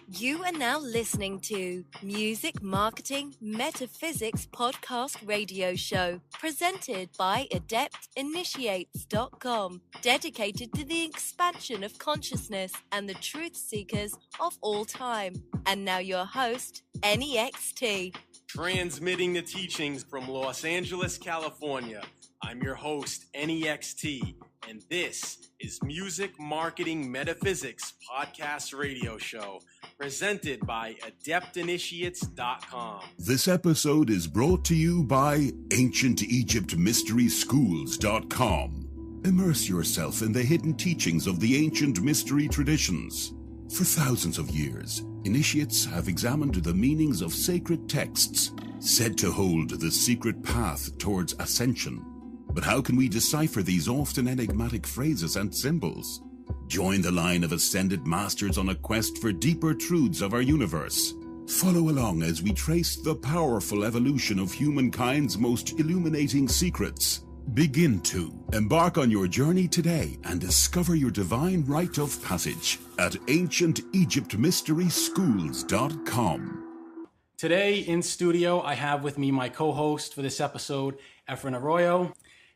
You are now listening to Music Marketing Metaphysics Podcast Radio Show, presented by AdeptInitiates.com, dedicated to the expansion of consciousness and the truth seekers of all time. And now your host, NEXT. Transmitting the teachings from Los Angeles, California. I'm your host, NEXT, and this is Music Marketing Metaphysics Podcast Radio Show, presented by AdeptInitiates.com. This episode is brought to you by AncientEgyptMysterySchools.com. Immerse yourself in the hidden teachings of the ancient mystery traditions. For thousands of years, initiates have examined the meanings of sacred texts, said to hold the secret path towards ascension. But how can we decipher these often enigmatic phrases and symbols? Join the line of ascended masters on a quest for deeper truths of our universe. Follow along as we trace the powerful evolution of humankind's most illuminating secrets. Begin to embark on your journey today and discover your divine rite of passage at AncientEgyptMysterySchools.com. Today in studio, I have with me my co-host for this episode, Efren Arroyo.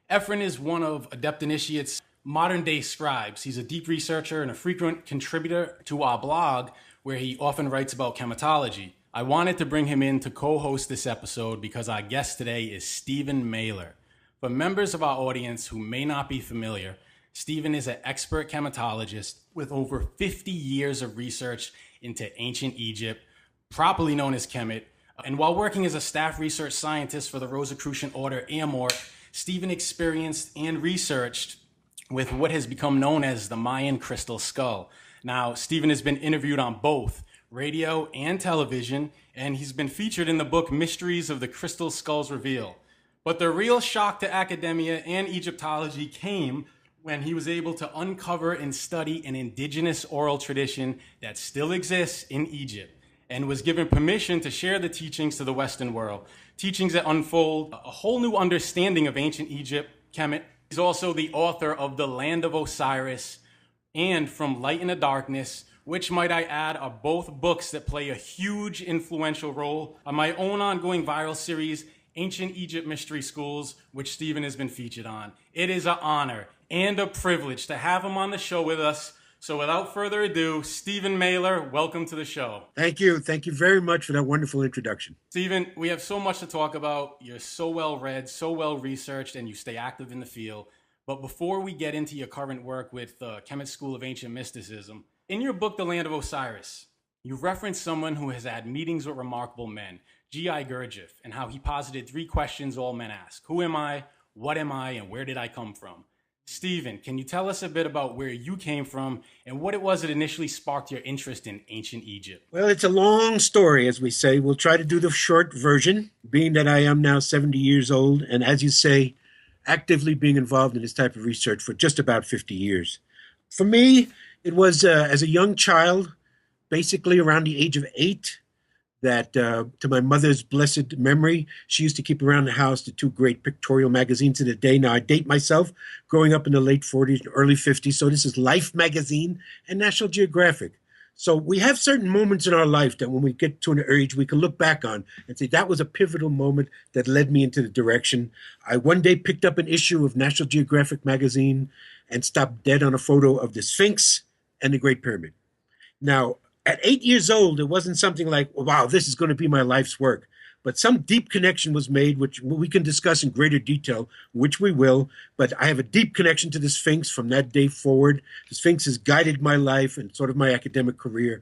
Efren is one of Adept Initiates' modern-day scribes. He's a deep researcher and a frequent contributor to our blog, where he often writes about chematology. I wanted to bring him in to co-host this episode because our guest today is Stephen Mehler. For members of our audience who may not be familiar, Stephen is an expert chematologist with over 50 years of research into ancient Egypt, properly known as Kemet. And while working as a staff research scientist for the Rosicrucian Order Immerse, Stephen experienced and researched with what has become known as the Mayan crystal skull. Now, Stephen has been interviewed on both radio and television, and he's been featured in the book Mysteries of the Crystal Skulls Reveal. But the real shock to academia and Egyptology came when he was able to uncover and study an indigenous oral tradition that still exists in Egypt and was given permission to share the teachings to the Western world, teachings that unfold a whole new understanding of ancient Egypt. Kemet is also the author of The Land of Osiris and From Light into Darkness, which, might I add, are both books that play a huge influential role on my own ongoing viral series, Ancient Egypt Mystery Schools, which Stephen has been featured on. It is an honor and a privilege to have him on the show with us. So without further ado, Stephen Mehler, welcome to the show. Thank you. Thank you very much for that wonderful introduction. Stephen, we have so much to talk about. You're so well read, so well researched, and you stay active in the field. But before we get into your current work with the Kemet School of Ancient Mysticism, in your book, The Land of Osiris, you reference someone who has had meetings with remarkable men, G.I. Gurdjieff, and how he posited 3 questions all men ask. Who am I? What am I? And where did I come from? Stephen, can you tell us a bit about where you came from and what it was that initially sparked your interest in ancient Egypt? Well, it's a long story, as we say. We'll try to do the short version, being that I am now 70 years old, and as you say, actively being involved in this type of research for just about 50 years. For me, it was as a young child, basically around the age of 8, that to my mother's blessed memory, she used to keep around the house the 2 great pictorial magazines of the day. Now, I date myself, growing up in the late 40s and early 50s, so this is Life magazine and National Geographic. So we have certain moments in our life that when we get to an age, we can look back on and say, that was a pivotal moment that led me into the direction. I one day picked up an issue of National Geographic magazine and stopped dead on a photo of the Sphinx and the Great Pyramid. Now, at 8 years old, it wasn't something like, wow, this is going to be my life's work. But some deep connection was made, which we can discuss in greater detail, which we will. But I have a deep connection to the Sphinx from that day forward. The Sphinx has guided my life and sort of my academic career.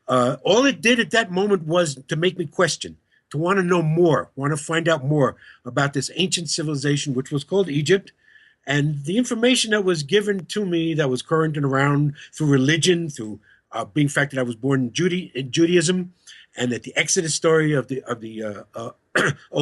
All it did at that moment was to make me question, to want to know more, want to find out more about this ancient civilization, which was called Egypt. And the information that was given to me that was current and around through religion, through being the fact that I was born in Judaism, and that the Exodus story of the Old